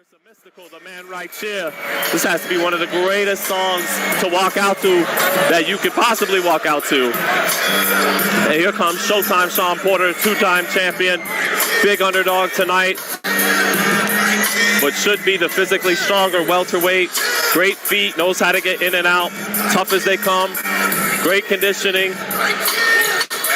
Mr. Mystical, the man right here. This has to be one of the greatest songs to walk out to that you could possibly walk out to. And here comes Showtime Shawn Porter, two-time champion, big underdog tonight, but should be the physically stronger welterweight. Great feet, knows how to get in and out, tough as they come, great conditioning.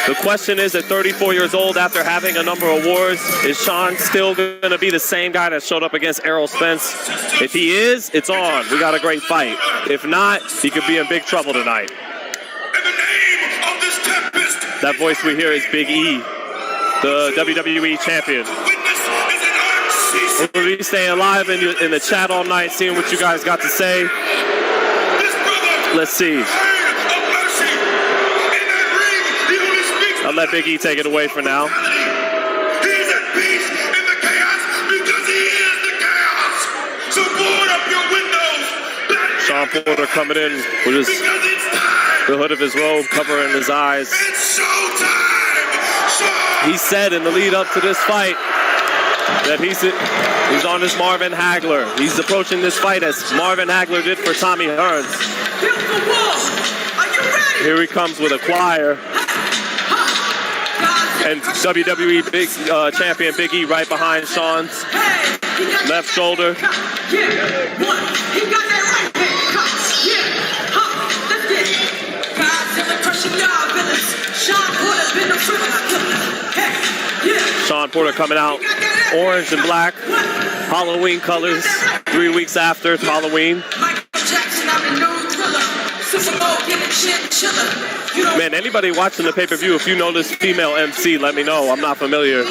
The question is, at 34 years old, after having a number of wars, is Shawn still going to be the same guy that showed up against Errol Spence? If he is, it's on. We got a great fight. If not, he could be in big trouble tonight. That voice we hear is Big E, the WWE champion. We'll be staying live in the chat all night, seeing what you guys got to say. Let's see. I'll let Big E take it away for now. He's at peace in the chaos because he is the chaos. So board up your windows. Shawn Porter coming in with the hood of his robe covering his eyes. It's showtime. He said in the lead up to this fight that he's on his Marvin Hagler. He's approaching this fight as Marvin Hagler did for Tommy Hearns. Here he comes with a choir. And WWE big champion Big E right behind Shawn's left shoulder. Shawn Porter coming out orange and black, Halloween colors, 3 weeks after Halloween. Man, anybody watching the pay-per-view, if you know this female MC, let me know. I'm not familiar.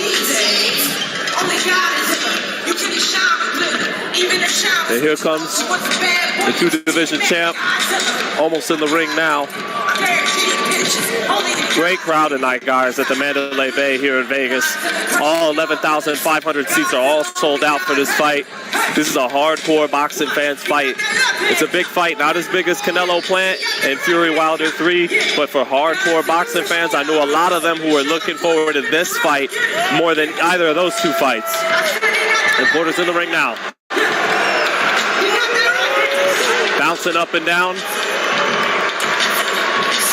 And here comes the two-division champ, almost in the ring now. Great crowd tonight, guys, at the Mandalay Bay here in Vegas. All 11,500 seats are all sold out for this fight. This is a hardcore boxing fans fight. It's a big fight, not as big as Canelo Plant and Fury Wilder 3, but for hardcore boxing fans, I know a lot of them who are looking forward to this fight more than either of those two fights. And Porter's in the ring now. Bouncing up and down.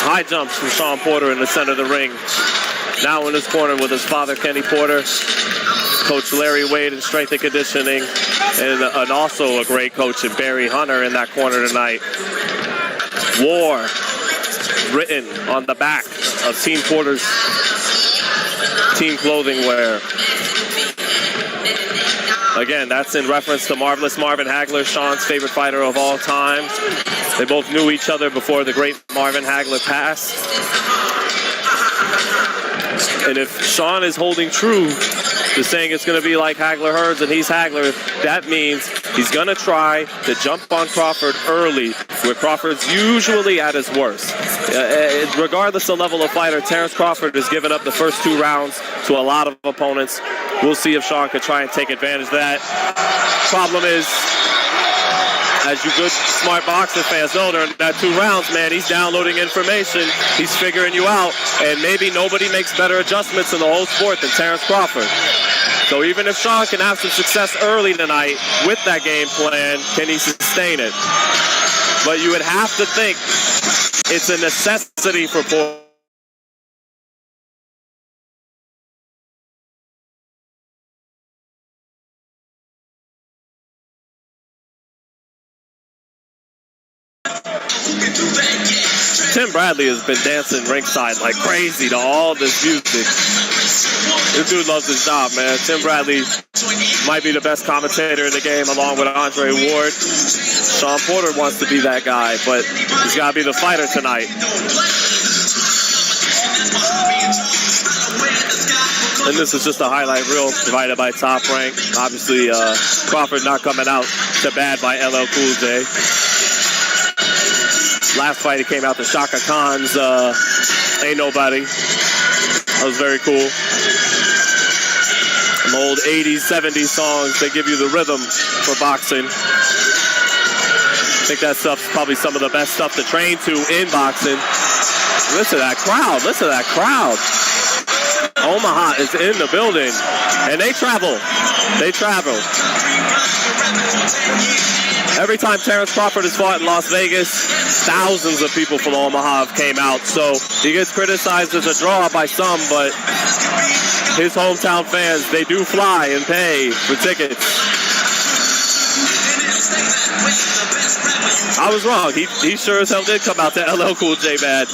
High jumps from Shawn Porter in the center of the ring. Now in his corner with his father, Kenny Porter, Coach Larry Wade in strength and conditioning, and also a great coach in Barry Hunter in that corner tonight. War written on the back of Team Porter's team clothing wear. Again, that's in reference to Marvelous Marvin Hagler, Shawn's favorite fighter of all time. They both knew each other before the great Marvin Hagler passed. And if Shawn is holding true to saying it's going to be like Hagler Hearns and he's Hagler, that means he's going to try to jump on Crawford early, where Crawford's usually at his worst. Regardless of level of fighter, Terence Crawford has given up the first 2 rounds to a lot of opponents. We'll see if Shawn can try and take advantage of that. Problem is, as you good, smart boxing fans know, during that 2 rounds, man, he's downloading information. He's figuring you out. And maybe nobody makes better adjustments in the whole sport than Terence Crawford. So even if Shawn can have some success early tonight with that game plan, can he sustain it? But you would have to think it's a necessity for Porter. Tim Bradley has been dancing ringside like crazy to all this music. This dude loves his job, man. Tim Bradley might be the best commentator in the game along with Andre Ward. Shawn Porter wants to be that guy, but he's got to be the fighter tonight. And this is just a highlight reel provided by Top Rank. Obviously, Crawford not coming out to bad by LL Cool J. Last fight, he came out to Shaka Khan's Ain't Nobody. That was very cool. Some old 80s, 70s songs, they give you the rhythm for boxing. I think that stuff's probably some of the best stuff to train to in boxing. Listen to that crowd. Listen to that crowd. Omaha is in the building, and they travel. They travel. Every time Terence Crawford has fought in Las Vegas, thousands of people from Omaha have came out. So he gets criticized as a draw by some, but his hometown fans, they do fly and pay for tickets. I was wrong. He sure as hell did come out to LL Cool J bad.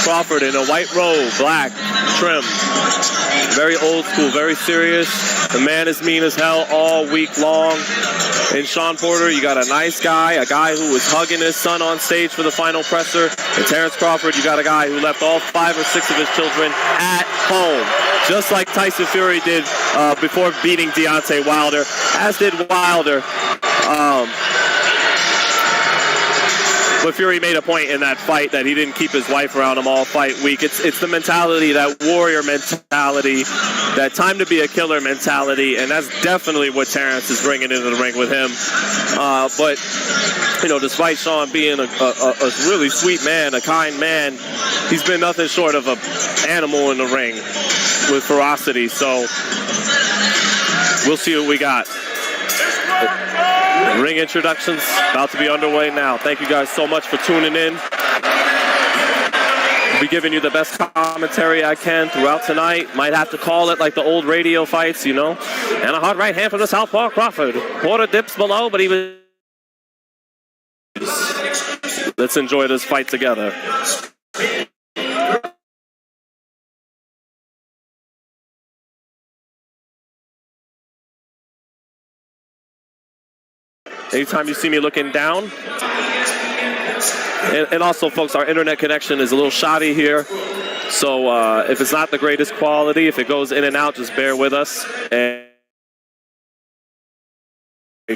Crawford in a white robe, black, trim. Very old school, very serious. The man is mean as hell all week long. In Shawn Porter, you got a nice guy, a guy who was hugging his son on stage for the final presser. In Terence Crawford, you got a guy who left all 5 or 6 of his children at home, just like Tyson Fury did before beating Deontay Wilder, as did Wilder. But Fury made a point in that fight that he didn't keep his wife around him all fight week. It's the mentality, that warrior mentality, that time to be a killer mentality, and that's definitely what Terence is bringing into the ring with him. But, you know, despite Shawn being a really sweet man, a kind man, he's been nothing short of an animal in the ring with ferocity. So we'll see what we got. Ring introductions about to be underway now. Thank you guys so much for tuning in. I'll be giving you the best commentary I can throughout tonight. Might have to call it like the old radio fights, you know. And a hard right hand from the southpaw Crawford. Porter dips below, but he was... Let's enjoy this fight together. Anytime you see me looking down. And also, folks, our internet connection is a little shoddy here. So if it's not the greatest quality, if it goes in and out, just bear with us. And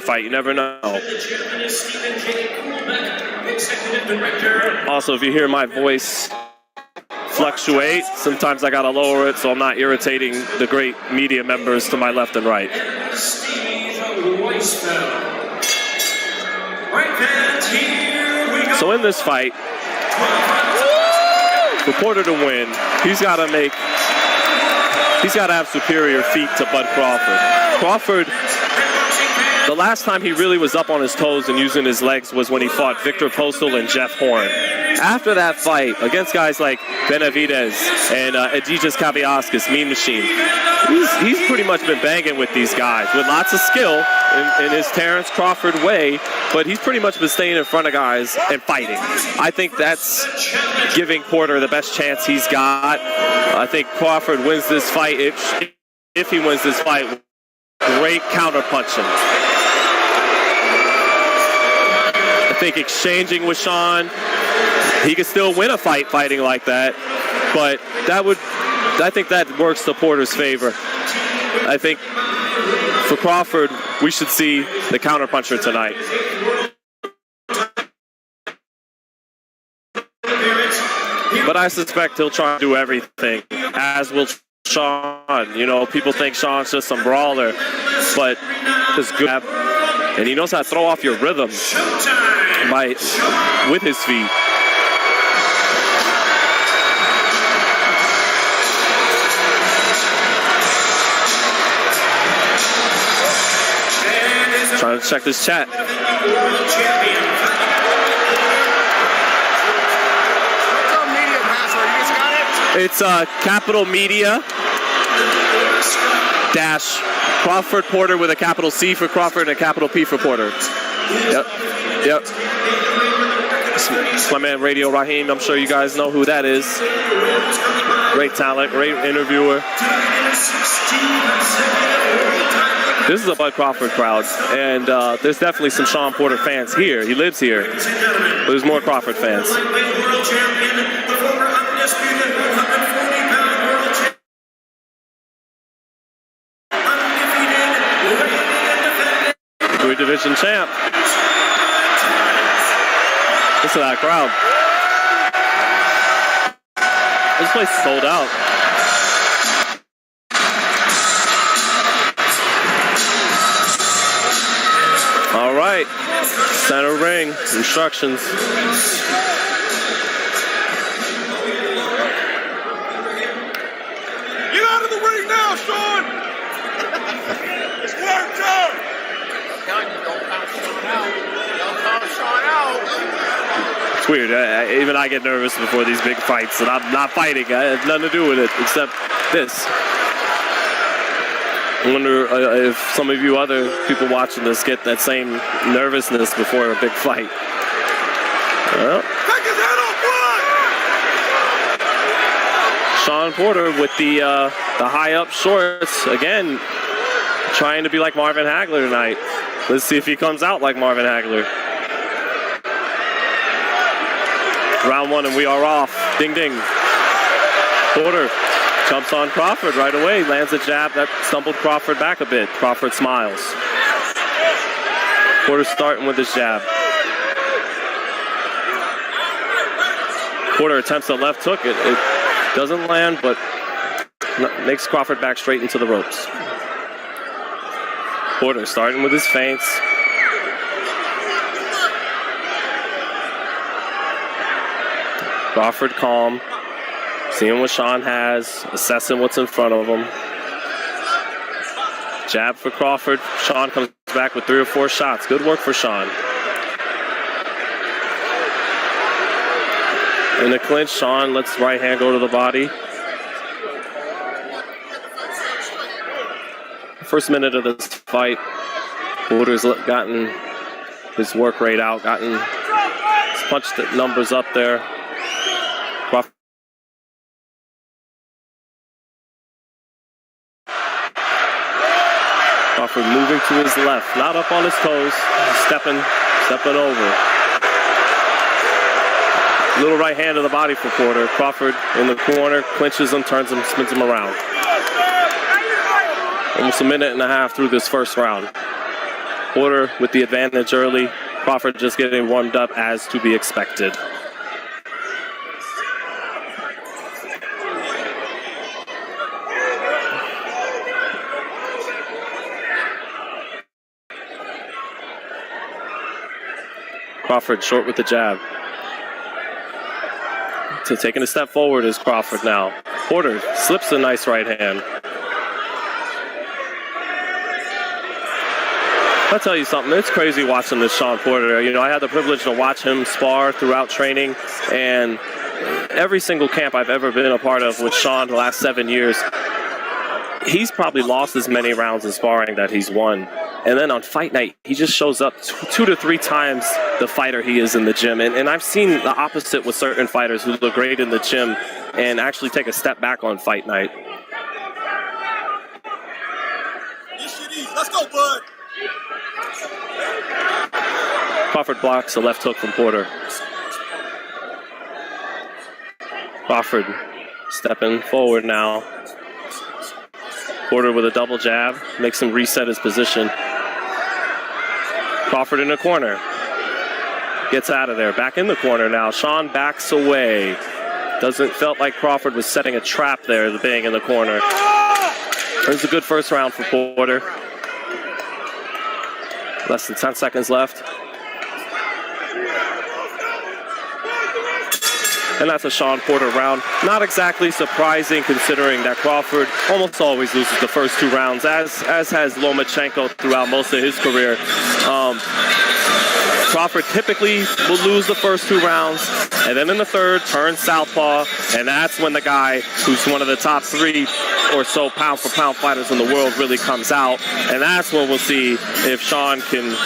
fight, you never know. Also, if you hear my voice fluctuate, sometimes I gotta lower it so I'm not irritating the great media members to my left and right. So in this fight, for Porter to win, he's got to have superior feet to Bud Crawford. Crawford, the last time he really was up on his toes and using his legs was when he fought Victor Postal and Jeff Horn. After that fight, against guys like Benavidez and Edijas Kaviaskis, Mean Machine, he's pretty much been banging with these guys with lots of skill in his Terence Crawford way, but he's pretty much been staying in front of guys and fighting. I think that's giving Porter the best chance he's got. I think Crawford wins this fight if he wins this fight. Great counter-punching. I think exchanging with Shawn, he could still win a fight fighting like that, but I think that works to Porter's favor. I think for Crawford, we should see the counterpuncher tonight. But I suspect he'll try to do everything, as will Shawn. You know, people think Shawn's just some brawler, but he's good, and he knows how to throw off your rhythm with his feet. Trying to check this chat. It's Capital Media dash Crawford Porter with a capital C for Crawford and a capital P for Porter. Yep. It's my man Radio Raheem. I'm sure you guys know who that is. Great talent, great interviewer. This is a Bud Crawford crowd, and there's definitely some Shawn Porter fans here. He lives here, but there's more Crawford fans. Heavyweight division champ. Listen to that crowd. This place is sold out. All right, center ring, instructions. Get out of the ring now, Shawn! It's work time. It's weird. Even I get nervous before these big fights, and I'm not fighting. I have nothing to do with it except this. I wonder if some of you other people watching this get that same nervousness before a big fight. Well, Shawn Porter with the high up shorts again, trying to be like Marvin Hagler tonight. Let's see if he comes out like Marvin Hagler. Round one and we are off. Ding ding. Porter jumps on Crawford right away, lands a jab that stumbled Crawford back a bit. Crawford smiles. Porter starting with his jab. Porter attempts a left hook. It doesn't land, but makes Crawford back straight into the ropes. Porter starting with his feints. Crawford calm, seeing what Shawn has, assessing what's in front of him. Jab for Crawford. Shawn comes back with 3 or 4 shots. Good work for Shawn. In the clinch, Shawn lets right hand go to the body. First minute of this fight, Porter's gotten his work rate out, gotten his punch numbers up there. Crawford moving to his left, not up on his toes, stepping over. Little right hand to the body for Porter. Crawford in the corner, clinches him, turns him, spins him around. Almost a minute and a half through this first round. Porter with the advantage early. Crawford just getting warmed up as to be expected. Crawford short with the jab. So taking a step forward is Crawford now. Porter slips a nice right hand. I'll tell you something, it's crazy watching this Shawn Porter. You know, I had the privilege to watch him spar throughout training, and every single camp I've ever been a part of with Shawn the last 7 years, he's probably lost as many rounds in sparring that he's won. And then on fight night, he just shows up 2 to 3 times the fighter he is in the gym. And I've seen the opposite with certain fighters who look great in the gym and actually take a step back on fight night. Let's go, bud. Crawford blocks a left hook from Porter. Crawford stepping forward now. Porter with a double jab, makes him reset his position. Crawford in the corner. Gets out of there. Back in the corner now. Shawn backs away. Felt like Crawford was setting a trap there, being in the corner. It was a good first round for Porter. Less than 10 seconds left. And that's a Shawn Porter round. Not exactly surprising considering that Crawford almost always loses the first 2 rounds, as has Lomachenko throughout most of his career. Crawford typically will lose the first 2 rounds, and then in the third, turns southpaw, and that's when the guy who's one of the top 3 or so pound-for-pound fighters in the world really comes out, and that's when we'll see if Shawn can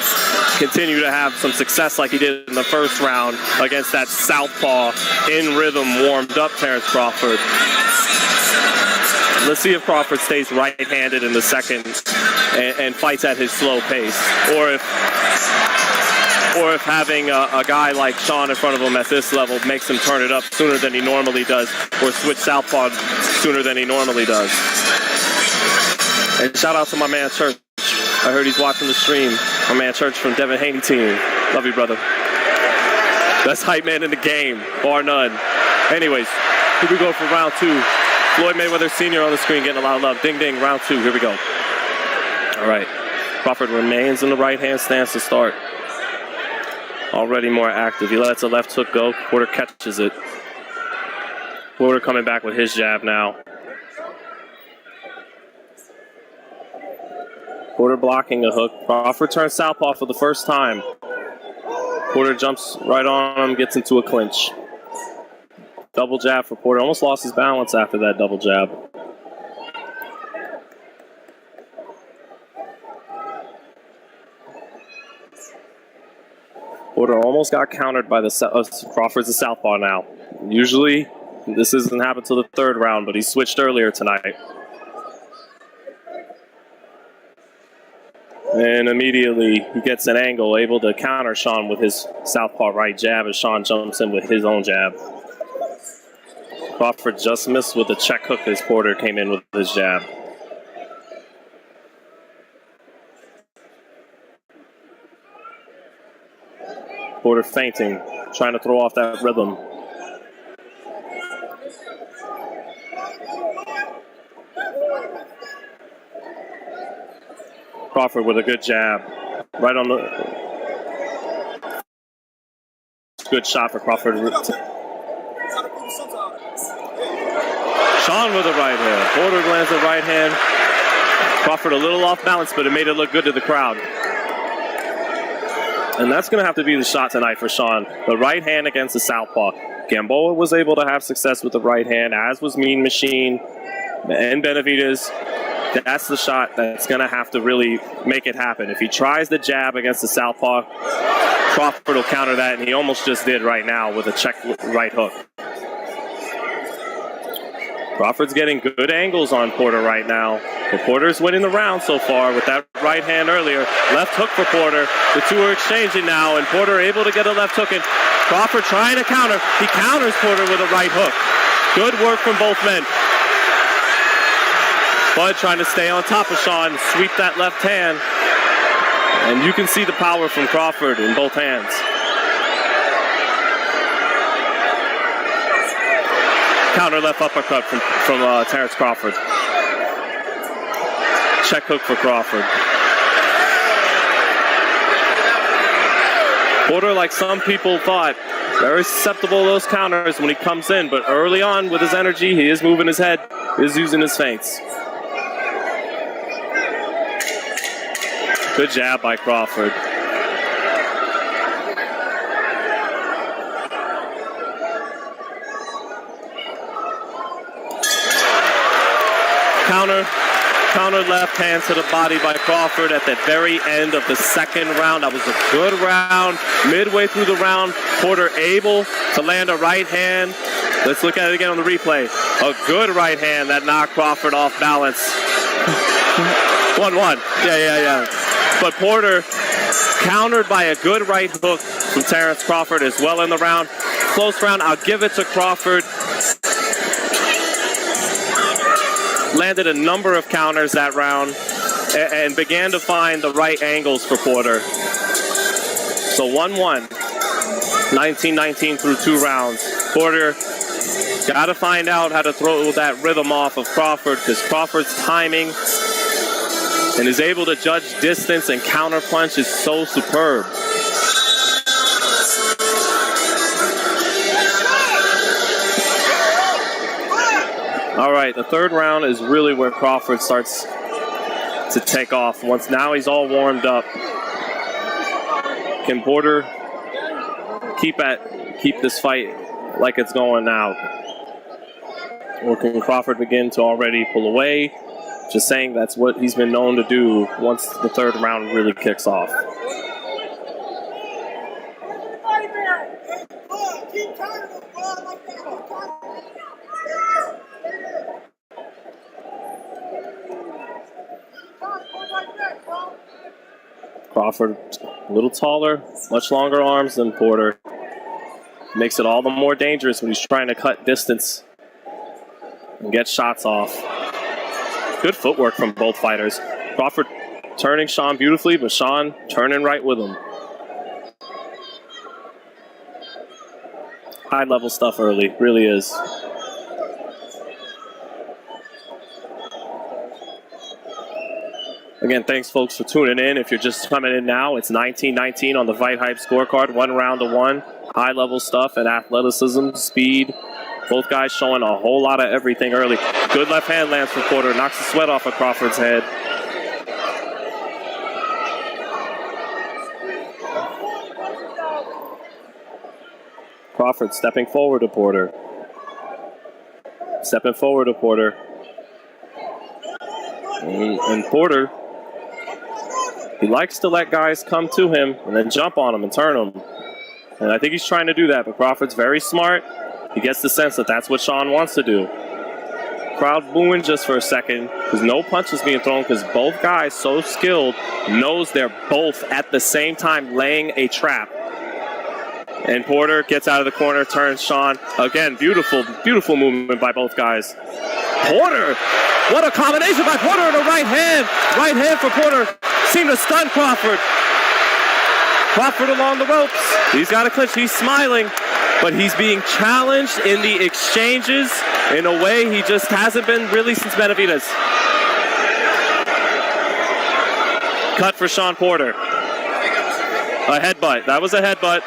continue to have some success like he did in the first round against that southpaw, in-rhythm, warmed-up Terence Crawford. Let's see if Crawford stays right-handed in the second and fights at his slow pace, or if having a guy like Shawn in front of him at this level makes him turn it up sooner than he normally does, or switch southpaw sooner than he normally does. And shout out to my man Church. I heard he's watching the stream. My man Church from Devin Haney team. Love you, brother. Best hype man in the game, bar none. Anyways, here we go for round 2. Floyd Mayweather Sr. on the screen getting a lot of love. Ding, ding, round 2. Here we go. All right. Crawford remains in the right-hand stance to start. Already more active. He lets a left hook go. Porter catches it. Porter coming back with his jab now. Porter blocking a hook. Crawford turns southpaw for the first time. Porter jumps right on him, gets into a clinch. Double jab for Porter. Almost lost his balance after that double jab. Porter almost got countered by Crawford's a southpaw now. Usually, this doesn't happen till the third round, but he switched earlier tonight. And immediately, he gets an angle, able to counter Shawn with his southpaw right jab as Shawn jumps in with his own jab. Crawford just missed with a check hook as Porter came in with his jab. Porter feinting, trying to throw off that rhythm. Crawford with a good jab. Right on the... Good shot for Crawford. Shawn with a right hand. Porter lands a right hand. Crawford a little off balance, but it made it look good to the crowd. And that's going to have to be the shot tonight for Shawn. The right hand against the southpaw. Gamboa was able to have success with the right hand, as was Mean Machine and Benavidez. That's the shot that's going to have to really make it happen. If he tries the jab against the southpaw, Crawford will counter that, and he almost just did right now with a check right hook. Crawford's getting good angles on Porter right now. But Porter's winning the round so far with that right hand earlier. Left hook for Porter. The two are exchanging now, and Porter able to get a left hook in. Crawford trying to counter. He counters Porter with a right hook. Good work from both men. Bud trying to stay on top of Shawn, sweep that left hand. And you can see the power from Crawford in both hands. Counter left uppercut from Terence Crawford. Check hook for Crawford. Porter, like some people thought, very susceptible to those counters when he comes in, but early on with his energy, he is moving his head, is using his feints. Good jab by Crawford. Counter left hand to the body by Crawford at the very end of the second round. That was a good round. Midway through the round, Porter able to land a right hand. Let's look at it again on the replay. A good right hand that knocked Crawford off balance. 1-1. Yeah. But Porter countered by a good right hook from Terence Crawford as well in the round. Close round. I'll give it to Crawford. Landed a number of counters that round and began to find the right angles for Porter. So 1-1, 19-19 through 2 rounds. Porter got to find out how to throw that rhythm off of Crawford, because Crawford's timing and is able to judge distance and counter punch is so superb. All right, the third round is really where Crawford starts to take off. Once now he's all warmed up. Can Porter keep this fight like it's going now? Or can Crawford begin to already pull away? Just saying that's what he's been known to do once the third round really kicks off. Crawford, a little taller, much longer arms than Porter. Makes it all the more dangerous when he's trying to cut distance and get shots off. Good footwork from both fighters. Crawford turning Shawn beautifully, but Shawn turning right with him. High-level stuff early, really is. Again, thanks, folks, for tuning in. If you're just coming in now, it's 19-19 on the FightHype scorecard. 1 round to 1. High-level stuff and athleticism, speed. Both guys showing a whole lot of everything early. Good left hand lands for Porter. Knocks the sweat off of Crawford's head. Crawford stepping forward to Porter. Stepping forward to Porter. And Porter, he likes to let guys come to him and then jump on him and turn him. And I think he's trying to do that, but Crawford's very smart. He gets the sense that that's what Shawn wants to do. Crowd booing just for a second because no punch is being thrown because both guys, so skilled, knows they're both at the same time laying a trap. And Porter gets out of the corner, turns Shawn. Again, beautiful, beautiful movement by both guys. Porter, what a combination by Porter and a right hand. Right hand for Porter. Seemed to stun Crawford. Crawford along the ropes. He's got a clinch. He's smiling, but he's being challenged in the exchanges in a way he just hasn't been really since Benavidez. Cut for Shawn Porter. A headbutt. That was a headbutt.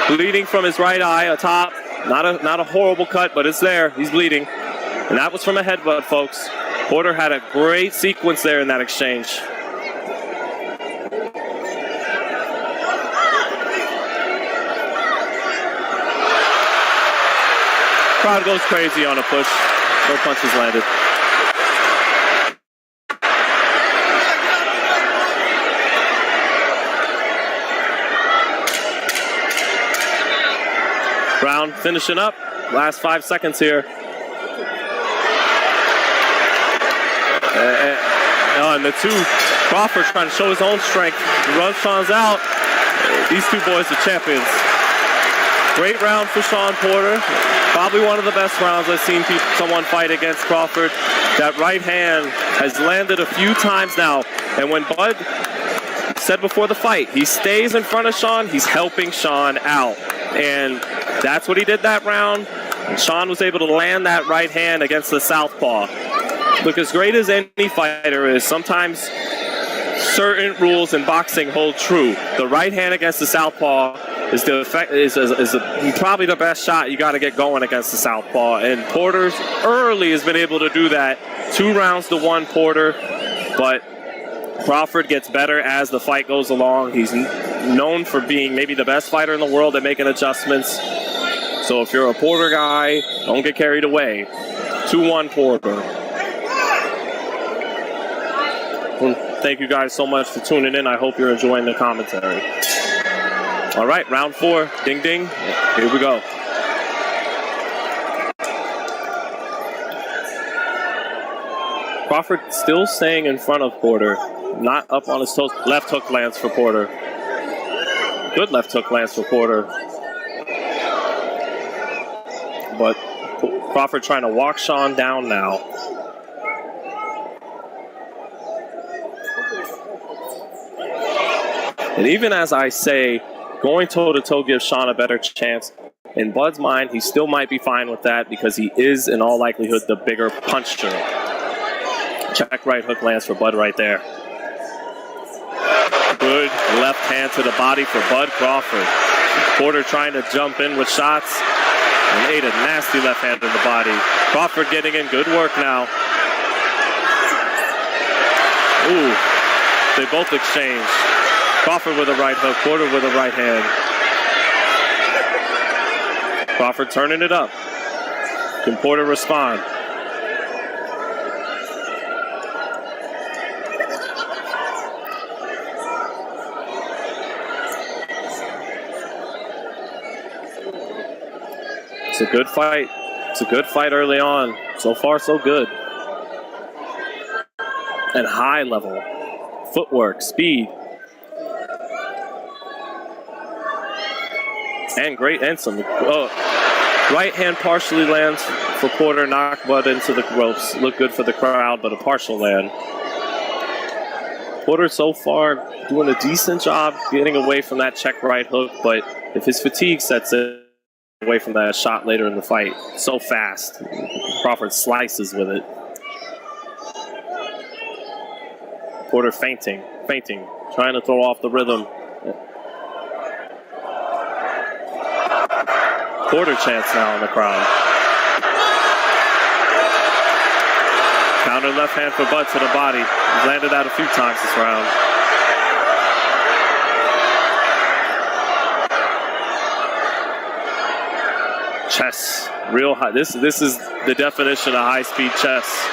Bleeding from his right eye atop. Not a horrible cut, but it's there. He's bleeding. And that was from a headbutt, folks. Porter had a great sequence there in that exchange. Crowd goes crazy on a push. No punches landed. Brown finishing up. Last 5 seconds here. And the two, Crawford trying to show his own strength. Runs Shawn's out. These two boys are champions. Great round for Shawn Porter. Probably one of the best rounds I've seen someone fight against Crawford. That right hand has landed a few times now. And when Bud said before the fight, he stays in front of Shawn, he's helping Shawn out. And that's what he did that round. And Shawn was able to land that right hand against the southpaw. Look, as great as any fighter is, sometimes certain rules in boxing hold true. The right hand against the southpaw is probably the best shot you got to get going against the southpaw. And Porter's early has been able to do that. 2 rounds to 1 Porter, but Crawford gets better as the fight goes along. He's known for being maybe the best fighter in the world at making adjustments. So if you're a Porter guy, don't get carried away. 2-1 Porter. Well, thank you guys so much for tuning in. I hope you're enjoying the commentary. All right, round 4. Ding, ding. Here we go. Crawford still staying in front of Porter. Not up on his toes. Left hook lands for Porter. Good left hook lands for Porter. But Crawford trying to walk Shawn down now. And even as I say, going toe-to-toe gives Shawn a better chance. In Bud's mind, he still might be fine with that because he is, in all likelihood, the bigger puncher. Check right hook lands for Bud right there. Good left hand to the body for Bud Crawford. Porter trying to jump in with shots and ate a nasty left hand in the body. Crawford getting in good work now. Ooh, they both exchange. Crawford with a right hook, Porter with a right hand. Crawford turning it up. Can Porter respond? It's a good fight. It's a good fight early on. So far, so good. And high level. Footwork, speed. And great, and some right hand partially lands for Porter, knock Bud into the ropes. Look good for the crowd, but a partial land. Porter so far doing a decent job getting away from that check right hook, but if his fatigue sets in, away from that shot later in the fight. So fast. Crawford slices with it. Porter feinting, trying to throw off the rhythm. Porter chants now in the crowd. Counter left hand for Bud to the body. He's landed that a few times this round. Chess, real high. This is the definition of high-speed chess.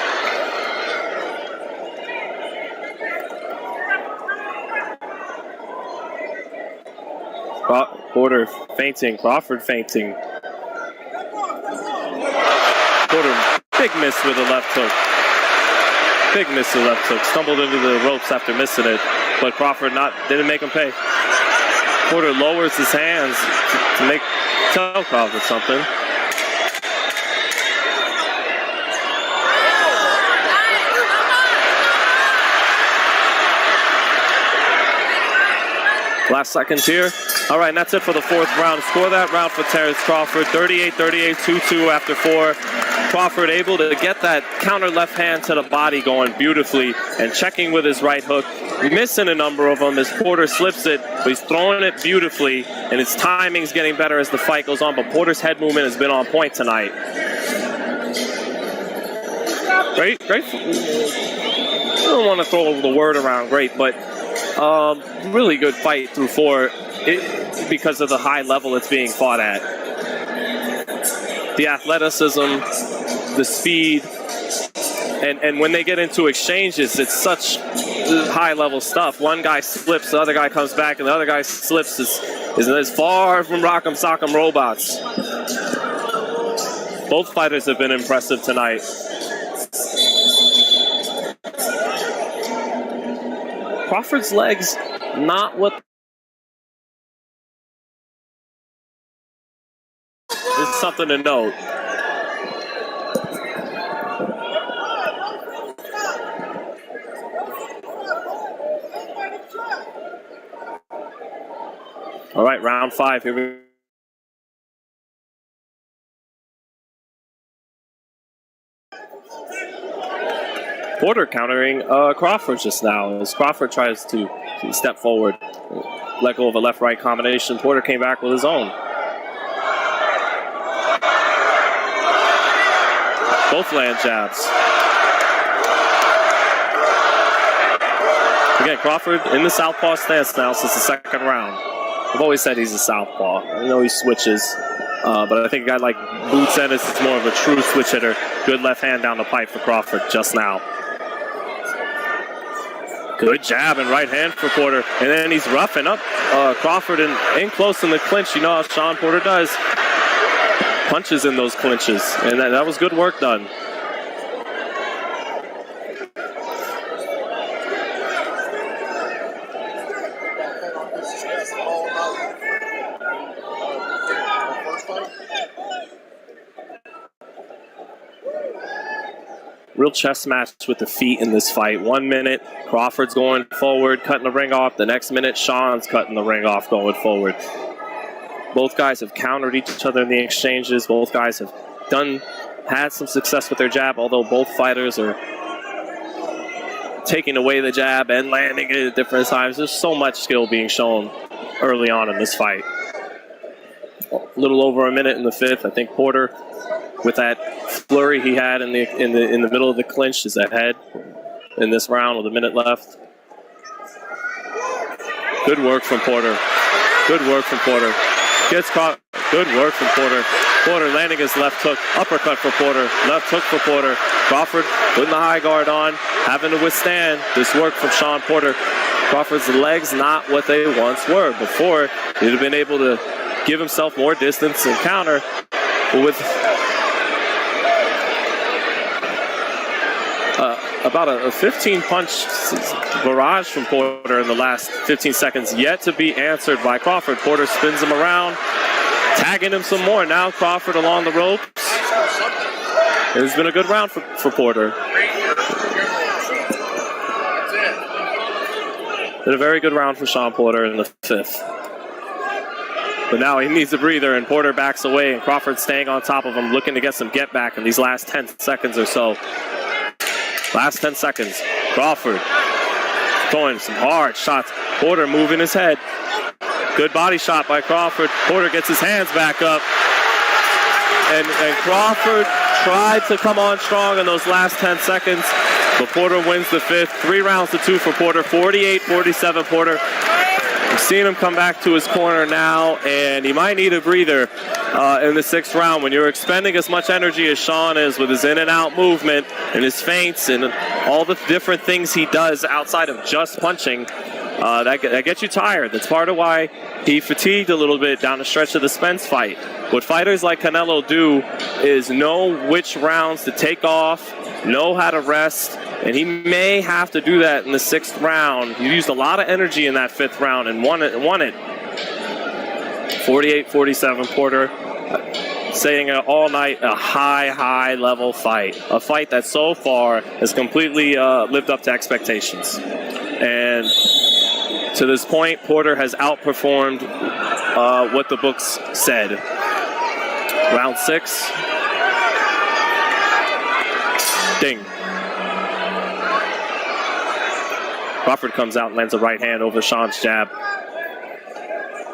Porter feinting, Crawford feinting. Porter, big miss with a left hook. Big miss with a left hook. Stumbled into the ropes after missing it, but Crawford didn't make him pay. Porter lowers his hands to tell Crawford something. Last seconds here. All right, and that's it for the fourth round. Score that round for Terence Crawford. 38-38, 2-2 after 4. Crawford able to get that counter left hand to the body going beautifully and checking with his right hook. Missing a number of them as Porter slips it, but he's throwing it beautifully, and his timing's getting better as the fight goes on, but Porter's head movement has been on point tonight. Great. I don't want to throw the word around great, but really good fight through 4 because of the high level it's being fought at. The athleticism, the speed, and when they get into exchanges, it's such high level stuff. One guy slips, the other guy comes back, and the other guy slips is as far from Rock'em Sock'em Robots. Both fighters have been impressive tonight. Crawford's legs, not what. This is something to note. All right, round 5. Here we Porter countering Crawford just now as Crawford tries to step forward, let go of a left-right combination. Porter came back with his own. Both land jabs. Again, Crawford in the southpaw stance now since the second round. I've always said he's a southpaw. I know he switches, but I think a guy like Boots Ennis is more of a true switch hitter. Good left hand down the pipe for Crawford just now. Good jab and right hand for Porter. And then he's roughing up Crawford in close in the clinch. You know how Shawn Porter does. Punches in those clinches. And that was good work done. Real chess match with the feet in this fight. 1 minute, Crawford's going forward, cutting the ring off. The next minute, Shawn's cutting the ring off, going forward. Both guys have countered each other in the exchanges. Both guys have had some success with their jab, although both fighters are taking away the jab and landing it at different times. There's so much skill being shown early on in this fight. A little over a minute in the 5th. I think Porter, with that flurry he had in the middle of the clinch, is ahead in this round with a minute left. Good work from Porter. Good work from Porter. Gets caught. Good work from Porter. Porter landing his left hook. Uppercut for Porter. Left hook for Porter. Crawford putting the high guard on, having to withstand this work from Shawn Porter. Crawford's legs not what they once were. Before, he'd have been able to give himself more distance and counter, but with about a 15-punch barrage from Porter in the last 15 seconds, yet to be answered by Crawford. Porter spins him around, tagging him some more. Now Crawford along the ropes. It's been a good round for Porter. Been a very good round for Shawn Porter in the 5th. But now he needs a breather, and Porter backs away, and Crawford staying on top of him, looking to get some get back in these last 10 seconds or so. Last 10 seconds. Crawford throwing some hard shots. Porter moving his head. Good body shot by Crawford. Porter gets his hands back up. And Crawford tried to come on strong in those last 10 seconds, but Porter wins the 5th. 3 rounds to 2 for Porter. 48-47 Porter. We've seen him come back to his corner now, and he might need a breather in the 6th round. When you're expending as much energy as Shawn is with his in and out movement and his feints and all the different things he does outside of just punching, that gets you tired. That's part of why he fatigued a little bit down the stretch of the Spence fight. What fighters like Canelo do is know which rounds to take off, know how to rest, and he may have to do that in the 6th round. He used a lot of energy in that 5th round and won it. 48-47, Porter saying it all night, a high level fight. A fight that so far has completely lived up to expectations. And to this point, Porter has outperformed what the books said. Round 6. Ding. Crawford comes out and lands a right hand over Shawn's jab.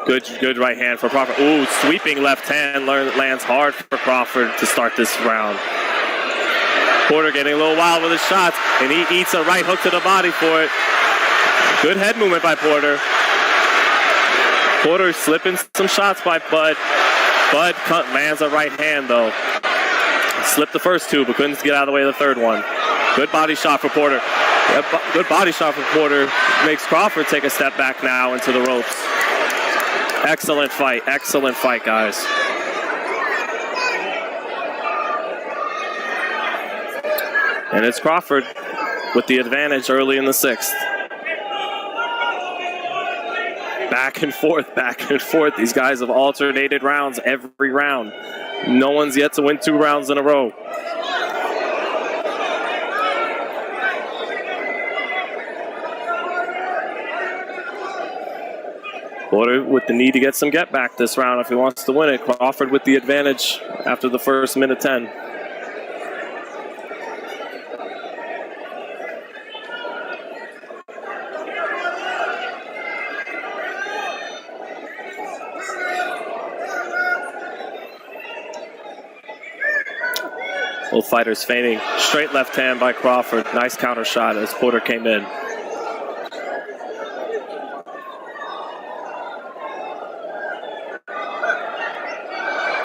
Good right hand for Crawford. Ooh, sweeping left hand lands hard for Crawford to start this round. Porter getting a little wild with his shots, and he eats a right hook to the body for it. Good head movement by Porter. Porter slipping some shots by Bud. Bud lands a right hand, though. Slipped the first 2, but couldn't get out of the way of the 3rd one. Good body shot for Porter. Good body shot for Porter. Makes Crawford take a step back now into the ropes. Excellent fight, guys. And it's Crawford with the advantage early in the 6th. Back and forth. These guys have alternated rounds every round. No one's yet to win 2 rounds in a row. Porter with the need to get some get back this round if he wants to win it. Crawford with the advantage after the first minute 10. Both fighters feigning. Straight left hand by Crawford. Nice counter shot as Porter came in.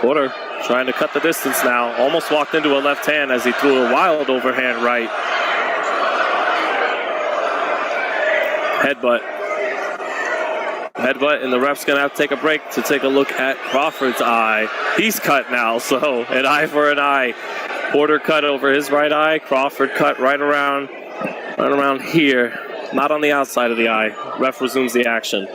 Porter trying to cut the distance now. Almost walked into a left hand as he threw a wild overhand right. Headbutt, and the ref's going to have to take a break to take a look at Crawford's eye. He's cut now, so an eye for an eye. Porter cut over his right eye. Crawford cut right around here. Not on the outside of the eye. Ref resumes the action.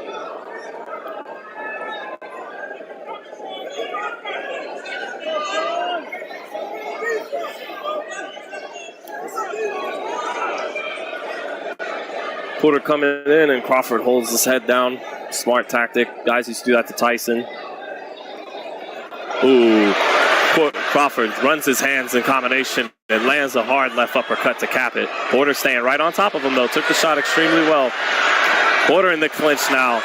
Porter coming in, and Crawford holds his head down. Smart tactic. Guys used to do that to Tyson. Ooh. Crawford runs his hands in combination and lands a hard left uppercut to cap it. Porter staying right on top of him, though. Took the shot extremely well. Porter in the clinch now.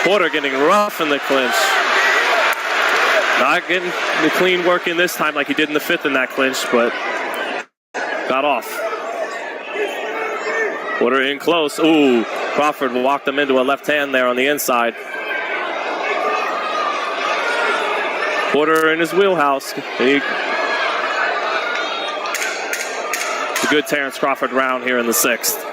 Porter getting rough in the clinch. Not getting the clean work in this time like he did in the 5th in that clinch, but got off. Porter in close. Ooh, Crawford walked him into a left hand there on the inside. Porter in his wheelhouse. It's a good Terence Crawford round here in the 6th.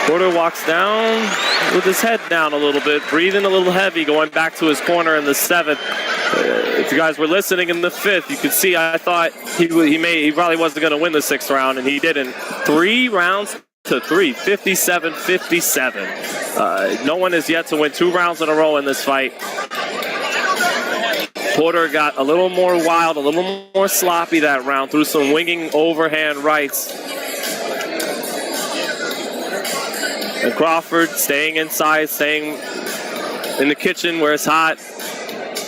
Porter walks down with his head down a little bit, breathing a little heavy, going back to his corner in the 7th. If you guys were listening in the 5th, you could see I thought he probably wasn't going to win the 6th round, and he didn't. 3 rounds to 3, 57-57. No one has yet to win 2 rounds in a row in this fight. Porter got a little more wild, a little more sloppy that round, threw some winging overhand rights. And Crawford staying inside, staying in the kitchen where it's hot,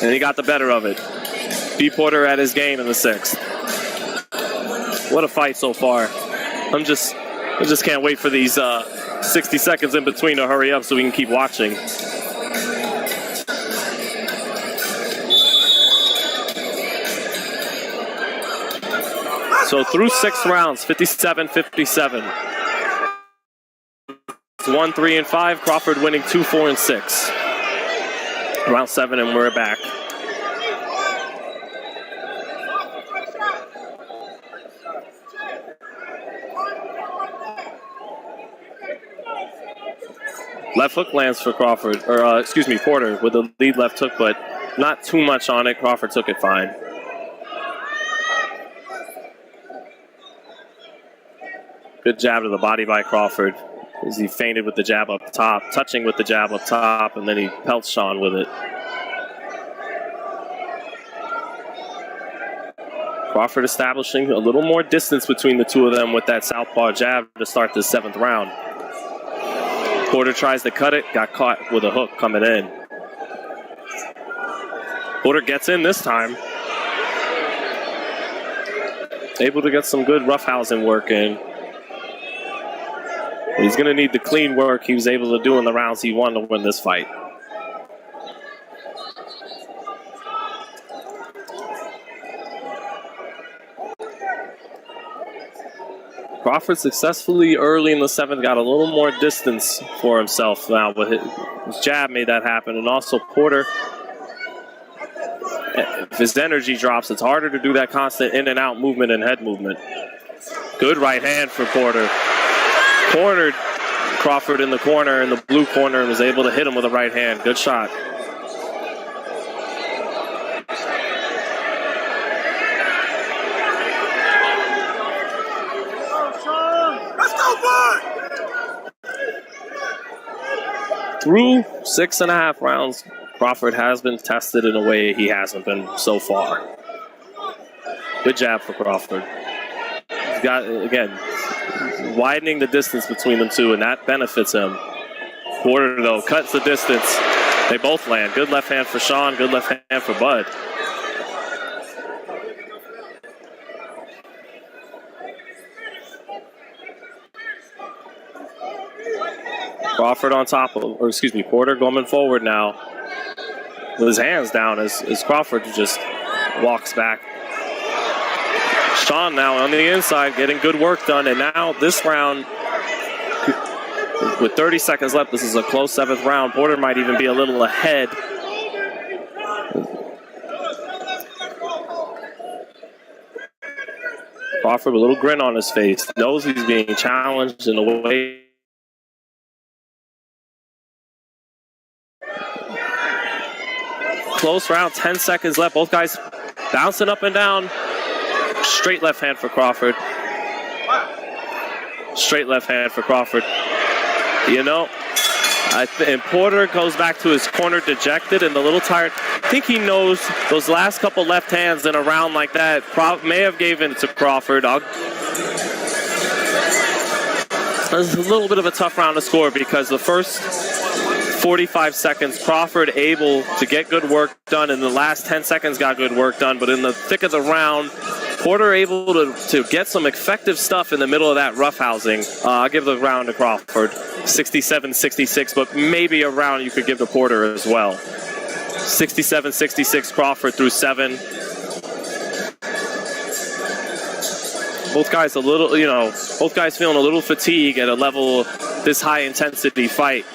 and he got the better of it. B. Porter at his game in the 6th. What a fight so far. I just can't wait for these 60 seconds in between to hurry up so we can keep watching. So through 6 rounds, 57-57. It's 1, 3, and 5. Crawford winning 2, 4, and 6. Round 7, and we're back. Left hook lands for Crawford, or excuse me, Porter with the lead left hook, but not too much on it. Crawford took it fine. Good jab to the body by Crawford as he feinted with the jab up top, touching with the jab up top, and then he pelts Shawn with it. Crawford establishing a little more distance between the two of them with that southpaw jab to start the 7th round. Porter tries to cut it, got caught with a hook coming in. Porter gets in this time. Able to get some good roughhousing work in. He's going to need the clean work he was able to do in the rounds he won to win this fight. Crawford successfully early in the 7th got a little more distance for himself now, but his jab made that happen. And also Porter, if his energy drops, it's harder to do that constant in and out movement and head movement. Good right hand for Porter. Cornered Crawford in the corner, in the blue corner, and was able to hit him with a right hand. Good shot. Through 6.5 rounds, Crawford has been tested in a way he hasn't been so far. Good jab for Crawford. He's got, again, widening the distance between them two, and that benefits him. Porter, though, cuts the distance. They both land. Good left hand for Shawn, good left hand for Bud. Crawford on top of, or excuse me, Porter going forward now with his hands down as Crawford just walks back. Shawn now on the inside getting good work done, and now this round with 30 seconds left, this is a close 7th round. Porter might even be a little ahead. Crawford with a little grin on his face, knows he's being challenged in a way. Close round, 10 seconds left. Both guys bouncing up and down. Straight left hand for Crawford. Straight left hand for Crawford. You know, and Porter goes back to his corner dejected and a little tired. I think he knows those last couple left hands in a round like that may have given it to Crawford. It's a little bit of a tough round to score because the first 45 seconds, Crawford able to get good work done. In the last 10 seconds got good work done, but in the thick of the round, Porter able to get some effective stuff in the middle of that roughhousing. I'll give the round to Crawford, 67-66, but maybe a round you could give to Porter as well. 67-66 Crawford through 7. Both guys both guys feeling a little fatigue at a level this high intensity fight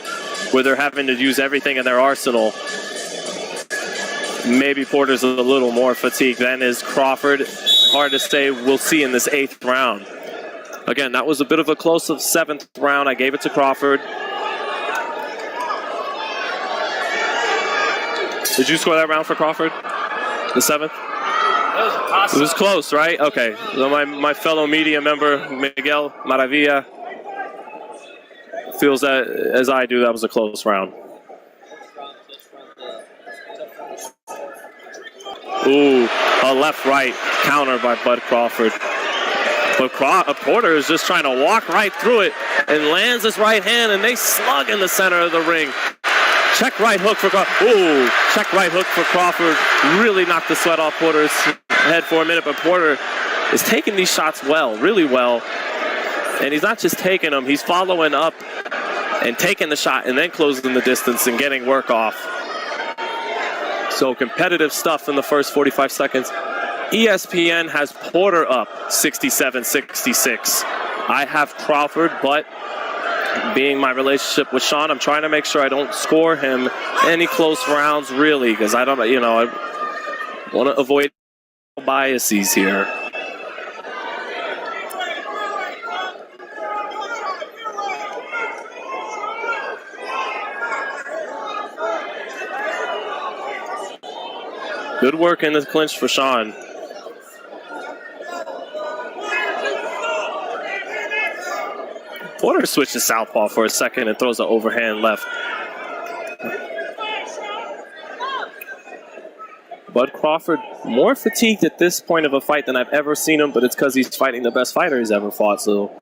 where they're having to use everything in their arsenal. Maybe Porter's a little more fatigued than is Crawford. Hard to say. We'll see in this 8th round. Again, that was a bit of a close 7th round. I gave it to Crawford. Did you score that round for Crawford? The 7th? It was close, right? Okay. So my fellow media member, Miguel Maravilla, feels that, as I do, that was a close round. Ooh, a left-right counter by Bud Crawford. But Porter is just trying to walk right through it and lands his right hand, and they slug in the center of the ring. Check right hook for Crawford. Ooh, check right hook for Crawford. Really knocked the sweat off Porter's head for a minute, but Porter is taking these shots well, really well. And he's not just taking them, he's following up and taking the shot and then closing the distance and getting work off. So competitive stuff in the first 45 seconds. ESPN has Porter up 67-66. I have Crawford, but being my relationship with Shawn, I'm trying to make sure I don't score him any close rounds, really, because I don't, I want to avoid biases here. Good work in the clinch for Shawn. Porter switches southpaw for a second and throws an overhand left. Bud Crawford more fatigued at this point of a fight than I've ever seen him, but it's because he's fighting the best fighter he's ever fought. So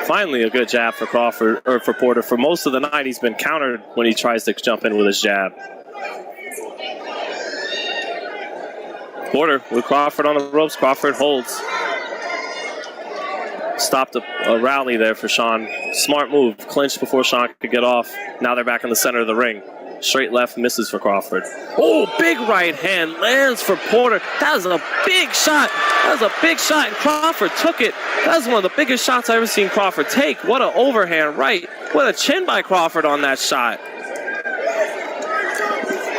finally a good jab for Crawford, or for Porter. For most of the night, he's been countered when he tries to jump in with his jab. Porter with Crawford on the ropes. Crawford holds. Stopped a rally there for Shawn. Smart move. Clinched before Shawn could get off. Now they're back in the center of the ring. Straight left misses for Crawford. Oh, big right hand lands for Porter. That was a big shot. That was a big shot, and Crawford took it. That was one of the biggest shots I've ever seen Crawford take. What an overhand right. What a chin by Crawford on that shot.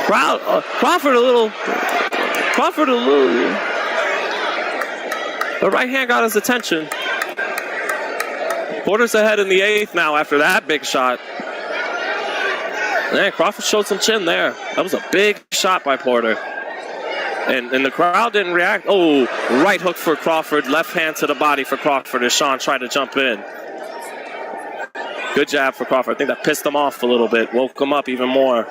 Crawford a little. The right hand got his attention. Porter's ahead in the 8th now after that big shot. Man, Crawford showed some chin there. That was a big shot by Porter. And the crowd didn't react. Oh, right hook for Crawford. Left hand to the body for Crawford as Shawn tried to jump in. Good jab for Crawford. I think that pissed him off a little bit. Woke him up even more.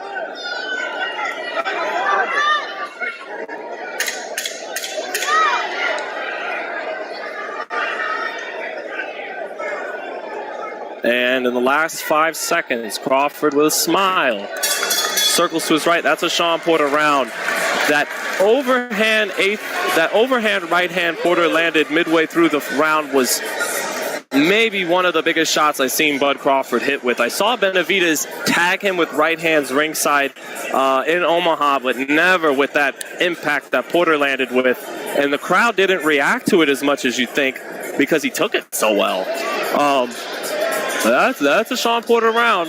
And in the last 5 seconds, Crawford with a smile circles to his right. That's a Shawn Porter round. That overhand right hand Porter landed midway through the round was maybe one of the biggest shots I've seen Bud Crawford hit with. I saw Benavidez tag him with right hands ringside in Omaha, but never with that impact that Porter landed with. And the crowd didn't react to it as much as you'd think because he took it so well. That's a Shawn Porter round.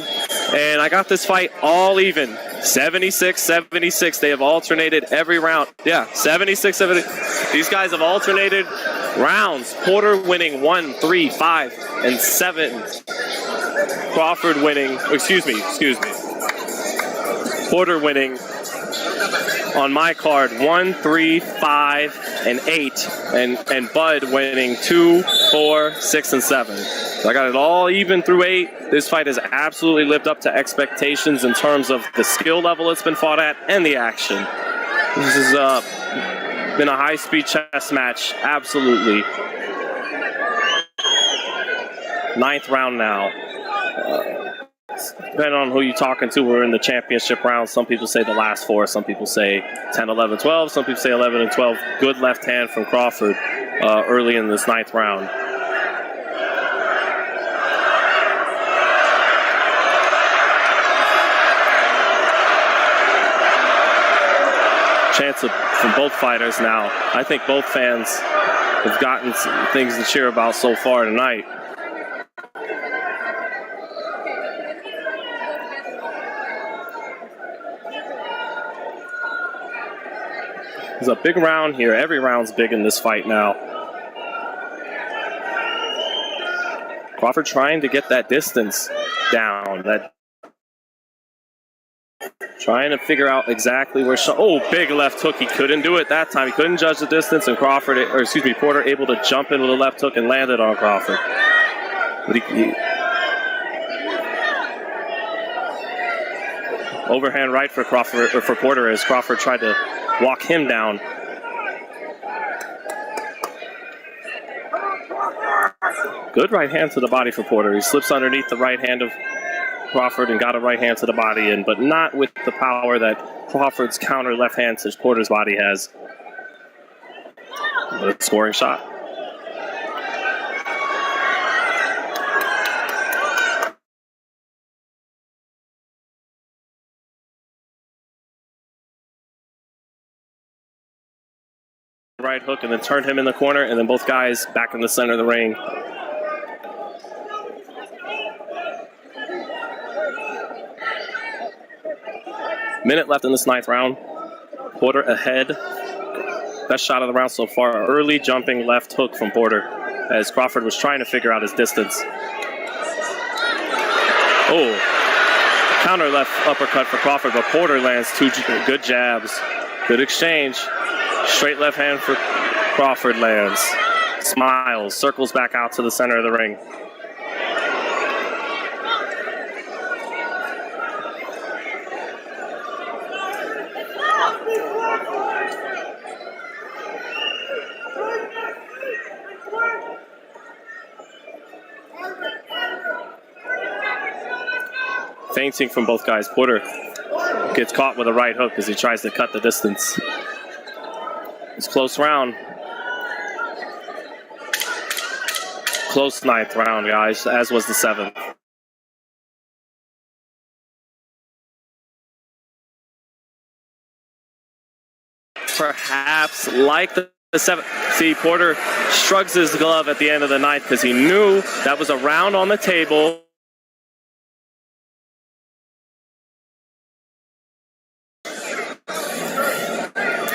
And I got this fight all even. 76-76. They have alternated every round. Yeah, 76-70. These guys have alternated rounds. Porter winning 1, 3, 5, and 7. Crawford winning, excuse me. Porter winning on my card 1, 3, 5, and 8. And Bud winning 2, 4, 6, and 7. So I got it all even through 8. This fight has absolutely lived up to expectations in terms of the skill level it's been fought at and the action. This has been a high-speed chess match, absolutely. 9th round now. Depending on who you're talking to, we're in the championship round. Some people say the last 4. Some people say 10, 11, 12. Some people say 11 and 12. Good left hand from Crawford early in this 9th round. Chance from both fighters now. I think both fans have gotten some things to cheer about so far tonight. There's a big round here. Every round's big in this fight now. Crawford trying to get that distance down. Trying to figure out exactly where Shawn. Oh, big left hook. He couldn't do it that time. He couldn't judge the distance, and Porter able to jump in with a left hook and land it on Crawford. But he overhand right for Crawford, or for Porter, as Crawford tried to walk him down. Good right hand to the body for Porter. He slips underneath the right hand of Crawford and got a right hand to the body, but not with the power that Crawford's counter left hand to Porter's body has. But a scoring shot. right hook and then turned him in the corner, and then both guys back in the center of the ring. Minute left in this 9th round. Porter ahead. Best shot of the round so far. Early jumping left hook from Porter as Crawford was trying to figure out his distance. Oh, counter left uppercut for Crawford, but Porter lands 2 good jabs. Good exchange. Straight left hand for Crawford lands. Smiles, circles back out to the center of the ring. Feinting from both guys. Porter gets caught with a right hook as he tries to cut the distance. It's a close round. Close 9th round, guys, as was the 7th. Perhaps like the 7th. See, Porter shrugs his glove at the end of the 9th because he knew that was a round on the table.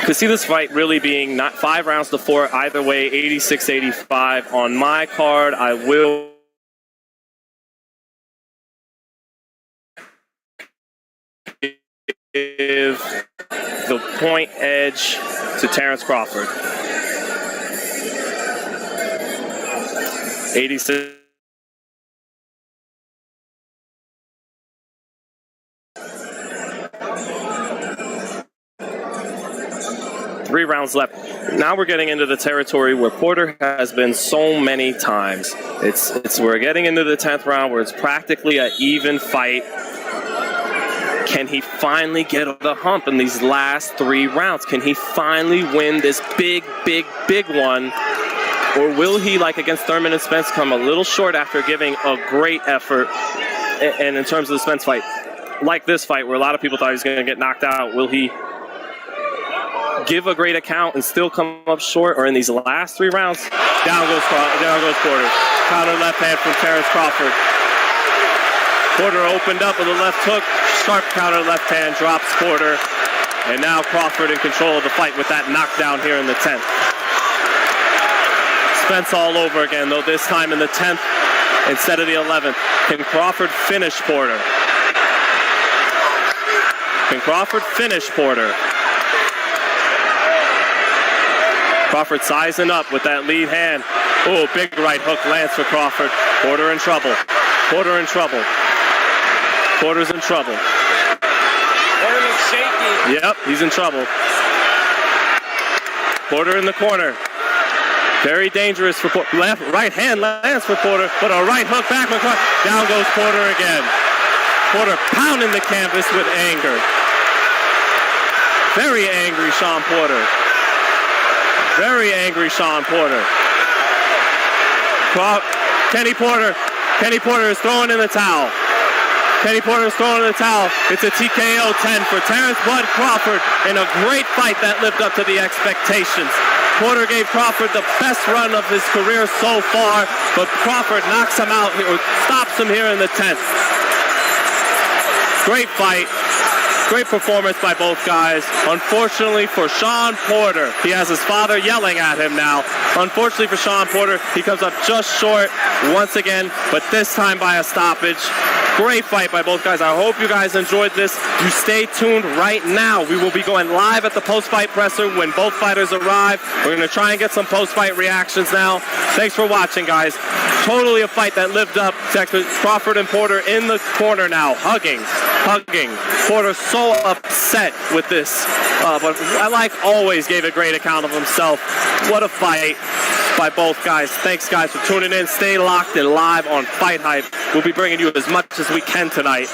Could see this fight really being not 5 rounds to 4, either way, 86-85. On my card, I will give the point edge to Terence Crawford. 86. Three rounds left. Now we're getting into the territory where Porter has been so many times. We're getting into the 10th round where it's practically an even fight. Can he finally get the hump in these last 3 rounds? Can he finally win this big one? Or will he, like against Thurman and Spence, come a little short after giving a great effort? And in terms of the Spence fight, like this fight where a lot of people thought he was going to get knocked out, will he give a great account and still come up short? Or in these last 3 rounds, down goes Porter. Counter left hand from Terence Crawford. Porter opened up with a left hook. Sharp counter left hand drops Porter. And now Crawford in control of the fight with that knockdown here in the 10th. Spence all over again, though this time in the 10th instead of the 11th. Can Crawford finish Porter? Can Crawford finish Porter? Crawford sizing up with that lead hand. Oh, big right hook lands for Crawford. Porter in trouble. Porter in trouble. Porter's in trouble. Porter looks shaky. Yep, he's in trouble. Porter in the corner. Very dangerous for Porter. Right hand lands for Porter, but a right hook back. Down goes Porter again. Porter pounding the canvas with anger. Very angry Shawn Porter. Very angry Shawn Porter. Kenny Porter is throwing in the towel. Kenny Porter is throwing in the towel. It's a TKO 10 for Terence Bud Crawford in a great fight that lived up to the expectations. Porter gave Crawford the best run of his career so far, but Crawford knocks him out or stops him here in the 10th. Great fight. Great performance by both guys. Unfortunately for Shawn Porter, he has his father yelling at him now. Unfortunately for Shawn Porter, he comes up just short once again, but this time by a stoppage. Great fight by both guys. I hope you guys enjoyed this. You stay tuned right now. We will be going live at the post-fight presser when both fighters arrive. We're going to try and get some post-fight reactions now. Thanks for watching, guys. Totally a fight that lived up to Crawford and Porter in the corner now, hugging. Porter so upset with this, but like always gave a great account of himself. What a fight by both guys. Thanks, guys, for tuning in. Stay locked and live on FightHype. We'll be bringing you as much as we can tonight.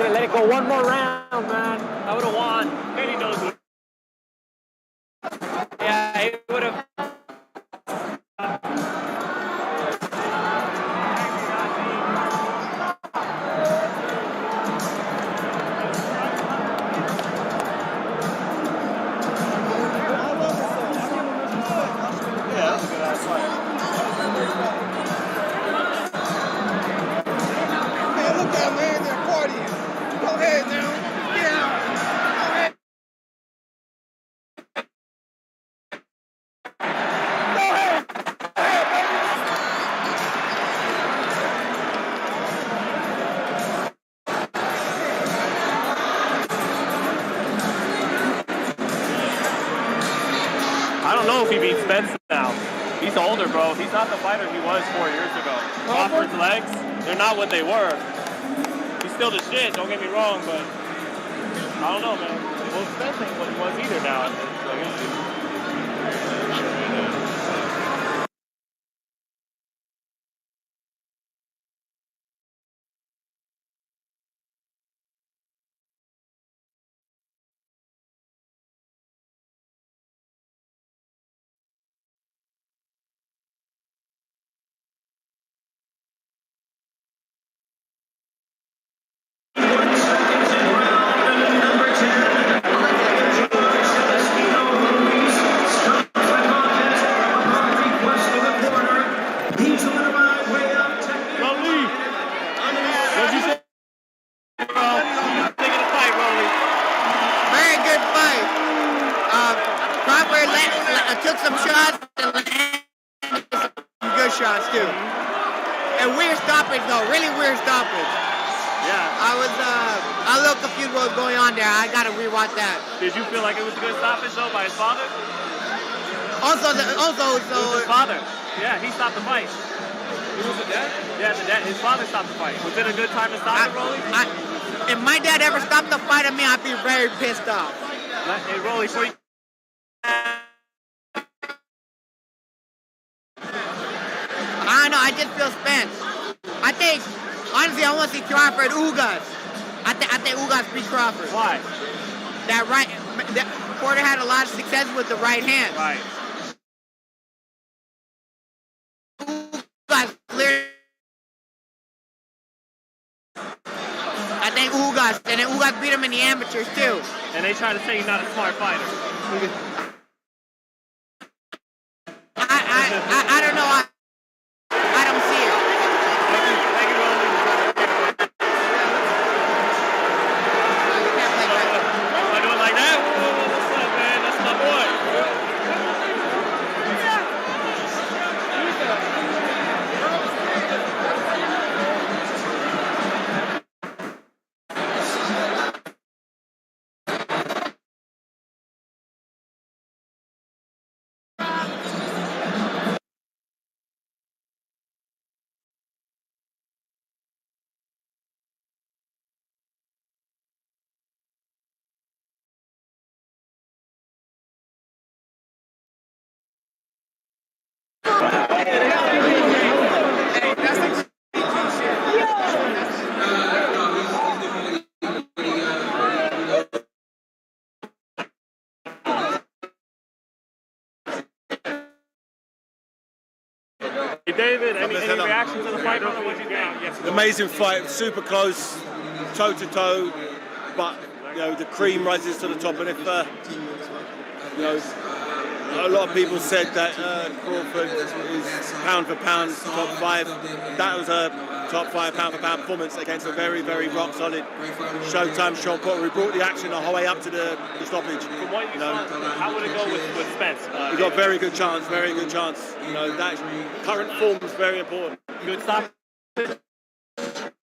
Should've let it go one more round, man. I would've won. Kenny knows it. Yeah, he would've. I don't know if he beats Spence now. He's older, bro. He's not the fighter he was 4 years ago. Crawford's legs, they're not what they were. He's still the shit, don't get me wrong, but I don't know, man. Well, Spence ain't what he was either now. Took some shots and landed some good shots too. And weird stoppage though, really weird stoppage. Yeah. I was a little confused what was going on there. I gotta rewatch that. Did you feel like it was a good stoppage though by his father? Also, It was his father. Yeah, he stopped the fight. Who was the dad? Yeah, his father stopped the fight. Was it a good time to stop it, Rolly? If my dad ever stopped the fight at me, I'd be very pissed off. Hey, Rolly, before you... I don't know, I just feel Spence. I think, honestly, I want to see Crawford Ugas. I think Ugas beat Crawford. Why? Porter had a lot of success with the right hand. Right. Ugas clearly. I think Ugas, and then Ugas beat him in the amateurs too. And they try to say you're not a smart fighter. I don't know. I don't see it. Thank you, Rolly. I do it like that? What's up, man? That's my boy. Hey David, any reactions to the fight? Amazing fight, super close, toe to toe, but you know the cream rises to the top. And if you know, a lot of people said that Crawford is pound for pound top 5. That was a top 5 pound for pound performance against a very, very rock solid Showtime Shawn Porter, who brought the action the whole way up to the stoppage. From what you saw, how would it go with Spence? He got very good chance, very good chance. You know, that current form is very important. Good stop.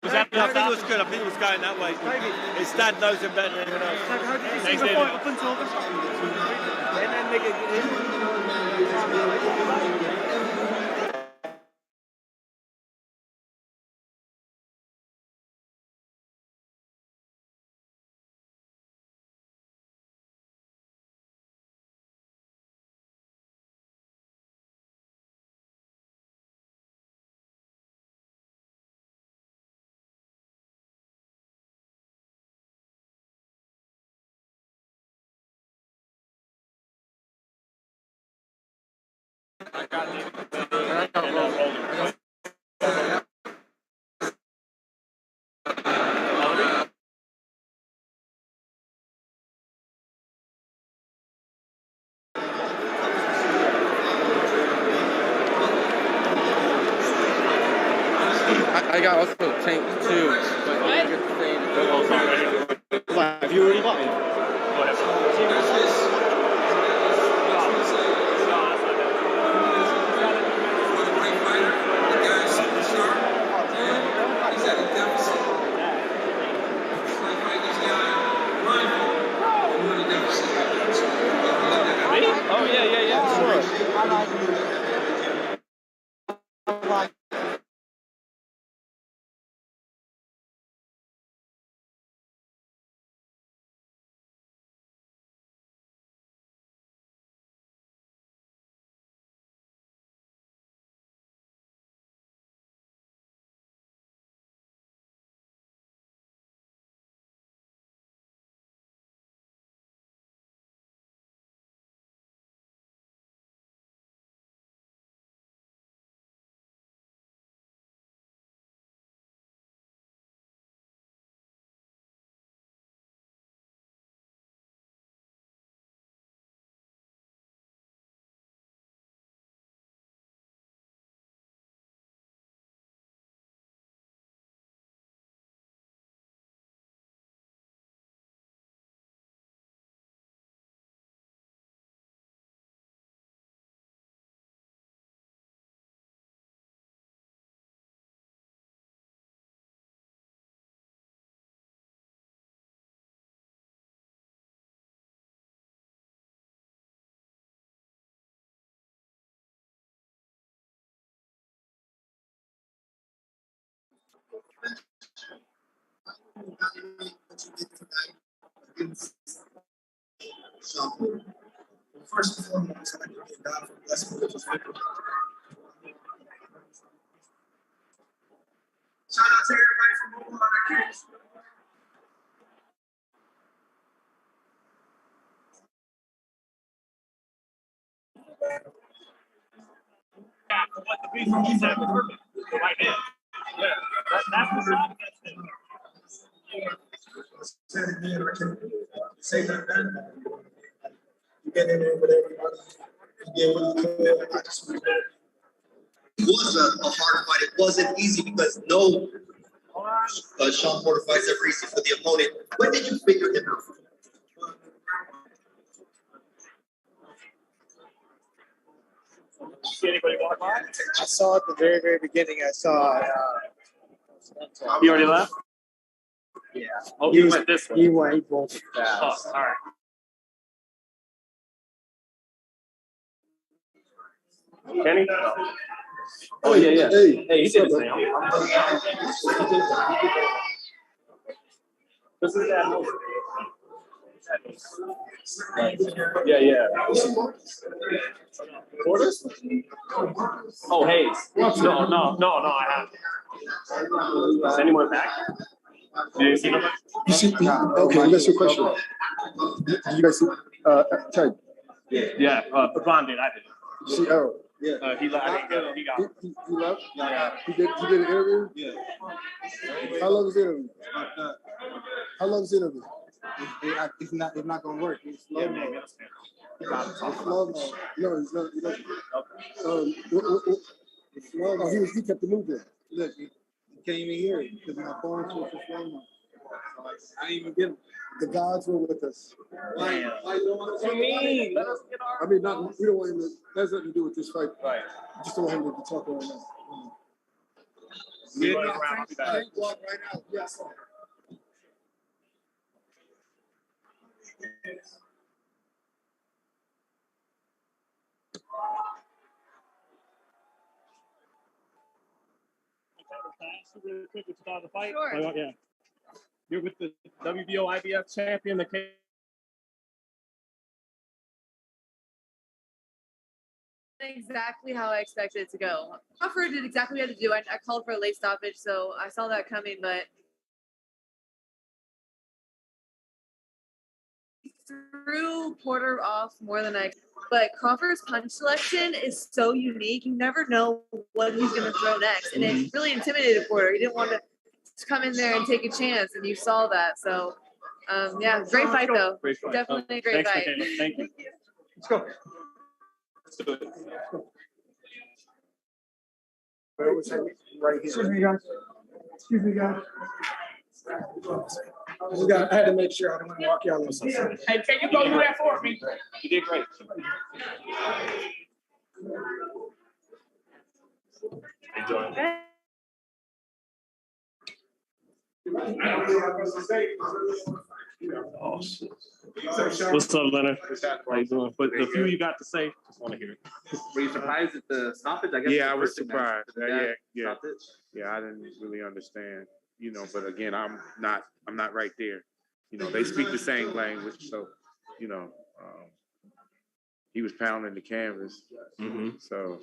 Was that I think it was good. I think it was going that way. His dad knows him better than anyone else. How did you see the fight up until this? And then make it. I got also tank too. Have you already got it? Oh yeah, sure. First and foremost, I'd like to thank God for blessing me with this victory. Shout out to everybody from Oklahoma. What the beast he said right now. Yeah, that's the side Said it again, I can't say that better. You get in there with everybody. You did what you could. I just want to It was a hard fight. It wasn't easy because no Shawn Porter fights ever easy for the opponent. When did you figure him out? I saw at the very, very beginning. I saw. You already left? Yeah. Oh, he went this way. He bolted fast. Oh, all right. Kenny? Oh, yeah. Hey, he did his thing. This is that. Yeah. Oh, Hayes. No, I haven't. Is anyone back? Did you see them? You see, okay, that's your question. Did you guys see, Ted, Yeah, Bond did. I did. you see Errol? He left. I didn't get it. He got it. He left? He did an interview? Yeah. How long was the interview? How long was the interview? It's not gonna work. It's slow mo. It's slow mo. No, he's not. It's slow mo. He kept the movement. Look, you can't even hear it because my phone switched to slow mo. I didn't even get him. The gods were with us. What do you mean? Let us get our. I mean, we don't want him to. That has nothing to do with this fight. Right. We just don't want him to be talking right now. We running around. I'll be back. Walk right out. Yes. Really quick to start the fight. Sure. Oh, yeah. You're with the WBO IBF champion, Exactly how I expected it to go. Crawford did exactly what he had to do. I called for a late stoppage, so I saw that coming, but he threw Porter off more than I. But Crawford's punch selection is so unique. You never know what he's going to throw next, and it really intimidated Porter. He didn't want to come in there and take a chance, and you saw that. So, yeah, great fight though. Great fight. Definitely a great Thanks, fight. Michaela. Thank you. Let's go. Let's do it. Right here. Excuse me, guys. I had to make sure I don't want to walk y'all in. Hey, can you go do that for me? You did great. Enjoy. Oh, shit. What's up, Leonard? How you doing? But the few you got to say, just want to hear it. Were you surprised at the stoppage? I guess. Yeah, I was surprised. Yeah. Stoppage. Yeah, I didn't really understand, but again, I'm not right there. They speak the same language, so, he was pounding the canvas. So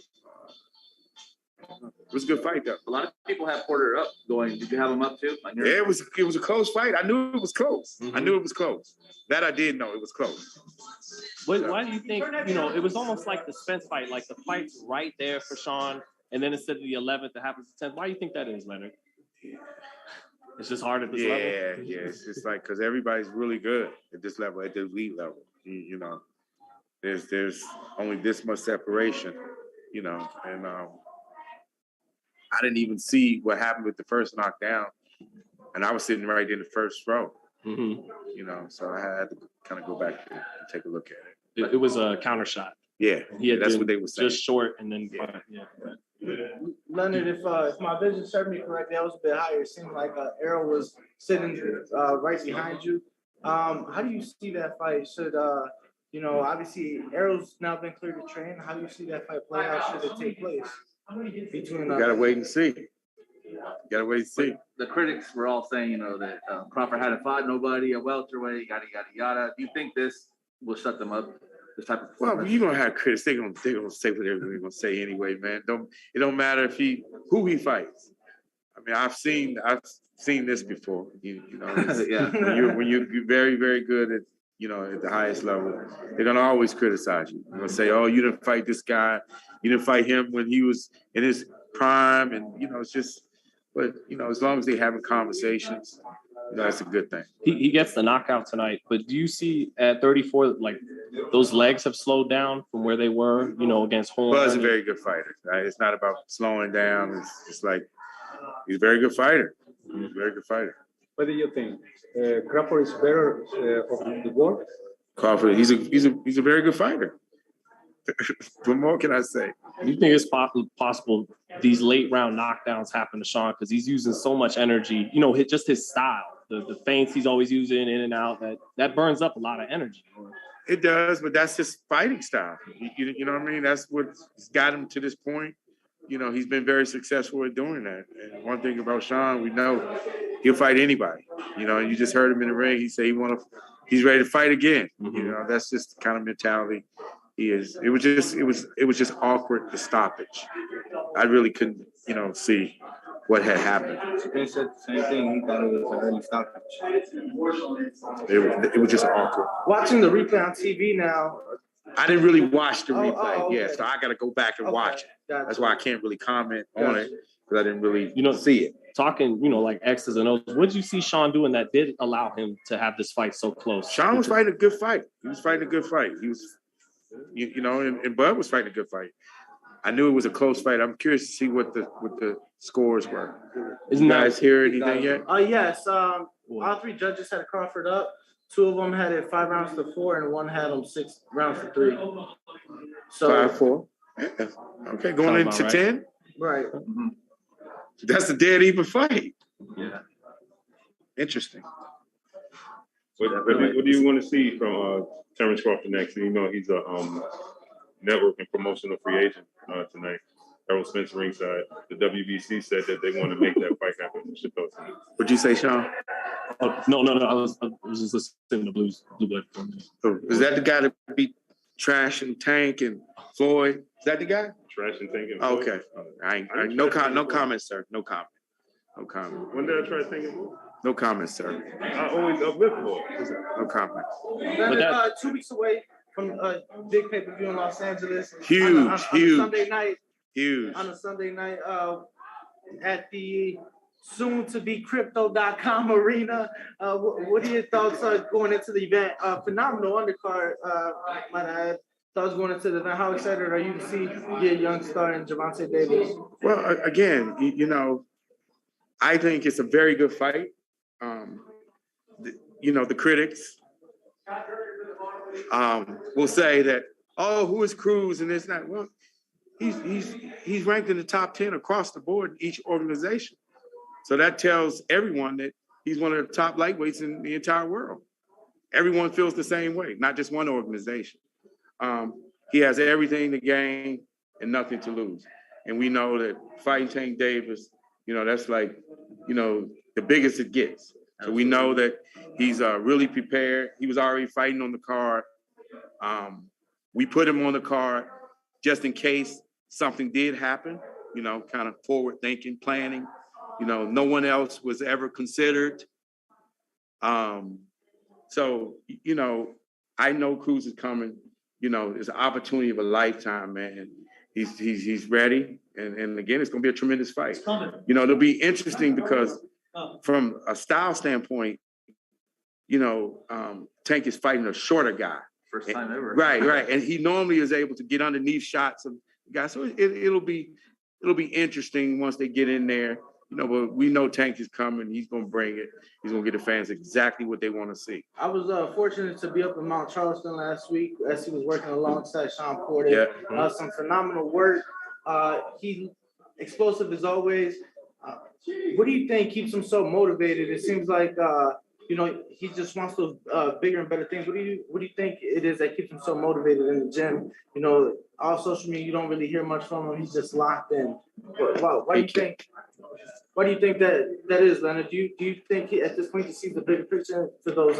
it was a good fight though. A lot of people have Porter up going. Did you have him up too? Yeah, it was a close fight. I knew it was close. I knew it was close. That I did know it was close. Why do you think, it was almost like the Spence fight, like the fight's right there for Shawn, and then instead of the 11th, it happens the 10th. Why do you think that is, Leonard? It's just hard at this level? Yeah. It's just like, because everybody's really good at this level, at the elite level. There's only this much separation, and I didn't even see what happened with the first knockdown, and I was sitting right in the first row. So I had to kind of go back and take a look at it. It was a counter shot. Yeah, that's what they were saying. Just short and then Leonard, if my vision served me correctly, that was a bit higher. It seemed like Errol was sitting right behind you. How do you see that fight? Should obviously Errol's now been cleared to train. How do you see that fight play out? Should it take place? Between you gotta wait and see. Gotta wait and see. The critics were all saying, that Crawford hadn't fought nobody at welterweight, yada yada yada. Do you think this will shut them up? This type of well, you're gonna have critics. They're gonna say whatever they're gonna say anyway, man. It don't matter who he fights. I mean, I've seen this before. Yeah. When you're very, very good at at the highest level, they're gonna always criticize you. They're gonna say, "Oh, you didn't fight this guy. You didn't fight him when he was in his prime," and it's just. But as long as they're having conversations, that's a good thing. He gets the knockout tonight, but do you see at 34, like those legs have slowed down from where they were, against Horn? Buzz is a very good fighter. Right? It's not about slowing down. It's like he's a very good fighter. He's a very good fighter. What do you think? Crawford is better of the world? Crawford, he's a very good fighter. What more can I say? Do you think it's possible these late round knockdowns happen to Shawn because he's using so much energy? Just his style, the feints he's always using in and out, that burns up a lot of energy. It does, but that's his fighting style. You know what I mean? That's what's got him to this point. He's been very successful at doing that. And one thing about Shawn, we know he'll fight anybody. And you just heard him in the ring. He said he want to he's ready to fight again. You know, that's just the kind of mentality he is. It was just awkward, the stoppage. I really couldn't, see what had happened. They said the same thing. He thought it was an early stoppage. It was just awkward. Watching the replay on TV now. I didn't really watch the replay. Okay. Yeah, so I got to go back and watch it. Gotcha. That's why I can't really comment on it because I didn't really see it. Talking, like X's and O's, what did you see Shawn doing that did allow him to have this fight so close? Shawn was fighting a good fight. He was fighting a good fight. He was, and Bud was fighting a good fight. I knew it was a close fight. I'm curious to see what the scores were. You guys hear anything yet? Yes. All three judges had Crawford up. 2 of them had it 5 rounds to 4, and 1 had him 6 rounds to 3. So 5-4. Okay, going into 10. Right. Mm-hmm. That's a dead even fight. Yeah. Interesting. What do you want to see from Terence Crawford next? He's a network and promotional free agent tonight. Errol Spence ringside. The WBC said that they want to make that fight happen. What'd you say, Shawn? Oh, no. I was just listening to Blue Blood. So, is that the guy that beat Trash and Tank and Floyd? Is that the guy? Trash and Tank and Floyd? Okay. No comment, sir. No comment. When did I try thinking? No comment, sir. I always uplift Floyd. No comment. Then 2 weeks away from big pay-per-view in Los Angeles. Huge. On Sunday night. Huge. On a Sunday night at the soon-to-be Crypto.com arena. What are your thoughts going into the event? Phenomenal undercard, might I add. Thoughts going into the event. How excited are you to see your young star in Gervonta Davis? Well, again, I think it's a very good fight. The critics will say that, who is Cruz and this and that? Well, he's ranked in the top 10 across the board in each organization. So that tells everyone that he's one of the top lightweights in the entire world. Everyone feels the same way, not just one organization. He has everything to gain and nothing to lose. And we know that fighting Tank Davis, that's like, the biggest it gets. So we know that he's really prepared. He was already fighting on the card. We put him on the card just in case something did happen, kind of forward thinking, planning. No one else was ever considered. So, I know Cruz is coming. It's an opportunity of a lifetime, man. He's ready. And again, it's going to be a tremendous fight. It'll be interesting because from a style standpoint, Tank is fighting a shorter guy. First time ever. Right. And he normally is able to get underneath shots of guys. So it'll be interesting once they get in there. But we know Tank is coming. He's going to bring it. He's going to get the fans exactly what they want to see. I was fortunate to be up in Mount Charleston last week as he was working alongside Shawn Porter. Yeah. Some phenomenal work. He explosive as always. What do you think keeps him so motivated? It seems like he just wants those bigger and better things. What do you think it is that keeps him so motivated in the gym? All social media, you don't really hear much from him. He's just locked in. Why do you think? Why do you think that is, Leonard? Do you think at this point he sees the bigger picture for those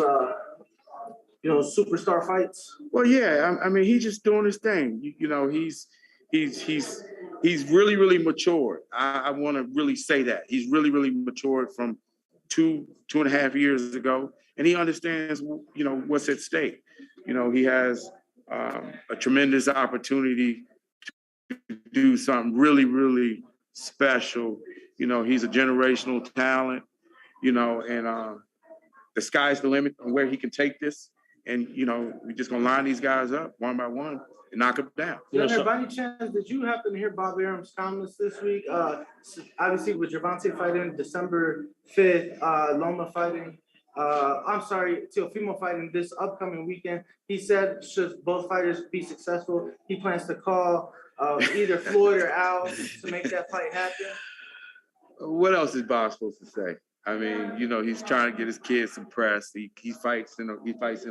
superstar fights? Well, yeah. I mean, he's just doing his thing. He's really, really matured. I want to really say that he's really, really matured from 2.5 years ago, and he understands what's at stake. He has a tremendous opportunity to do something really, really special. He's a generational talent, and the sky's the limit on where he can take this. And, we're just going to line these guys up one by one and knock them down. By any chance, did you happen to hear Bob Arum's comments this week? Obviously, with Gervonta fighting December 5th, Loma fighting, Teofimo fighting this upcoming weekend, he said should both fighters be successful, he plans to call either Floyd or Al to make that fight happen. What else is Bob supposed to say? I mean, he's trying to get his kids some press. He fights in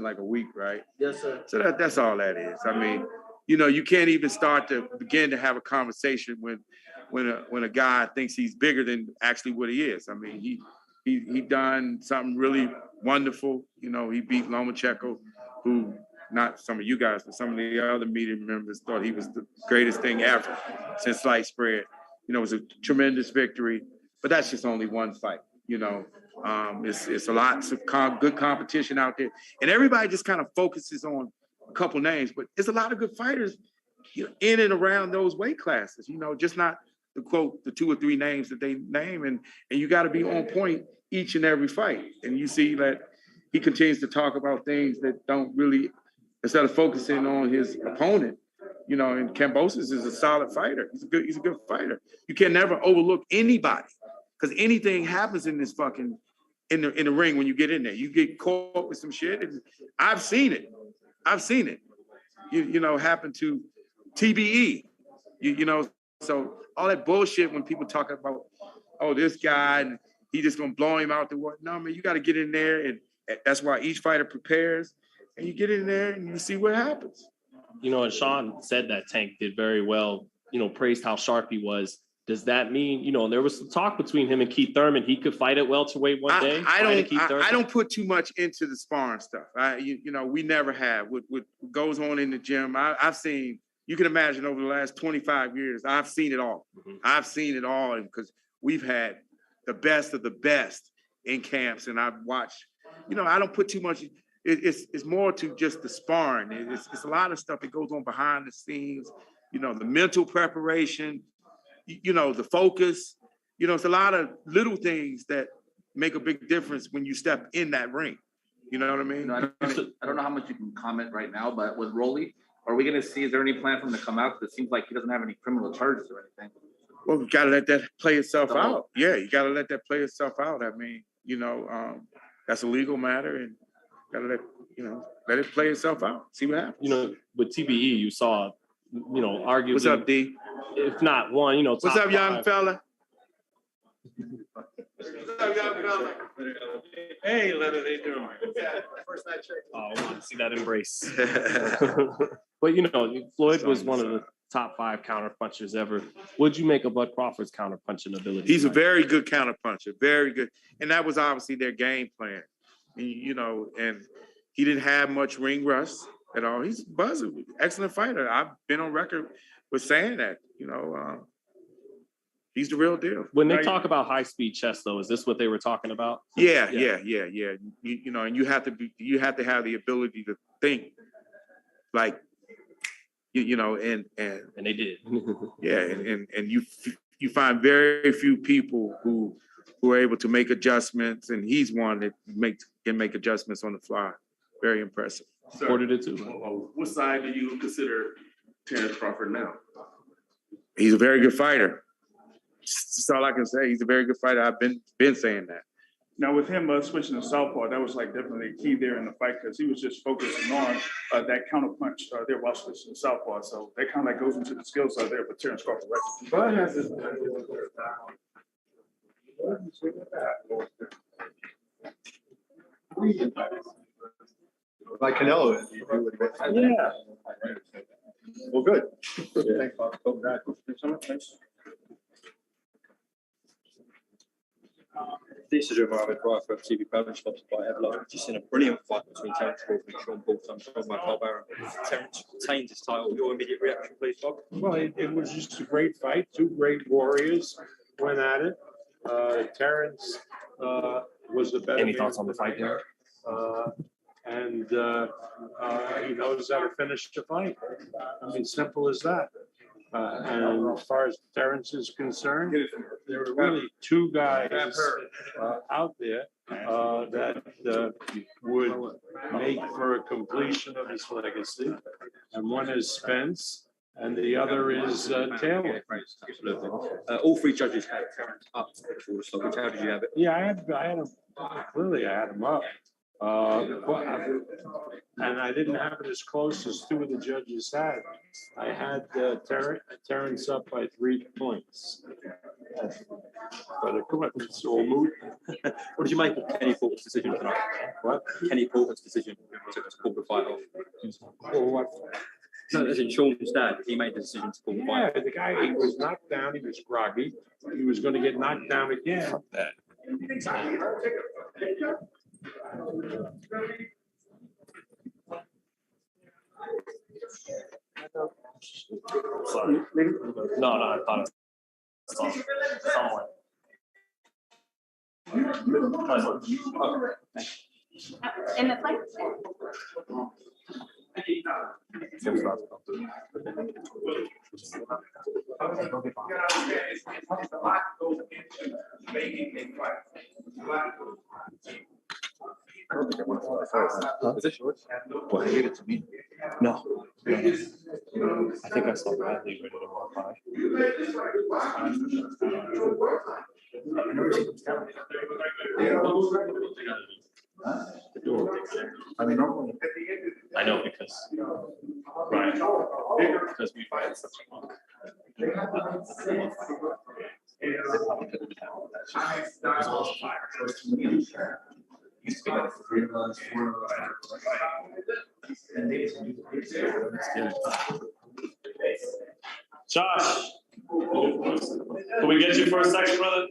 like a week, right? Yes, sir. So that's all that is. I mean, you can't even start to begin to have a conversation when a guy thinks he's bigger than actually what he is. I mean, he done something really wonderful. You know, he beat Lomachenko, who not some of you guys, but some of the other media members thought he was the greatest thing ever since sliced spread. You know, it was a tremendous victory, but that's just only one fight. You know, it's a lot of good competition out there, and everybody just kind of focuses on a couple names, but there's a lot of good fighters in and around those weight classes. You know, just not the quote the 2 or 3 names that they name, and you got to be on point each and every fight. And you see that he continues to talk about things that don't really, instead of focusing on his opponent. You know, and Kambosos is a solid fighter. He's a good fighter. You can never overlook anybody, because anything happens in this fucking in the ring when you get in there. You get caught with some shit, and I've seen it. You know, happen to TBE. You know, so all that bullshit when people talk about, oh, this guy and he just gonna blow him out the water. No, man, you got to get in there, and that's why each fighter prepares, and you get in there and you see what happens. You know, and Shawn said that Tank did very well, you know, praised how sharp he was. Does that mean, you know, there was some talk between him and Keith Thurman, he could fight at welterweight one day? I don't put too much into the sparring stuff. You know, we never have. What goes on in the gym, I've seen, you can imagine over the last 25 years, I've seen it all. Mm-hmm. I've seen it all, because we've had the best of the best in camps, and I've watched, you know, I don't put too much. It's more to just the sparring. It's a lot of stuff that goes on behind the scenes, you know, the mental preparation, you know, the focus, you know, it's a lot of little things that make a big difference when you step in that ring. You know what I mean? You know, I don't know how much you can comment right now, but with Rolly, are we going to see, is there any plan for him to come out? Because it seems like he doesn't have any criminal charges or anything. Well, you got to let that play itself out. Yeah, you got to let that play itself out. I mean, you know, that's a legal matter, and gotta let it play itself out. See what happens. You know, with TBE, you saw, you know, arguably. What's up, D? If not one, you know. What's up, young fella? What's up, young fella? Hey, Leonard, how you doing? First night check. Oh, I want to see that embrace. But you know, Floyd was one of the top 5 counter punchers ever. What'd you make of Bud Crawford's counter punching ability? He's a very good counter puncher, very good, and that was obviously their game plan. You know, and he didn't have much ring rust at all. He's buzzing, excellent fighter. I've been on record with saying that. You know, he's the real deal. When they talk about high speed chess, though, is this what they were talking about? Yeah. You know, and you have to have the ability to think, like, you know, and they did. Yeah, and you find very few people who are able to make adjustments, and he's one that can make adjustments on the fly. Very impressive. Supported it too. What side do you consider Terence Crawford now? He's a very good fighter. That's all I can say. He's a very good fighter. I've been saying that. Now with him switching to southpaw, that was like definitely key there in the fight, because he was just focusing on that counter punch there while switching to southpaw. So that kind of like goes into the skill side there for Terence Crawford. Right? Like Canelo. Yeah. Well, good. Thanks, Bob. Thanks. This is Mohammed Drive for TV Program, sponsored by Everlight. Just seen a brilliant fight between Terence Crawford and Shawn Porter. I'm told by Bob Aaron. Terence retains his title. Your immediate reaction, please, Bob? Well, it was just a great fight. 2 great warriors went at it. Terence was the better. Any thoughts on the fight there? And he knows how to finish the fight. I mean, simple as that. And as far as Terence is concerned, there are really 2 guys out there that would make for a completion of his legacy. And one is Spence, and the other is Taylor. Absolutely. All 3 judges had Terence up before the stoppage. How did you have it? Yeah, I had him. Clearly, I had him up. And I didn't have it as close as 2 of the judges had. I had Terence up by 3 points. But it's all moot. What did you make of Kenny Porter's decision tonight? What? Kenny Porter's decision to pull the fight off. Or what? No, as in Shawn's dad, he made the decision to pull the fight off. Yeah, the guy, he was knocked down, he was groggy. He was going to get knocked down again. Sorry. No, I thought it was someone. In the fight. Is it short? Well, I gave it to me. No. I think I saw Bradley ready to walk by. I never seen him down. The door. I mean, normally. I know because. Right. Because we find such a long. They probably could have been out. As well as fire. Used to be like 3 of us, 4 of us. And they just do Josh, can we get you for a second, brother?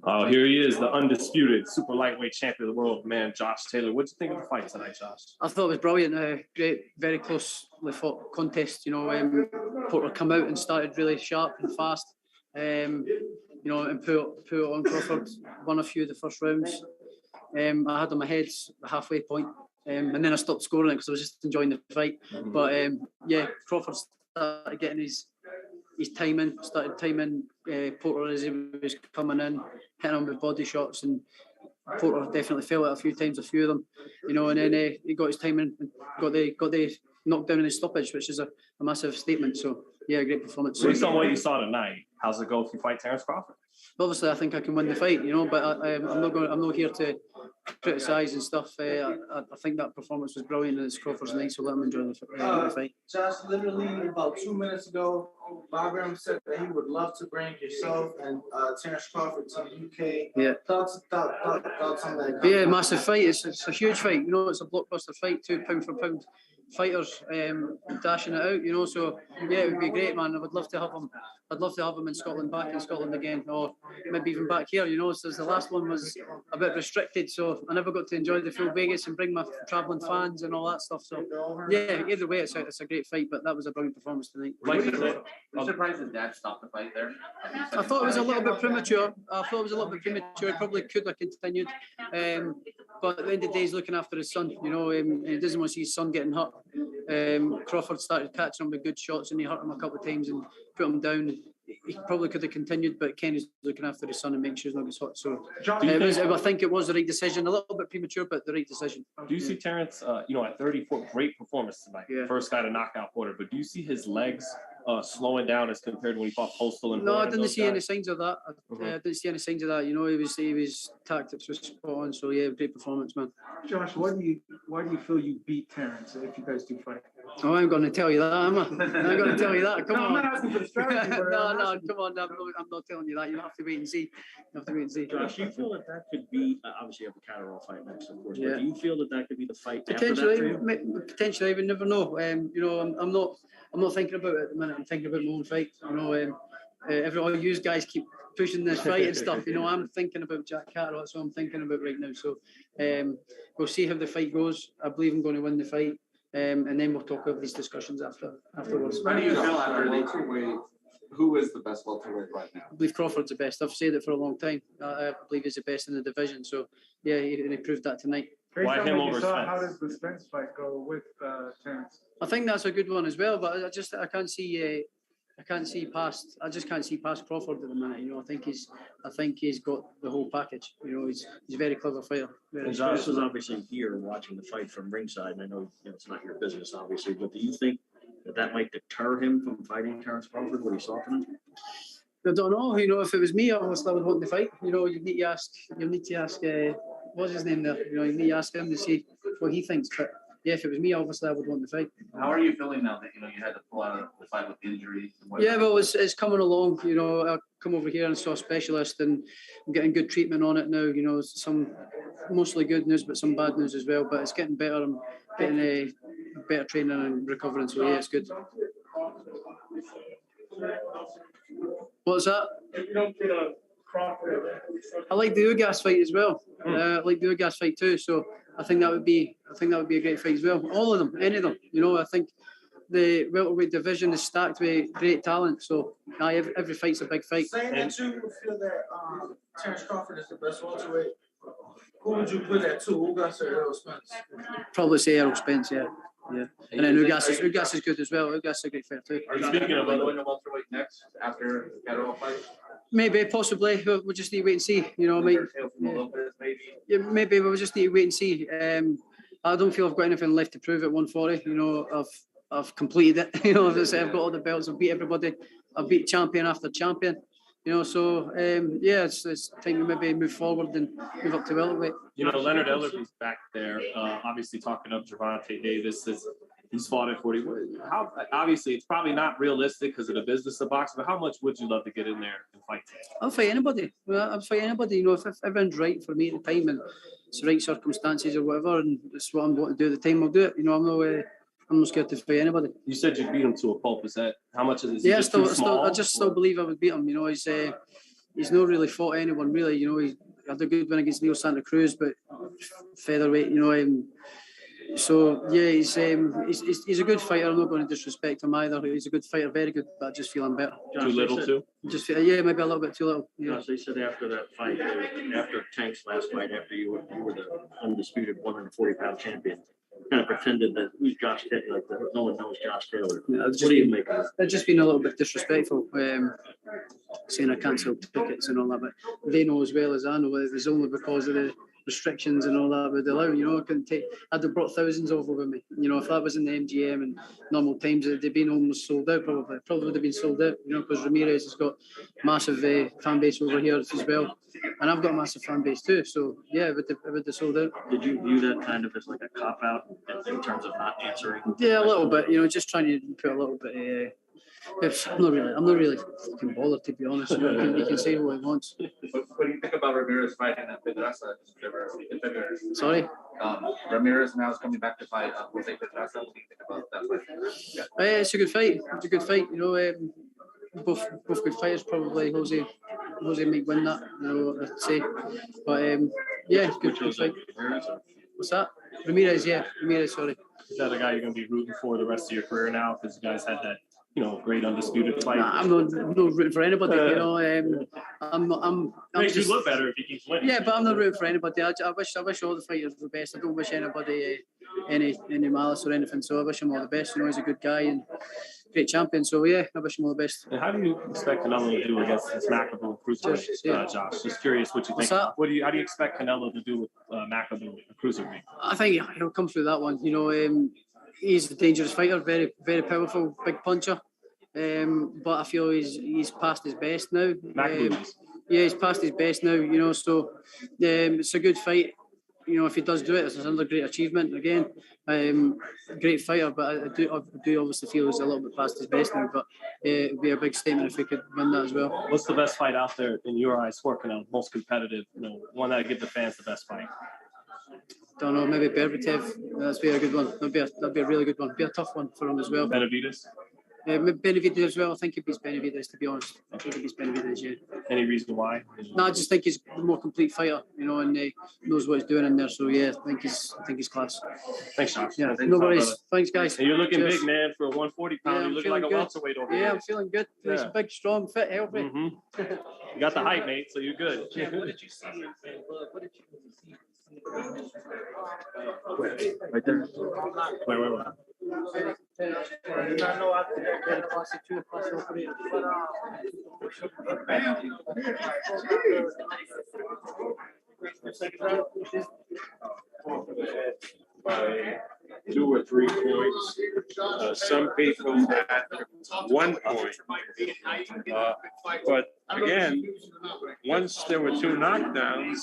Oh, here he is, the undisputed super lightweight champion of the world, man, Josh Taylor. What'd you think of the fight tonight, Josh? I thought it was brilliant. Great, very closely fought contest. Porter come out and started really sharp and fast. And put on Crawford. Won a few of the first rounds. I had on my head halfway point, and then I stopped scoring it because I was just enjoying the fight. But Crawford started getting his timing, started timing Porter as he was coming in, hitting him with body shots, and Porter definitely fell out a few times, a few of them, and then he got his timing, got the knockdown in his stoppage, which is a massive statement. So yeah, great performance. Based on what you saw tonight, how's it go if you fight Terence Crawford? Obviously, I think I can win the fight, but I'm not here to criticise and stuff. I think that performance was brilliant, and it's Crawford's night, so let him enjoy the fight. Josh, literally about 2 minutes ago, Bob Arum said that he would love to bring yourself and Terence Crawford to the UK. Yeah. Thoughts on that? Yeah, massive fight. It's a huge fight. It's a blockbuster fight. 2 pound for pound fighters dashing it out. So yeah, it would be great, man. I would love to have him. I'd love to have him in Scotland, back in Scotland again, or maybe even back here. So the last one was a bit restricted, so I never got to enjoy the full Vegas and bring my travelling fans and all that stuff. So yeah, either way, it's a great fight. But that was a brilliant performance tonight. I'm surprised his dad stopped the fight there. I thought it was a little bit premature. It probably could have continued. But at the end of the day, he's looking after his son. He doesn't want to see his son getting hurt. Crawford started catching him with good shots, and he hurt him a couple of times and put him down. He probably could have continued, but Kenny's looking after his son and making sure he's not getting hurt. So I think it was the right decision. A little bit premature, but the right decision. Do you see Terence, at 34, great performance tonight. Yeah. First guy to knock out Porter, but do you see his legs slowing down as compared to when he fought Postal and? No, I didn't see any signs of that. I didn't see any signs of that. He was tactics was spot on. So yeah, great performance, man. Josh, why do you feel you beat Terence if you guys do fight? Oh, I'm going to tell you that, am I? I'm going to tell you that. Come on. I'm not asking for the strategy. No, come on. I'm not telling you that. You have to wait and see. Josh, do you feel that could be obviously you have a Catterall fight next, of course. Yeah. But do you feel that could be the fight potentially? After that for you? Potentially, I would never know. I'm not thinking about it at the minute. I'm thinking about my own fight. All you guys keep pushing this fight and stuff. I'm thinking about Jack Catterall. That's what I'm thinking about right now. So we'll see how the fight goes. I believe I'm going to win the fight. And then we'll talk about these discussions afterwards. How do you feel after welterweight? Who is the best welterweight right now? I believe Crawford's the best. I've said it for a long time. I believe he's the best in the division. So yeah, he proved that tonight. Why him over Spence? How does the Spence fight go with Terence? I think that's a good one as well, but I can't see past Crawford at the minute. I think he's got the whole package. He's a very clever fighter. Josh was obviously here watching the fight from ringside, and I know it's not your business, obviously, but do you think that might deter him from fighting Terence Crawford? What he saw from him? I don't know. If it was me, obviously I would want to fight. You need to ask. What's his name there? You need to ask him to see what he thinks. But yeah, if it was me, obviously I would want to fight. How are you feeling now that you had to pull out of the fight with injuries? Yeah, well, it's coming along. I come over here and saw a specialist, and I'm getting good treatment on it now. Some mostly good news, but some bad news as well. But it's getting better. I'm getting a better training and recovering. So yeah, it's good. What's that? If you don't get a Crawford. I like the Ugas fight as well. I like the Ugas fight too. So I think that would be a great fight as well. All of them, any of them. You know, I think the welterweight division is stacked with great talent. So every fight's a big fight. Saying that you feel that Terence Crawford is the best welterweight, who would you put at two? Ugas or Errol Spence? Probably say Errol Spence, yeah. And then Ugas is good as well. Ugas is a great fighter too. Are you speaking of going to welterweight next after Catterall fight? Maybe, possibly. We'll just need to wait and see. You know, maybe we'll just need to wait and see. I don't feel I've got anything left to prove at 140. You know, I've completed it. You know, as I say, I've got all the belts. I've beat everybody. I've beat champion after champion. You know, so it's time to maybe move forward and move up to welterweight. You know, Leonard Ellerby's back there, obviously talking up Gervonta Davis. He's fought at 40. How, obviously, it's probably not realistic because of the business of boxing, but how much would you love to get in there and fight? I'll fight anybody. I'll fight anybody. You know, if everyone's right for me at the time and it's the right circumstances or whatever, and it's what I'm going to do at the time, I'll do it. You know, I'm not scared to fight anybody. You said you beat him to a pulp. Is that how much is it? Yeah, I still believe I would beat him. You know, he's not really fought anyone really. You know, he had a good win against Neil Santa Cruz, but featherweight. You know, so yeah, he's a good fighter. I'm not going to disrespect him either. He's a good fighter, very good. But I just feel I'm better. Too little too. Just maybe a little bit too little. Yeah. They said after that fight, after Tank's last fight, after you were the undisputed 140-pound champion, kind of pretended that who's Josh Taylor, like no one knows Josh Taylor. What do you make of it? They've just been a little bit disrespectful, saying I can't sell tickets and all that. But they know as well as I know it was only because of the restrictions and all that would allow. You know, I couldn't take. I'd have brought thousands over with me. You know, if that was in the MGM and normal times, they'd been almost sold out. Probably would have been sold out. You know, because Ramirez has got massive fan base over here as well, and I've got a massive fan base too. So yeah, it would have sold out. Did you view that kind of as like a cop out in terms of not answering? Yeah, a little bit. You know, just trying to put a little bit. I'm not really fucking bothered, to be honest. You know, he can say what he wants. What do you think about Ramirez fighting at Pedraza? Sorry? Ramirez now is coming back to fight Jose Pedraza. What do you think about that fight? It's a good fight. It's a good fight. You know, both good fighters. Probably Jose might win that. You know, I'd say. But yeah, it's good fight. What's that? Ramirez, yeah. Ramirez, sorry. Is that a guy you're going to be rooting for the rest of your career now? Because you guys had that, you know, great undisputed fight. I'm not rooting for anybody. You know, I'm makes just, you look better if he keeps winning. Yeah, but I'm not rooting for anybody. I wish all the fighters the best. I don't wish anybody any malice or anything. So I wish him all the best. You know, he's a good guy and great champion. So yeah, I wish him all the best. And how do you expect Canelo to do against this McAvoy cruiserweight, Josh? Just curious what you think. How do you expect Canelo to do with McAvoy, a cruiserweight? I think he'll come through that one. You know, he's a dangerous fighter, very very powerful, big puncher. But I feel he's past his best now. Yeah, he's past his best now. You know, so it's a good fight. You know, if he does do it, it's another great achievement. Again, great fighter, but I do obviously feel he's a little bit past his best now. But it'd be a big statement if we could win that as well. What's the best fight out there in your eyes for Canelo? Most competitive, you know, one that give the fans the best fight. Don't know, maybe Berbatov. That'd be a good one. That'd be a really good one. Be a tough one for him as well. Benavidez. Benavidez as well. I think he beats Benavidez, to be honest. I think he beats Benavidez, yeah. Any reason why? No, I just think he's a more complete fighter, you know, and knows what he's doing in there. So yeah, I think he's class. Thanks, Josh. Yeah, no worries. Thanks, guys. And you're looking big, man, for a 140 pound. Yeah, you're looking like a welterweight over here. Yeah, I'm feeling good. Yeah. He's big, strong, fit, healthy. You got the height, mate, so you're good. Yeah, what did you see in what did you see? Right there. Wait. By 2 or 3 points. Some people at 1 point. But again, once there were 2 knockdowns,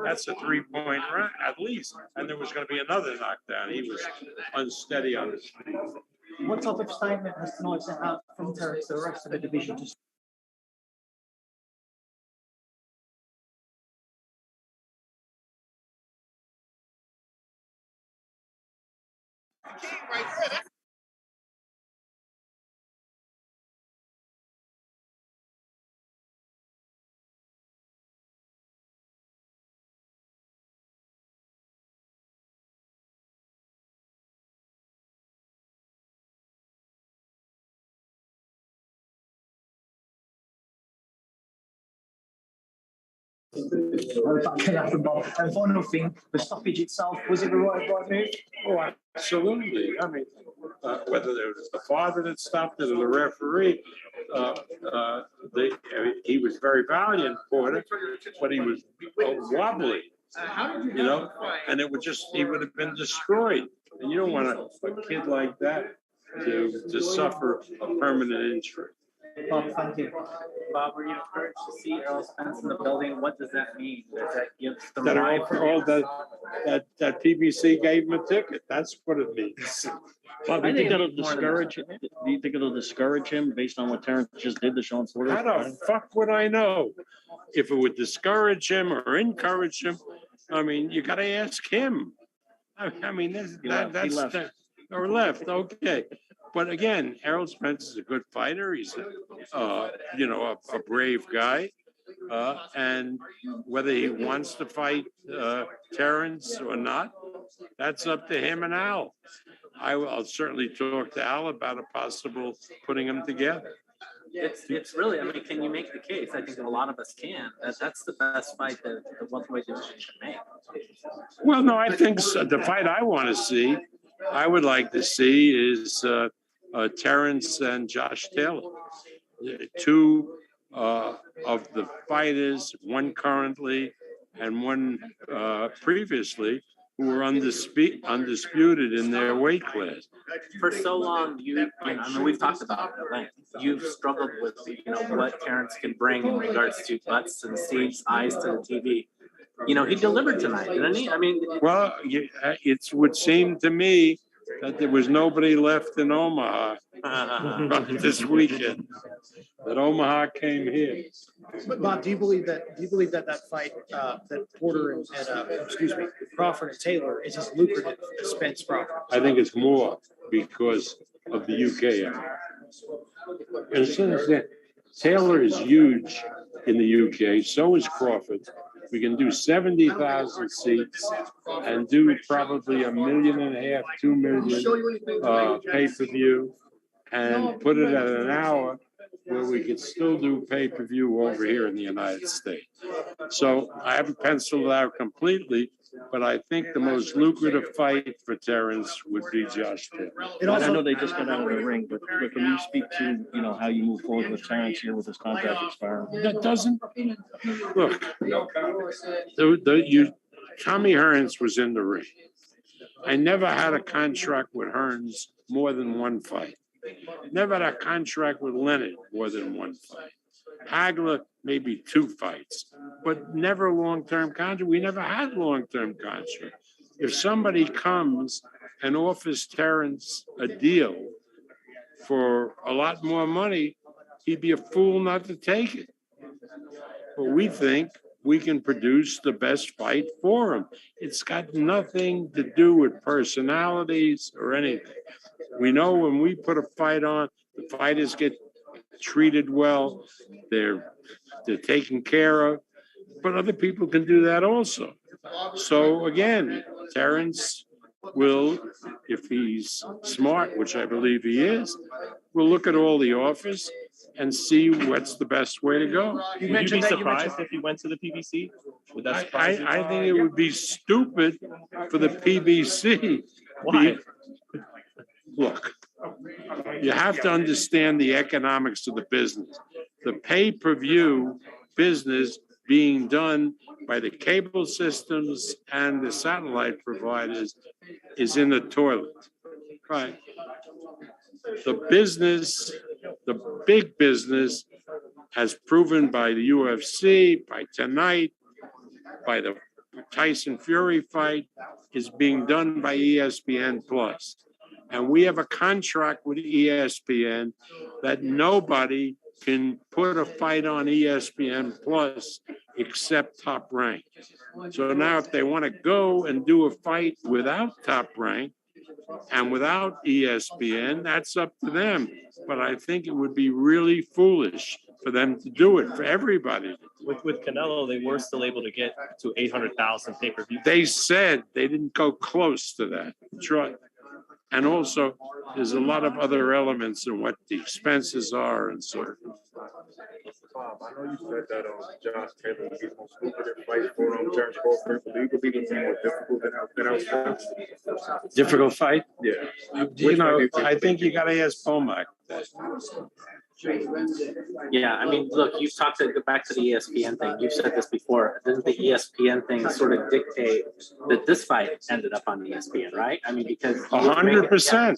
that's a 3-point round at least. And there was going to be another knockdown. He was unsteady on his feet. What type of statement has tonight sent out from Terence to the rest of the division? And final thing, the stoppage itself, was it the right move? Oh, absolutely. I mean, whether it was the father that stopped it or the referee, he was very valiant, Porter, but he was wobbly, you know, and he would have been destroyed. And you don't want a kid like that to suffer a permanent injury. Bob, thank you. Bob, were you encouraged to see Errol Spence in the building? What does that mean? Does that give them That right that PBC gave him a ticket. That's what it means. Bob, do you think that'll discourage? Do you think it'll discourage him based on what Terrence just did to Shawn Porter? How the fuck would I know if it would discourage him or encourage him? I mean, you got to ask him. I mean, that's or left. Okay. But again, Errol Spence is a good fighter. He's a brave guy. And whether he wants to fight Terence or not, that's up to him and Al. I'll certainly talk to Al about a possible putting them together. It's really, I mean, can you make the case? I think a lot of us can. That's the best fight that the welterweight division should make. Well, no, I think so. The fight I want to see, I would like to see is Terence and Josh Taylor, two of the fighters, one currently and one previously, who were undisputed in their weight class. For so long, I mean, we've talked about it at length. You've struggled with, what Terence can bring in regards to butts and seats, eyes to the TV. He delivered tonight, didn't he? I mean, well, it would seem to me that there was nobody left in Omaha this weekend. That Omaha came here. But Bob, do you believe that fight that Porter and Crawford and Taylor is as lucrative as Spence Crawford? I think it's more because of the UK. And Taylor is huge in the UK. So is Crawford. We can do 70,000 seats and do probably 1.5 million, 2 million pay-per-view and put it at an hour where we could still do pay-per-view over here in the United States. So I haven't penciled it out completely, but I think the most lucrative fight for Terence would be Josh Taylor. I know they just got out of the ring, but can you speak to, how you move forward with Terence here with his contract expiring? That doesn't look. Tommy Hearns was in the ring. I never had a contract with Hearns more than one fight. Never had a contract with Leonard more than one fight. Hagler, maybe 2 fights, but never long-term contract. We never had long-term contract. If somebody comes and offers Terence a deal for a lot more money, he'd be a fool not to take it. But we think we can produce the best fight for him. It's got nothing to do with personalities or anything. We know when we put a fight on, the fighters get treated well, they're taken care of, but other people can do that also. So again, Terence will, if he's smart, which I believe he is, will look at all the offers and see what's the best way to go. Would you be surprised if he went to the PBC? Would that surprise you? I think it would be stupid for the PBC. Why? Look, you have to understand the economics of the business. The pay-per-view business being done by the cable systems and the satellite providers is in the toilet. Right. The business, the big business, as proven by the UFC, by tonight, by the Tyson Fury fight, is being done by ESPN Plus. And we have a contract with ESPN that nobody can put a fight on ESPN Plus except Top Rank. So now if they want to go and do a fight without Top Rank and without ESPN, that's up to them. But I think it would be really foolish for them to do it, for everybody. With Canelo, they were still able to get to 800,000 pay-per-view. They said they didn't go close to that. Try. And also, there's a lot of other elements in what the expenses are and so forth. I know you said that Josh Taylor would be the most lucrative fight for Terence Crawford, but he could be the more difficult than else. Difficult fight? Yeah. You know, I think you gotta ask Pomac. Yeah, I mean, look, you've talked to go back to the ESPN thing. You've said this before. Didn't the ESPN thing sort of dictate that this fight ended up on ESPN, right? I mean, because 100%.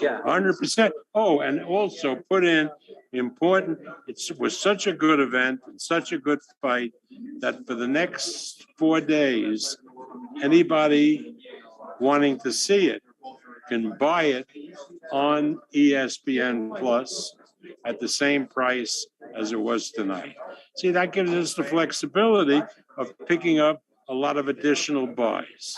Yeah. 100%. Oh, and also put in important, it was such a good event, and such a good fight that for the next 4 days, anybody wanting to see it can buy it on ESPN Plus at the same price as it was tonight. See, that gives us the flexibility of picking up a lot of additional buys.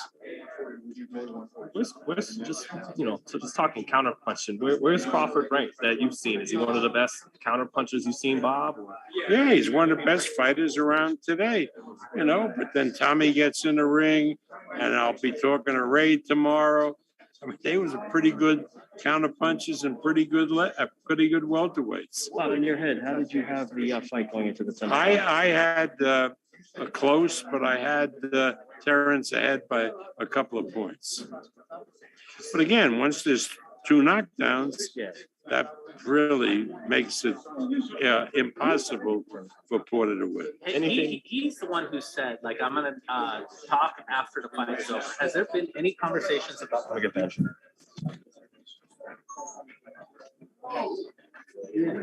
Where's just, so just talking counter punching, where's Crawford ranked that you've seen? Is he one of the best counter punchers you've seen, Bob? Or? Yeah, he's one of the best fighters around today, but then Tommy gets in the ring, and I'll be talking to Ray tomorrow. I mean, they was a pretty good counter punches and pretty good welterweights. Well, in your head, how did you have the fight going into the semifinals? I had a close, but I had Terence ahead by a couple of points. But again, once there's 2 knockdowns, that really makes it impossible for Porter to win. He's the one who said, like, I'm going to talk after the fight is over. Has there been any conversations about that? Get that. Hey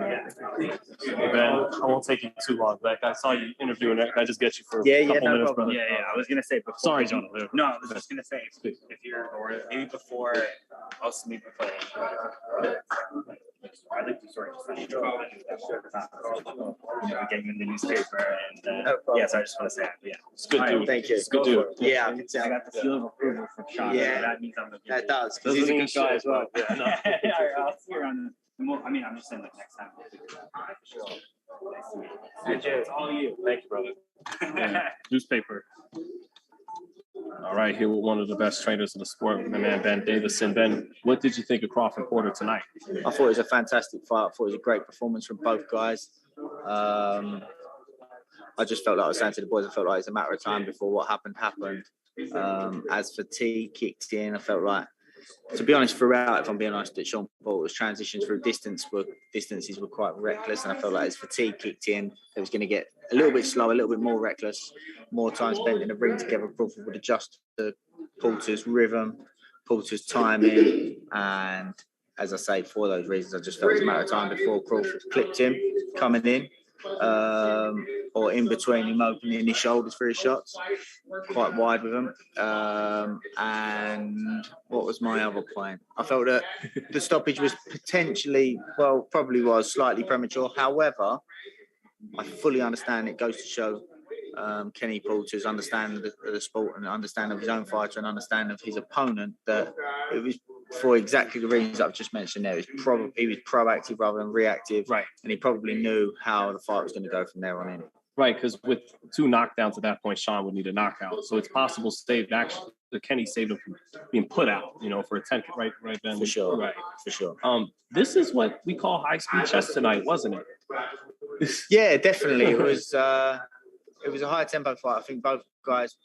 Ben, I won't take you too long. Like I saw you interviewing it. Can I just get you for a couple minutes, brother? Yeah. I was gonna say before. Sorry, John. No, I was just gonna say if you're, or maybe before, also maybe before. I like to sort of just get you in the newspaper and yes, I just want to say yeah. It's good dude. Thank you. It's good dude. Yeah, I can tell. I got the seal of approval from Shawn. Yeah, that means I'm the. That does. Those He's are a the good guy as well. Yeah, no. I'll see you around. I mean, I'm just saying like next time. It's all you. Thank you, brother. Yeah. Newspaper. All right, here with one of the best trainers in the sport, my man Ben Davison. Ben, what did you think of Crawford Porter tonight? I thought it was a fantastic fight. I thought it was a great performance from both guys. I just felt like I was saying to the boys, I felt like it was a matter of time before what happened. As fatigue kicked in, I felt like, to be honest, throughout, if I'm being honest, that Shawn Porter's transitions through distances were quite reckless, and I felt like as fatigue kicked in, it was going to get a little bit slower, a little bit more reckless, more time spent in the ring together. Crawford would adjust to Porter's rhythm, Porter's timing, and as I say, for those reasons, I just felt it was a matter of time before Crawford clipped him coming in, or in between him opening his shoulders for his shots, quite wide with him. And what was my other point? I felt that the stoppage was potentially, probably was slightly premature. However, I fully understand it goes to show Kenny Porter's understanding of the sport and understanding of his own fighter and understanding of his opponent, that it was for exactly the reasons I've just mentioned there. He was proactive rather than reactive, right? And he probably knew how the fight was going to go from there on in. Right, because with 2 knockdowns at that point, Shawn would need a knockout. So it's possible Kenny saved him from being put out, for a 10, right, Ben? For sure, right, for sure. This is what we call high-speed chess tonight, wasn't it? Yeah, definitely. It was a high-tempo fight. I think both guys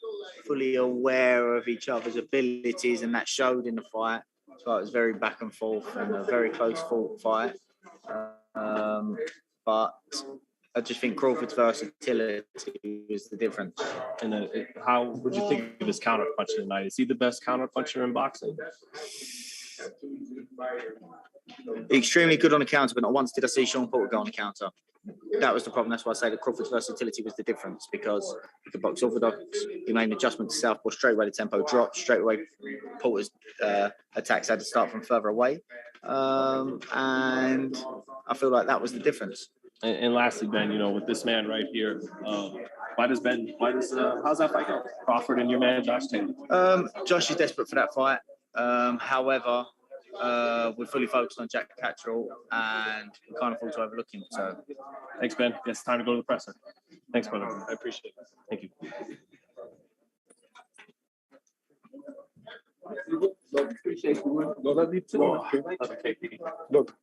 fully aware of each other's abilities, and that showed in the fight. So it was very back and forth and a very close fought fight. But I just think Crawford's versatility was the difference. And then how would you think of his counter puncher tonight? Is he the best counter puncher in boxing? Extremely good on the counter, but not once did I see Shawn Porter go on the counter. That was the problem. That's why I say that Crawford's versatility was the difference, because he could box orthodox. He made an adjustment to southpaw, straight away the tempo dropped, straight away Porter's attacks had to start from further away. And I feel like that was the difference. And lastly, Ben, with this man right here, how's that fight go? Crawford and your man, Josh Taylor? Josh is desperate for that fight. However, we're fully focused on Jack Catterall, and we can't afford to overlook him. So, thanks, Ben. Yes, it's time to go to the presser. Thanks, brother. I appreciate it. Thank you. Look.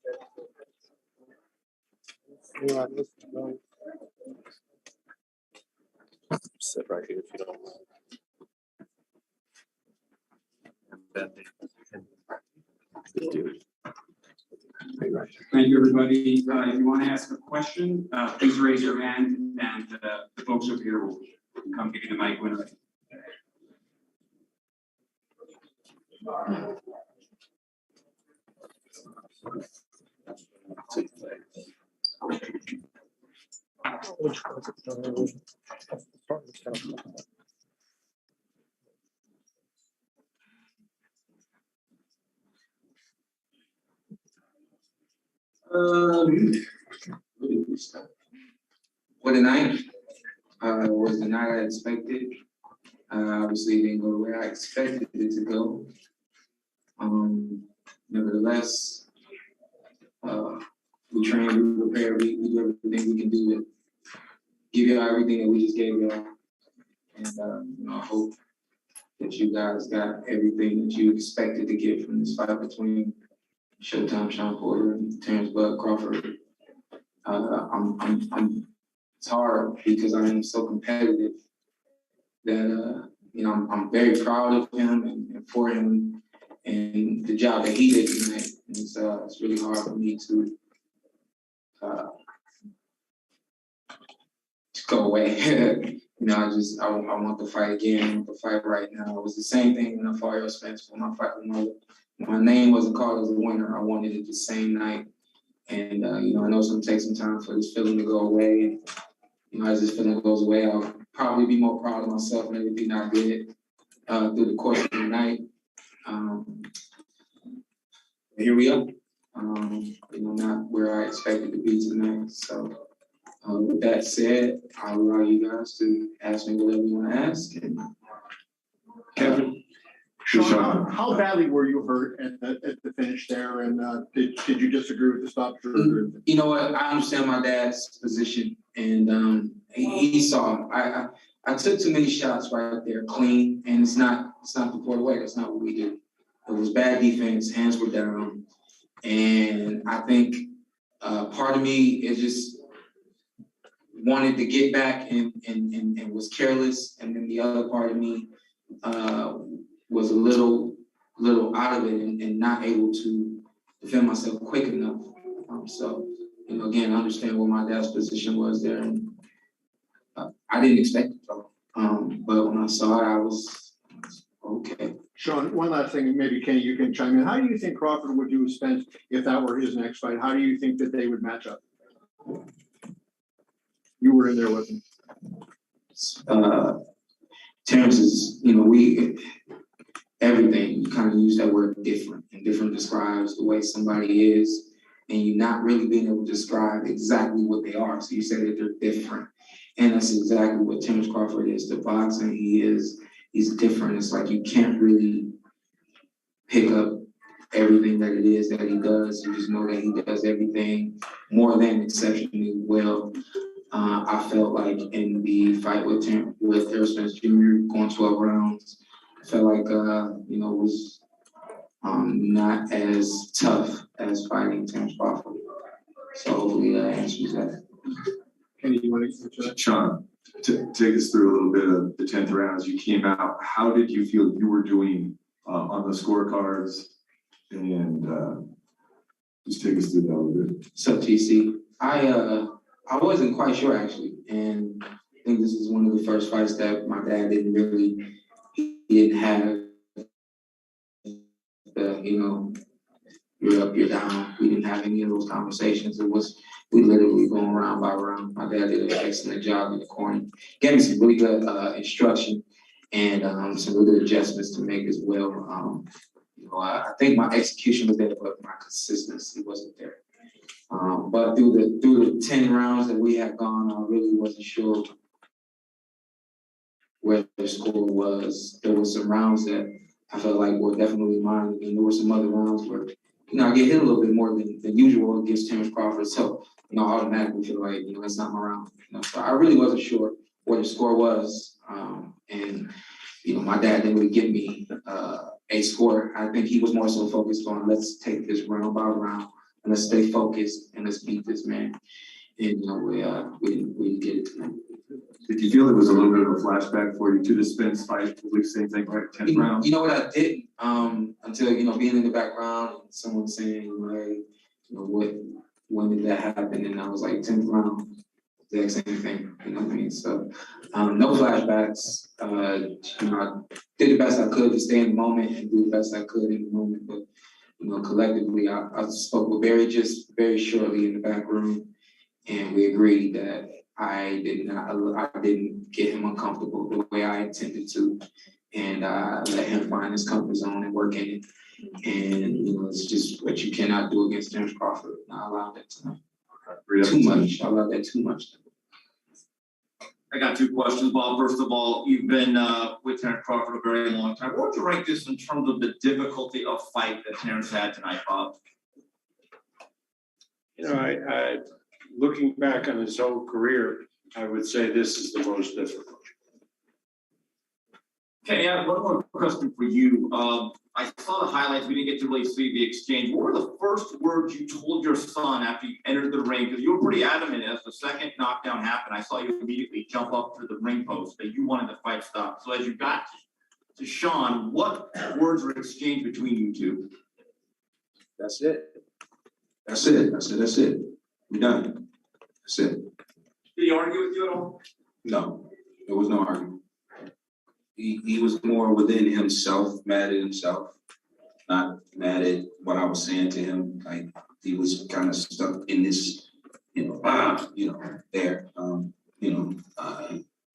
Sit right here if you don't mind. And then Thank you, everybody. If you want to ask a question, please raise your hand, and the folks over here will come give you the mic when ready. What a night. Was the night I expected. Obviously, it didn't go the way I expected it to go. Nevertheless, we train, we prepare, we do everything we can do to give y'all everything that we just gave y'all. And I hope that you guys got everything that you expected to get from this fight between Showtime, Shawn Porter, and Terence Crawford. It's hard because I am so competitive that I'm very proud of him and for him and the job that he did tonight. And it's really hard for me to go away. I want to fight again. I want to fight right now. It was the same thing when I fought Errol Spence for my fight with my name wasn't called as a winner. I wanted it the same night. And, I know it's going to take some time for this feeling to go away. As this feeling goes away, I'll probably be more proud of myself and everything I did through the course of the night. Here we are. Not where I expected to be tonight. So with that said, I'll allow you guys to ask me whatever you want to ask. And, Kevin. Shawn, how badly were you hurt at the finish there? And did you disagree with the stoppage? You know what? I understand my dad's position, and he saw. I took too many shots right there, clean, and it's not the Porter way. That's not what we do. It was bad defense. Hands were down, and I think part of me is just wanted to get back and was careless, and then the other part of me was a little out of it and not able to defend myself quick enough. Again, I understand what my dad's position was there, and I didn't expect it though. But when I saw it, I was okay. Shawn, one last thing, maybe Kenny, you can chime in. How do you think Crawford would do with Spence if that were his next fight? How do you think that they would match up? You were in there with him. Terence is, everything, you kind of use that word different, and different describes the way somebody is, and you're not really being able to describe exactly what they are. So you say that they're different. And that's exactly what Terence Crawford is to boxing. He's different. It's like you can't really pick up everything that it is that he does. You just know that he does everything more than exceptionally well. I felt like in the fight with Errol Spence Jr. going 12 rounds, I felt like it was not as tough as fighting Terence Crawford. So hopefully that answers that. Kenny, you want to answer that? Shawn, take us through a little bit of the 10th round as you came out. How did you feel you were doing on the scorecards? And just take us through that a little bit. So TC, I wasn't quite sure actually, and I think this is one of the first fights that my dad didn't have the, you're up, you're down. We didn't have any of those conversations. We literally going round by round. My dad did an excellent job in the corner. Gave me some really good instruction and some really good adjustments to make as well. I think my execution was there, but my consistency wasn't there. But through the 10 rounds that we had gone, I really wasn't sure where the score was. There were some rounds that I felt like were definitely mine, and there were some other rounds where I get hit a little bit more than usual against Terence Crawford. So I automatically feel like it's not my round. So I really wasn't sure what the score was, and my dad didn't really give me a score. I think he was more so focused on let's take this round by round. And let's stay focused and let's beat this man. And we didn't get it tonight. Did you feel it was a little bit of a flashback for you to the Spence fight? We same thing, right? 10th round. You know what, I didn't, until, being in the background and someone saying, hey, when did that happen? And I was like, 10th round, the exact same thing, you know what I mean? So, no flashbacks. I did the best I could to stay in the moment and do the best I could in the moment. But, collectively, I spoke with Barry just very shortly in the back room, and we agreed that I didn't get him uncomfortable the way I intended to, and let him find his comfort zone and work in it. And it's just what you cannot do against Terence Crawford. I allowed that tonight. Too much. I allowed that too much. I got two questions, Bob. First of all, you've been with Terence Crawford a very long time. What would you rank this in terms of the difficulty of fight that Terence had tonight, Bob? I looking back on his whole career, I would say this is the most difficult. Okay, I have one more question for you. I saw the highlights. We didn't get to really see the exchange. What were the first words you told your son after you entered the ring? Because you were pretty adamant as the second knockdown happened. I saw you immediately jump up to the ring post that you wanted the fight stopped. So as you got to Shawn, what words were exchanged between you two? That's it. That's it. I said, that's it. We're done. That's it. Did he argue with you at all? No, there was no argument. He was more within himself, mad at himself, not mad at what I was saying to him. Like he was kind of stuck in this, there.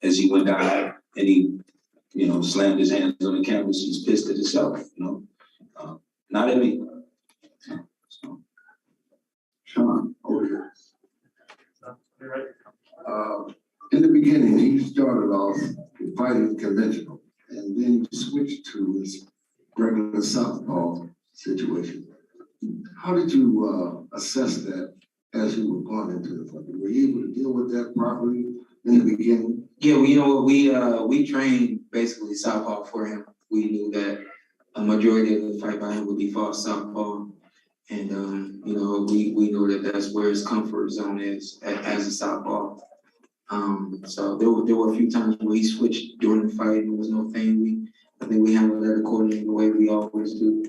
As he went down and he, slammed his hands on the canvas, he's pissed at himself, not at me. So, Shawn, over here. In the beginning, he started off fighting conventional, and then you switched to this regular southpaw situation. How did you assess that as you were going into the fight? Were you able to deal with that properly in the beginning? Yeah, well, you know what, we trained basically southpaw for him. We knew that a majority of the fight by him would be fought southpaw, and we know that that's where his comfort zone is as a southpaw. So there were a few times where he switched during the fight. It was no thing. I think we handled that accordingly the way we always do.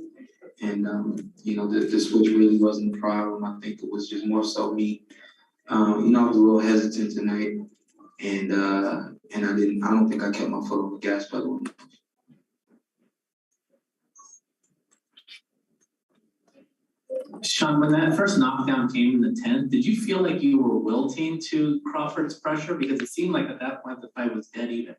And the switch really wasn't a problem. I think it was just more so me. I was a little hesitant tonight, and I don't think I kept my foot on the gas pedal. Shawn, when that first knockdown came in the 10th, did you feel like you were wilting to Crawford's pressure? Because it seemed like at that point the fight was dead even.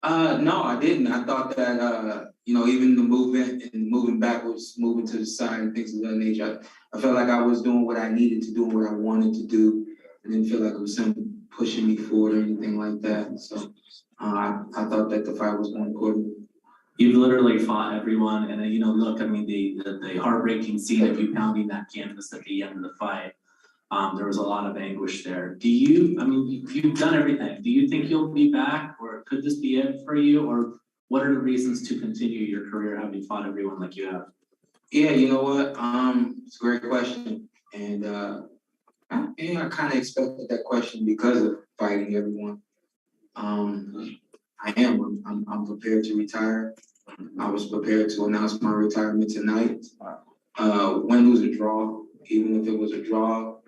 No, I didn't. I thought that, even the movement and moving backwards, moving to the side and things of that nature, I felt like I was doing what I needed to do and what I wanted to do. I didn't feel like it was him pushing me forward or anything like that. So I thought that the fight was going accordingly. You've literally fought everyone, and look, I mean, the heartbreaking scene of you pounding that canvas at the end of the fight, there was a lot of anguish there. You've done everything. Do you think you'll be back, or could this be it for you, or what are the reasons to continue your career having fought everyone like you have? Yeah, you know what? It's a great question, and I kind of expected that question because of fighting everyone. I'm prepared to retire. I was prepared to announce my retirement tonight. Win, lose, or draw, even if it was a draw,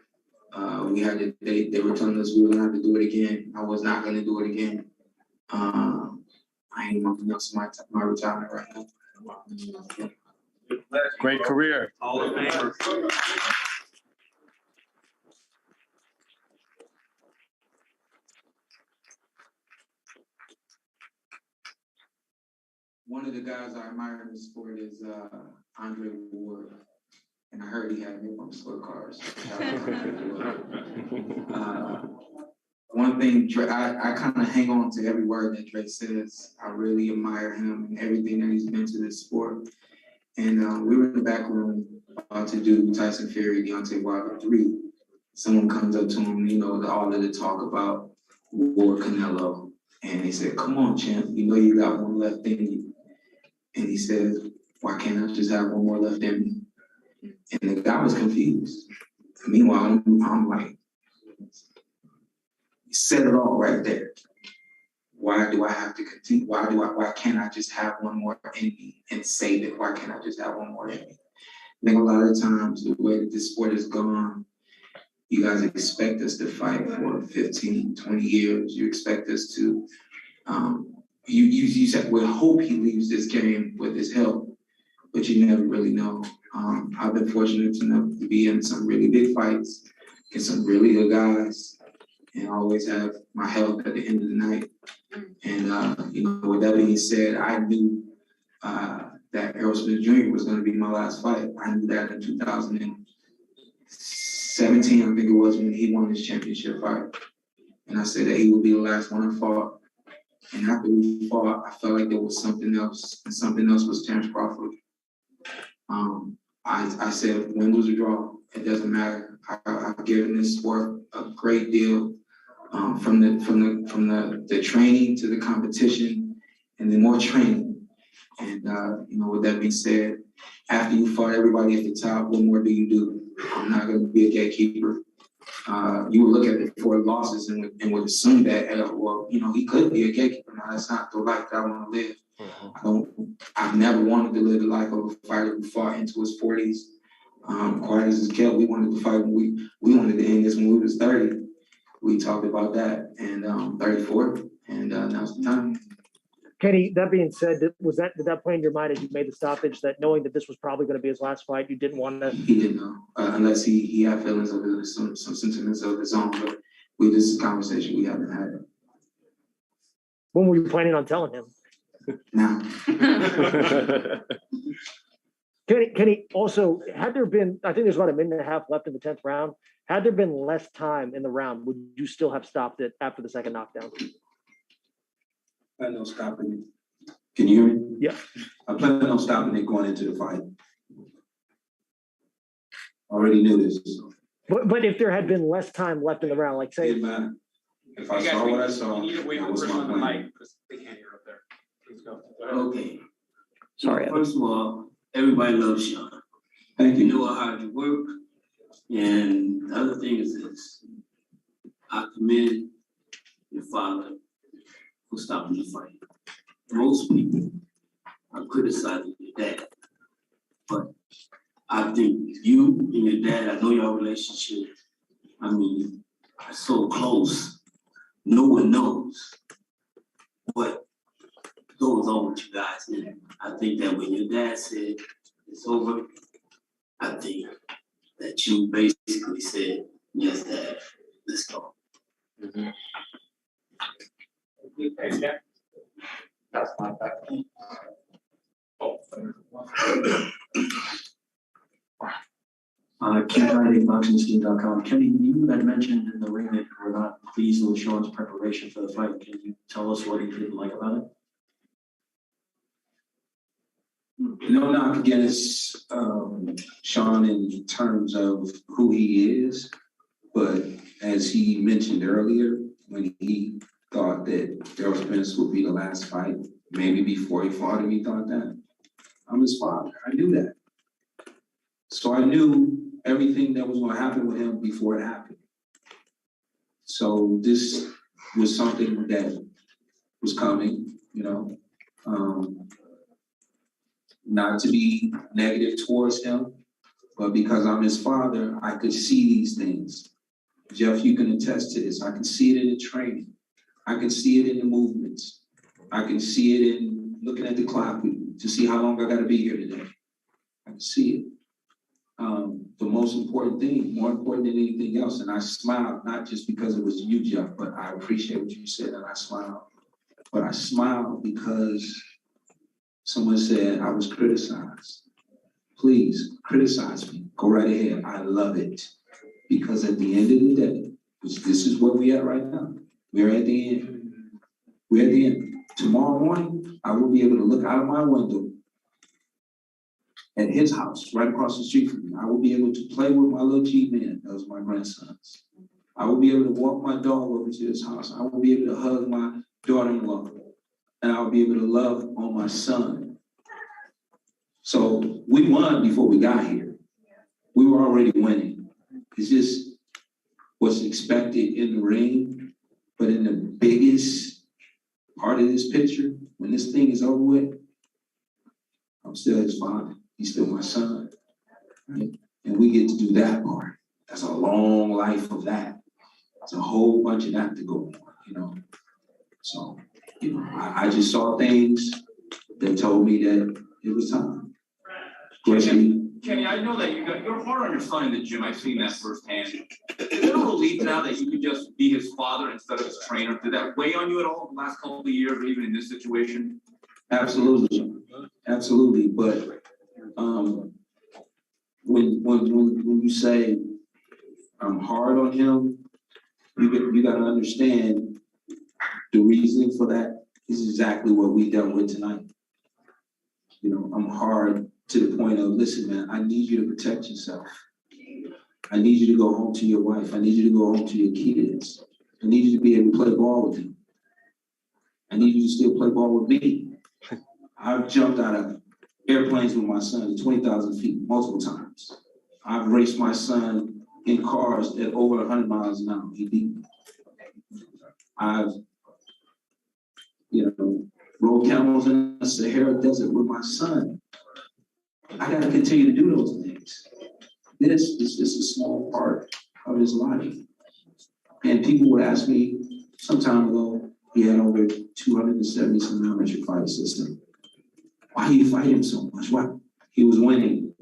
they were telling us we were gonna have to do it again. I was not gonna do it again. I ain't announcing my retirement right now. Great career. Hall of Famer. One of the guys I admire in the sport is Andre Ward, and I heard he had him on scorecards. One thing, I kind of hang on to every word that Dre says. I really admire him and everything that he's been to this sport. And we were in the back room about to do Tyson Fury, Deontay Wilder 3. Someone comes up to him, all of the talk about Ward Canelo. And he said, "Come on, champ, you got one left in you." And he said, "Why can't I just have one more left in me?" And the guy was confused. Meanwhile, I'm like, said it all right there. Why do I have to continue? Why can't I just have one more in me and save it? Why can't I just have one more in me? I think a lot of times the way that this sport has gone, you guys expect us to fight for 15, 20 years. You expect us to, you said, we hope he leaves this game with his health, but you never really know. I've been fortunate enough to be in some really big fights, get some really good guys, and always have my health at the end of the night. And, with that being said, I knew that Errol Spence Jr. was going to be my last fight. I knew that in 2017, I think it was, when he won his championship fight. And I said that he would be the last one I fought. And after we fought, I felt like there was something else, and something else was Terence Crawford. I said, win, lose, or draw, it doesn't matter. I've given this sport a great deal, from the training to the competition, and then more training. And with that being said, after you fought everybody at the top, what more do you do? I'm not going to be a gatekeeper. You would look at the 4 losses and would assume that, he could be a gatekeeper. Now, that's not the life that I want to live. I've never wanted to live the life of a fighter who fought into his 40s. Quiet as it's kept, we wanted to fight when we wanted to end this when we was 30. We talked about that, and 34, and now's the time. Kenny, that being said, did that play in your mind as you made the stoppage, that knowing that this was probably going to be his last fight, you didn't want to? He didn't know, unless he had feelings of his, some sentiments of his own. But this is a conversation we haven't had. When were you planning on telling him? Now. Kenny, also, had there been, I think there's about a minute and a half left in the 10th round. Had there been less time in the round, would you still have stopped it after the second knockdown? I plan on stopping it. Can you hear me? Yeah. I plan on stopping it going into the fight. Already knew this. So. But if there had been less time left in the round, like say, it matter. If I saw what I saw, that was my plan. They can't hear up there. Please go. Okay. Sorry. First of all, everybody loves Shawn. Thank you. You know how hard you work. And the other thing is this. I commend your father for stopping the fight. Most people are criticizing your dad. But I think you and your dad, I know your relationship, are so close. No one knows what goes on with you guys. And I think that when your dad said it's over, I think that you basically said, yes, Dad, let's go. Mm-hmm. That's my back. KennyBoxingSkin.com. Kenny, you had mentioned in the ring that you were not pleased with Shawn's preparation for the fight. Can you tell us what you didn't like about it? No knock against Shawn in terms of who he is, but as he mentioned earlier, when he thought that Errol Spence would be the last fight, maybe before he fought him, he thought that. I'm his father. I knew that. So I knew everything that was going to happen with him before it happened. So this was something that was coming, not to be negative towards him, but because I'm his father, I could see these things. Jeff, you can attest to this. I can see it in the training. I can see it in the movements. I can see it in looking at the clock to see how long I got to be here today. I can see it. The most important thing, more important than anything else, and I smiled, not just because it was you, Jeff, but I appreciate what you said, and I smiled. But I smiled because someone said I was criticized. Please criticize me. Go right ahead. I love it. Because at the end of the day, which this is where we at right now, we're at the end. We're at the end. Tomorrow morning, I will be able to look out of my window at his house, right across the street from me. I will be able to play with my little G-Man, those are my grandsons. I will be able to walk my dog over to his house. I will be able to hug my daughter-in-law. And I will be able to love on my son. So we won before we got here. We were already winning. It's just what's expected in the ring But in the biggest part of this picture, when this thing is over with, I'm still his father. He's still my son. Right? And we get to do that part. That's a long life of that. It's a whole bunch of that to go on, So, I just saw things that told me that it was time. Kenny, I know that you're hard on your son in the gym. I've seen that firsthand. Is it a relief now that you could just be his father instead of his trainer? Did that weigh on you at all in the last couple of years, or even in this situation? Absolutely. But when you say I'm hard on him, you got to understand the reasoning for that is exactly what we dealt with tonight. I'm hard to the point of, listen, man, I need you to protect yourself. I need you to go home to your wife. I need you to go home to your kids. I need you to be able to play ball with them. I need you to still play ball with me. I've jumped out of airplanes with my son at 20,000 feet multiple times. I've raced my son in cars at over 100 miles an hour. He beat me. I've, rode camels in the Sahara Desert with my son. I got to continue to do those things. This is just a small part of his life. And people would ask me some time ago, he had over 270 some amateur fight system. Why you fight him so much? Why? He was winning.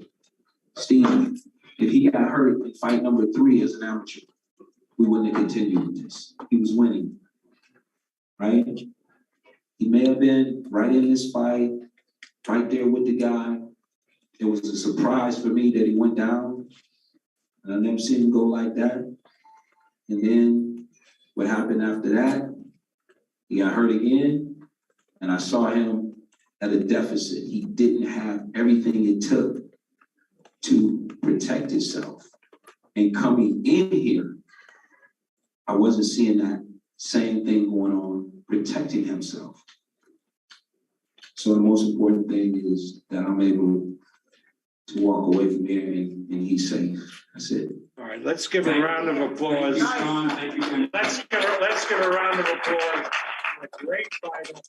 Steve, if he got hurt in fight number 3 as an amateur, we wouldn't have continued with this. He was winning, right? He may have been right in this fight, right there with the guy. It was a surprise for me that he went down. And I never seen him go like that. And then what happened after that? He got hurt again. And I saw him at a deficit. He didn't have everything it took to protect himself. And coming in here, I wasn't seeing that same thing going on, protecting himself. So the most important thing is that I'm able to walk away from here and he's safe. That's it. All right, let's give a round of applause. Let's give a round of applause. A great fighter.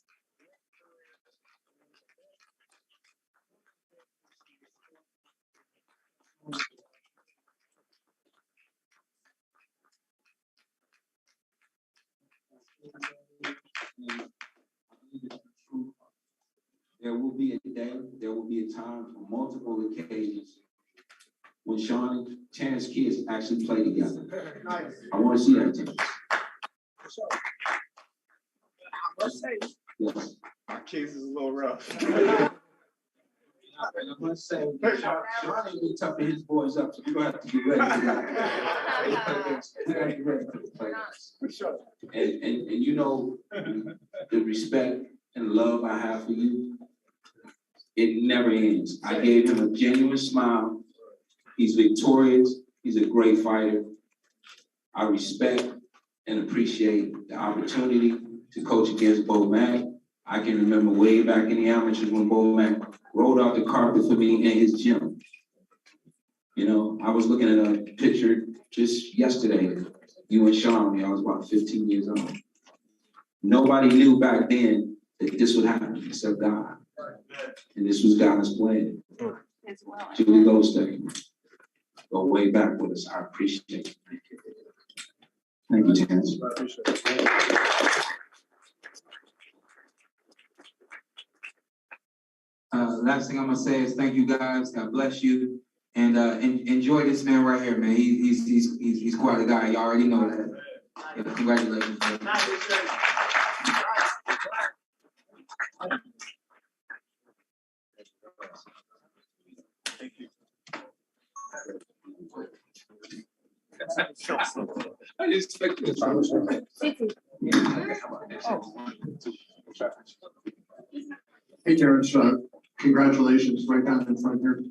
There will be a day, there will be a time on multiple occasions when Shawn and Terence kids actually play together. I want to see that, Terence. Yes. My case is a little rough. I must say, Shawn ain't been toughen his boys up, so you're going to have to get ready for that. You got to get ready for the playoffs. For sure. And you know, the respect and love I have for you, it never ends. I gave him a genuine smile. He's victorious. He's a great fighter. I respect and appreciate the opportunity to coach against Bo Mack. I can remember way back in the amateurs when Bo Mack rolled out the carpet for me in his gym. I was looking at a picture just yesterday, you and Shawn, I was about 15 years old. Nobody knew back then that this would happen except God. And this was God's plan. Julie Goldstein, go way back with us. I appreciate it. Thank you, Terence. Last thing I'm gonna say is thank you guys. God bless you, and enjoy this man right here, man. He's quite a guy. You already know that. Yeah, congratulations. Man. Thank you. I didn't expect this. Hey, Terence, congratulations right down in front here.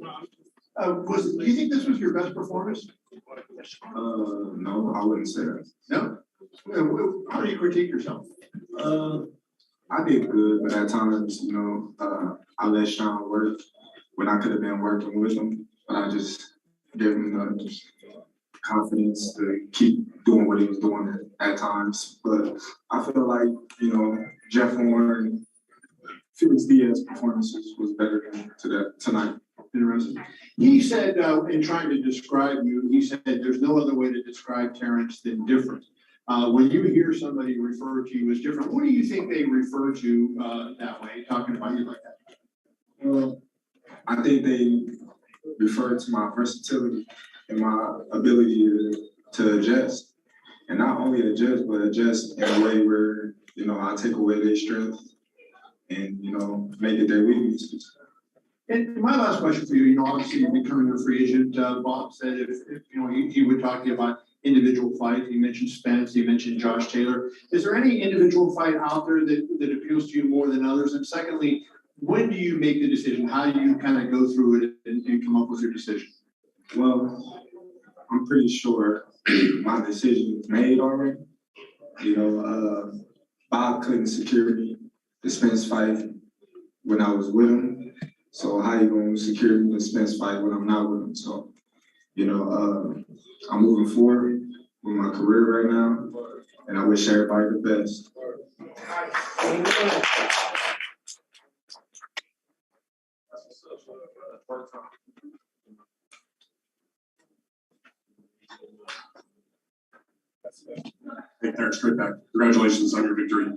Do you think this was your best performance? No, I wouldn't say that. No? How do you critique yourself? I did good, but at times, I let Shawn work when I could have been working with him, but I just didn't confidence to keep doing what he was doing at times. But I feel like, you know, Jeff Horn, Felix Diaz's performances was better than tonight. Interesting. He said, in trying to describe you, he said there's no other way to describe Terence than different. When you hear somebody refer to you as different, what do you think they refer to that way, talking about you like that? Well, I think they refer to my versatility and my ability to adjust. And not only adjust, but adjust in a way where, you know, I take away their strength and, you know, make it their weaknesses. And my last question for you, you know, obviously you're becoming a free agent. Bob said if you know, he would talk to you about individual fight. He mentioned Spence, he mentioned Josh Taylor. Is there any individual fight out there that appeals to you more than others? And secondly, when do you make the decision? How do you kind of go through it and come up with your decision? Well, I'm pretty sure my decision is made already. You know, Bob couldn't secure me the Spence fight when I was with him. So how you gonna secure me the Spence fight when I'm not with him? So, you know, I'm moving forward with my career right now, and I wish everybody the best. Hey, Terence, straight back. Congratulations on your victory.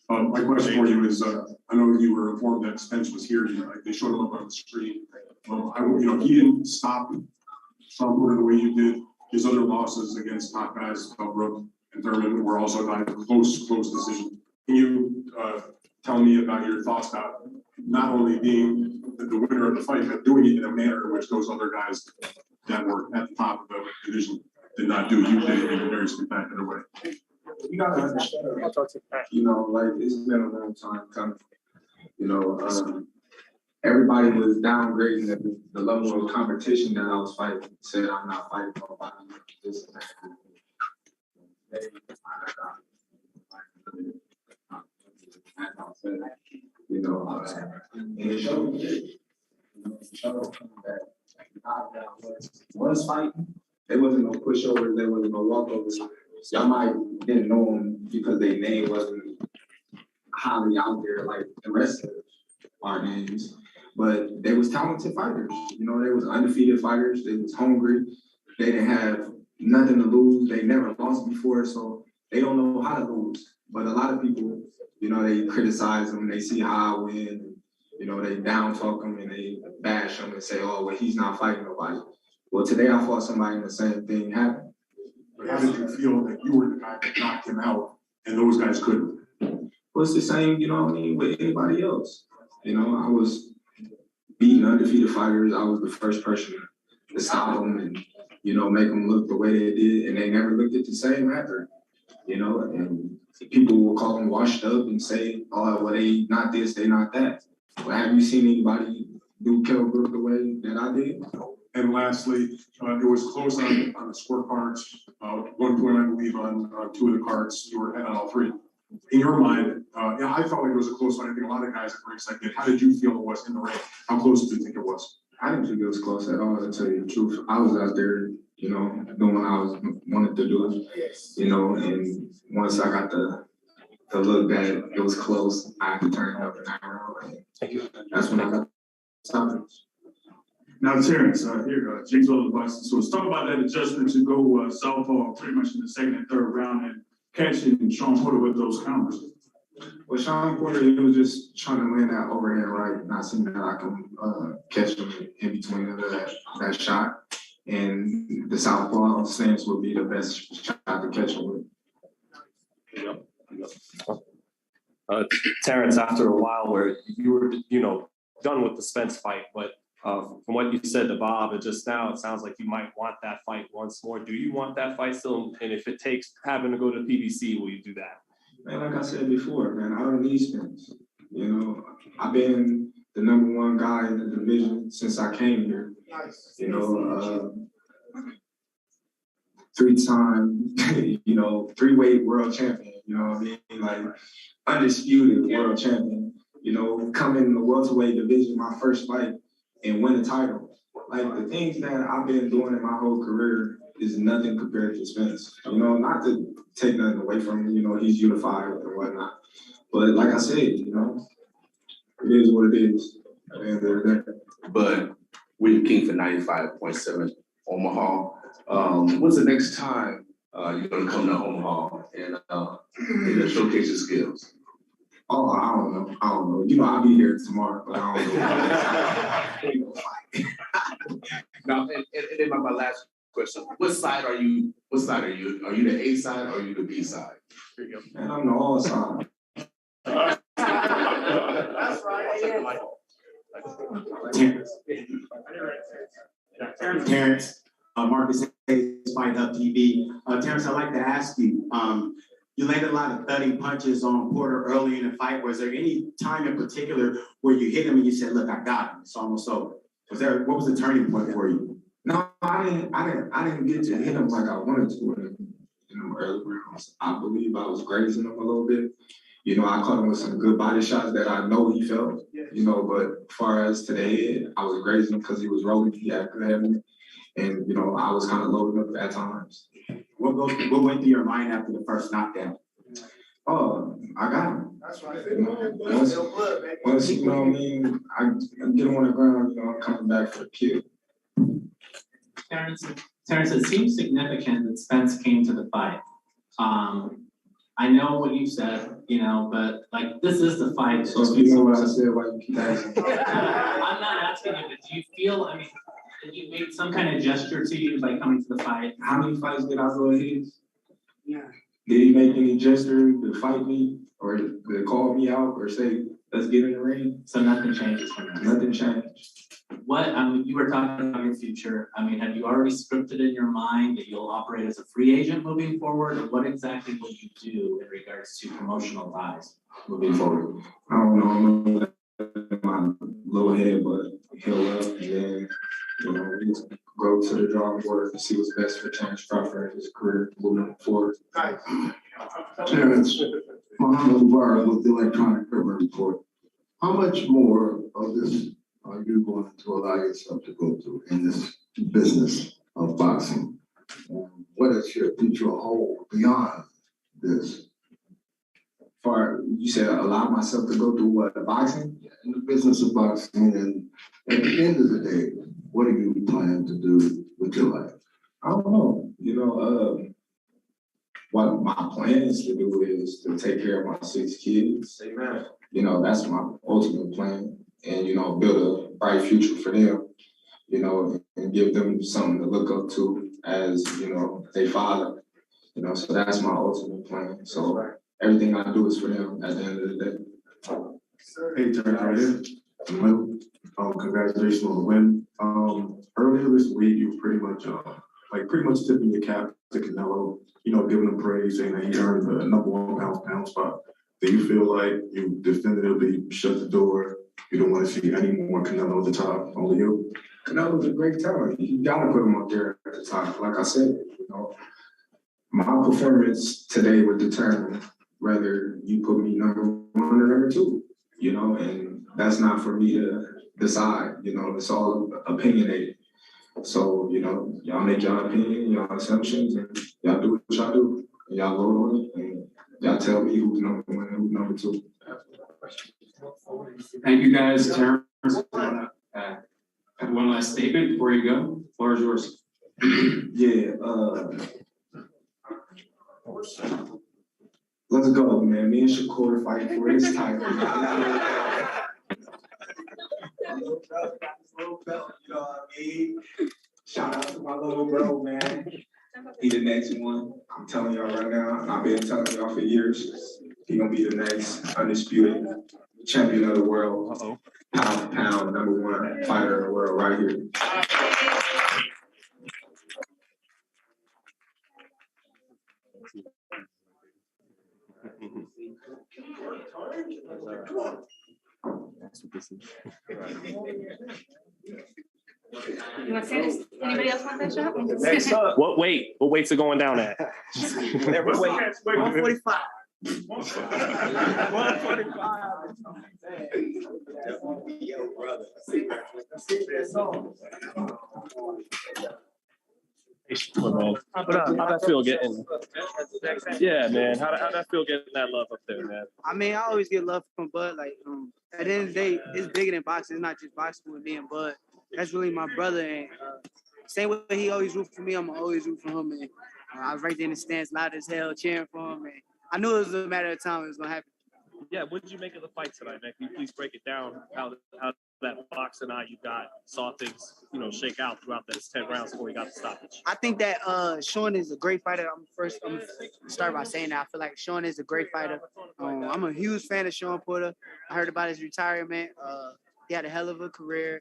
My question for you is, I know you were informed that Spence was here. They showed him up on the screen. You know, he didn't stop Shawn Porter the way you did. His other losses against top guys, Brooke and Thurman, were also not a close decision. Can you tell me about your thoughts about not only being the winner of the fight, but doing it in a manner in which those other guys that were at the top of the division did not do? You did it in a very spectacular way. You gotta understand, you know, like it's been a long time coming. You know, everybody was downgrading the level of competition that I was fighting. Said I'm not fighting nobody. This and that. You know, and it showed me that was fighting. There wasn't no pushovers. There wasn't no walkovers. Y'all might didn't know them because their name wasn't highly out there like the rest of our names, but they was talented fighters. You know, they was undefeated fighters. They was hungry. They didn't have nothing to lose. They never lost before, so they don't know how to lose. But a lot of people, you know, they criticize them. They see how I win. And, you know, they down talk them and they bash them and say, "Oh, well, he's not fighting nobody." Well, today I fought somebody and the same thing happened. But how did you feel that you were the guy that knocked him out and those guys couldn't? Well, it's the same, you know what I mean, with anybody else. You know, I was beating undefeated fighters. I was the first person to stop them and, you know, make them look the way they did. And they never looked at the same after, you know, and people will call them washed up and say, "Oh, well, they not this, they not that." Well, have you seen anybody do Kell Brook the way that I did? And lastly, it was close on the scorecards. One point, I believe, on two of the cards, you were ahead on all three. In your mind, yeah, I felt like it was a close one. I think a lot of guys at ringside did. How did you feel it was in the ring? How close did you think it was? I didn't think it was close at all, to tell you the truth. I was out there, you know, doing what I wanted to do, you know, and once I got the look that it was close, I had to turn it up and around. Thank you. That's when I got stopped. Now, Terence, here, James Old Boston. So let's talk about that adjustment to go southpaw pretty much in the second and third round and catching Shawn Porter with those counters. Well, Shawn Porter, he was just trying to land that overhand right, not seeing that I can catch him in between of that shot. And the southpaw stance would be the best shot to catch him with. Terence, after a while where you were, you know, done with the Spence fight, but from what you said to Bob, and just now, it sounds like you might want that fight once more. Do you want that fight still? And if it takes having to go to PBC, will you do that? Man, like I said before, man, I don't need Spence. You know, I've been the #1 guy in the division since I came here. You know, 3-time, you know, 3-weight world champion. You know what I mean? Like undisputed world champion. You know, come in the welterweight division, my first fight, and win a title. Like the things that I've been doing in my whole career, is nothing compared to Spence. You know, not to take nothing away from him, you know, he's unified and whatnot. But like I said, you know, it is what it is. At the end of the day. But William King for 95.7 Omaha. What's the next time you're gonna come to Omaha and showcase your skills? Oh, I don't know. You know, I'll be here tomorrow, but I don't know. Now, and then my last question: What side are you? Are you the A side or are you the B side? Here you go. Man, I'm the all side. That's right. Terence, Marcus Hayes, FightHype TV. Terence, I'd like to ask you, you landed a lot of thudding punches on Porter early in the fight. Was there any time in particular where you hit him and you said, look, I got him, it's almost over? What was the turning point for you? No, I didn't get to hit him like I wanted to in them early rounds. I believe I was grazing him a little bit. You know, I caught him with some good body shots that I know he felt, you know, but as far as today, I was grazing him because he was rolling, he acted heavy. And, you know, I was kind of loading up at times. What went through your mind after the first knockdown? Oh, I got him. That's right. You know, once you know what I mean, I get him on the ground, you know, I'm coming back for the kill. Terence, it seems significant that Spence came to the fight. I know what you said, you know, but like this is the fight. So you know what I said, why you keep asking? I'm not asking you, but do you feel, I mean, that you made some kind of gesture to you by coming to the fight? How many fights did I go ahead? Yeah. Did he make any gesture to fight me or to call me out or say, let's get in the ring? So nothing changes from that? Nothing changed. What, I mean, you were talking about your future. I mean, have you already scripted in your mind that you'll operate as a free agent moving forward? Or what exactly will you do in regards to promotional ties moving forward? I don't know. I'm gonna let my little head, but heal up and then, you know, we just go to the drawing board and see what's best for Terence Crawford and his career moving forward. Terence, Muhammad Mubarak with the Electronic Criminal Report. How much more of this are you going to allow yourself to go through in this business of boxing? What is your future hold beyond this? You said allow myself to go through what, boxing? In the business of boxing, and at the end of the day, what do you plan to do with your life? I don't know. You know, what my plan is to do is to take care of my 6 kids. Amen. You know, that's my ultimate plan. And, you know, build a bright future for them, you know, and give them something to look up to as, you know, their father. You know, so that's my ultimate plan. So everything I do is for them at the end of the day. Hey, Terence, how are you? Congratulations on the win. Earlier this week, you pretty much tipping your cap to Canelo, you know, giving him praise, saying that he earned the #1 pound spot. Do you feel like you definitively shut the door? You don't want to see any more Canelo at the top, only you? Canelo's a great talent. You gotta put him up there at the top. Like I said, you know, my performance today would determine whether you put me #1 or #2, you know, and that's not for me to decide, you know, it's all opinionated. So, you know, y'all make y'all opinion, y'all assumptions, and y'all do what y'all do. And y'all vote on it, and y'all tell me who's #1 and who's #2. Thank you, guys. Terence, have one last statement before you go. The floor is yours. Yeah, let's go, man. Me and Shakur fight for this title. Little belt, you know what I mean? Shout out to my little bro, man. He the next one. I'm telling y'all right now, and I've been telling y'all for years, he gonna be the next undisputed champion of the world. Pound for pound, #1 fighter in the world right here. That's what this is. You want to say this? Anybody else want that shot? Next up. What weights are going down at? Whatever weight. 145. 145. Yo, brother. Man. How'd that feel getting? Yeah, man. How'd that feel getting that love up there, man? I mean, I always get love from Bud. Like, at the end of the day, it's bigger than boxing. It's not just boxing with me and Bud. That's really my brother. And same way he always root for me, I'm always root for him. And I was right there in the stands, loud as hell, cheering for him. And I knew it was a matter of time it was gonna happen. Yeah, what did you make of the fight tonight, man? Can you please break it down how that boxing eye you got saw things, shake out throughout those 10 rounds before he got the stoppage? I think that Shawn is a great fighter. I'm gonna start by saying that I feel like Shawn is a great fighter. I'm a huge fan of Shawn Porter. I heard about his retirement. He had a hell of a career.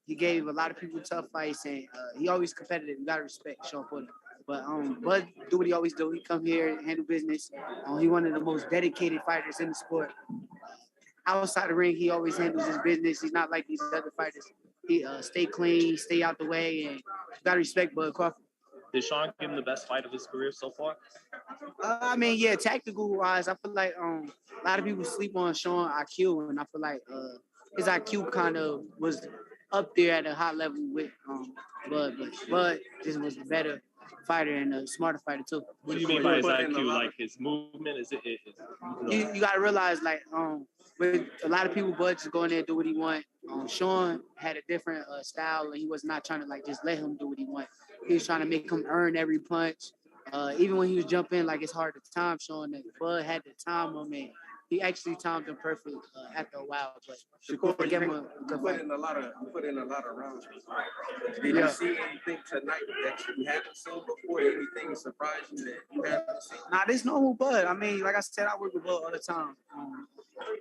He gave a lot of people tough fights, and he always competitive. You gotta respect Shawn Porter. But Bud do what he always do. He come here and handle business. He one of the most dedicated fighters in the sport. Outside the ring, he always handles his business. He's not like these other fighters. He stay clean, stay out the way, and you gotta respect Bud Crawford. Did Shawn give him the best fight of his career so far? I mean, yeah, tactical wise, I feel like a lot of people sleep on Shawn IQ, and I feel like his IQ kind of was up there at a high level with Bud, but Bud just was the better fighter and a smarter fighter too. What do you mean by his IQ? Like his movement? You gotta realize, like, with a lot of people, Bud just go in there and do what he want. Shawn had a different style, and he was not trying to like just let him do what he want. He was trying to make him earn every punch. Even when he was jumping, like, it's hard to time Shawn. That Bud had to time him, and he actually timed him perfect after a while. But Shakur, gave him a good put fight. in a lot of rounds. Did you see anything tonight that you haven't seen before? Anything surprised you that you haven't seen? Nah, this normal Bud. I mean, like I said, I work with Bud all the time.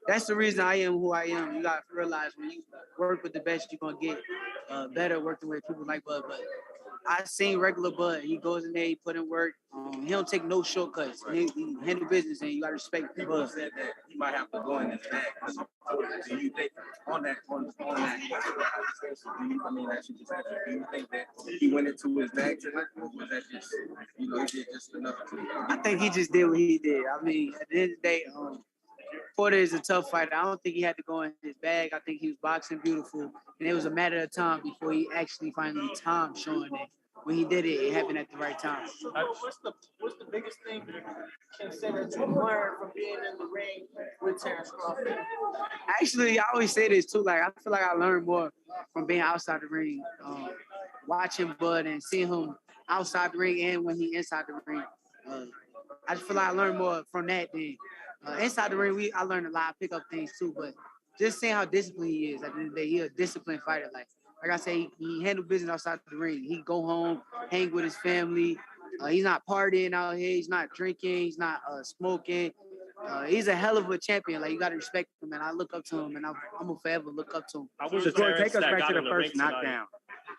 That's the reason I am who I am. You gotta realize when you work with the best, you're gonna get better working with people like Bud. But I seen regular Bud. He goes in there, he put in work. He don't take no shortcuts. He handle business, and you gotta respect People Bud. said that he might have to go in his bag. Do you think on that? I mean, that you just answered. Do you think that he went into his bag tonight, or was that just, he did just enough to? I think he just did what he did. I mean, at the end of the day, Porter is a tough fighter. I don't think he had to go in his bag. I think he was boxing beautiful, and it was a matter of time before he actually finally timed Shawn it. When he did it, it happened at the right time. What's the biggest thing you consider to learn from being in the ring with Terence Crawford? Actually, I always say this too. Like, I feel like I learned more from being outside the ring, watching Bud and seeing him outside the ring and when he inside the ring. I just feel like I learned more from that than inside the ring. I learned a lot. I pick up things too, but just seeing how disciplined he is. At the end of the day, he's a disciplined fighter. Like I say, he handle business outside the ring. He go home, hang with his family. He's not partying out here. He's not drinking. He's not smoking. He's a hell of a champion. Like, you got to respect him, and I look up to him, and I'm gonna forever look up to him. Shakur, take us back to the first knockdown.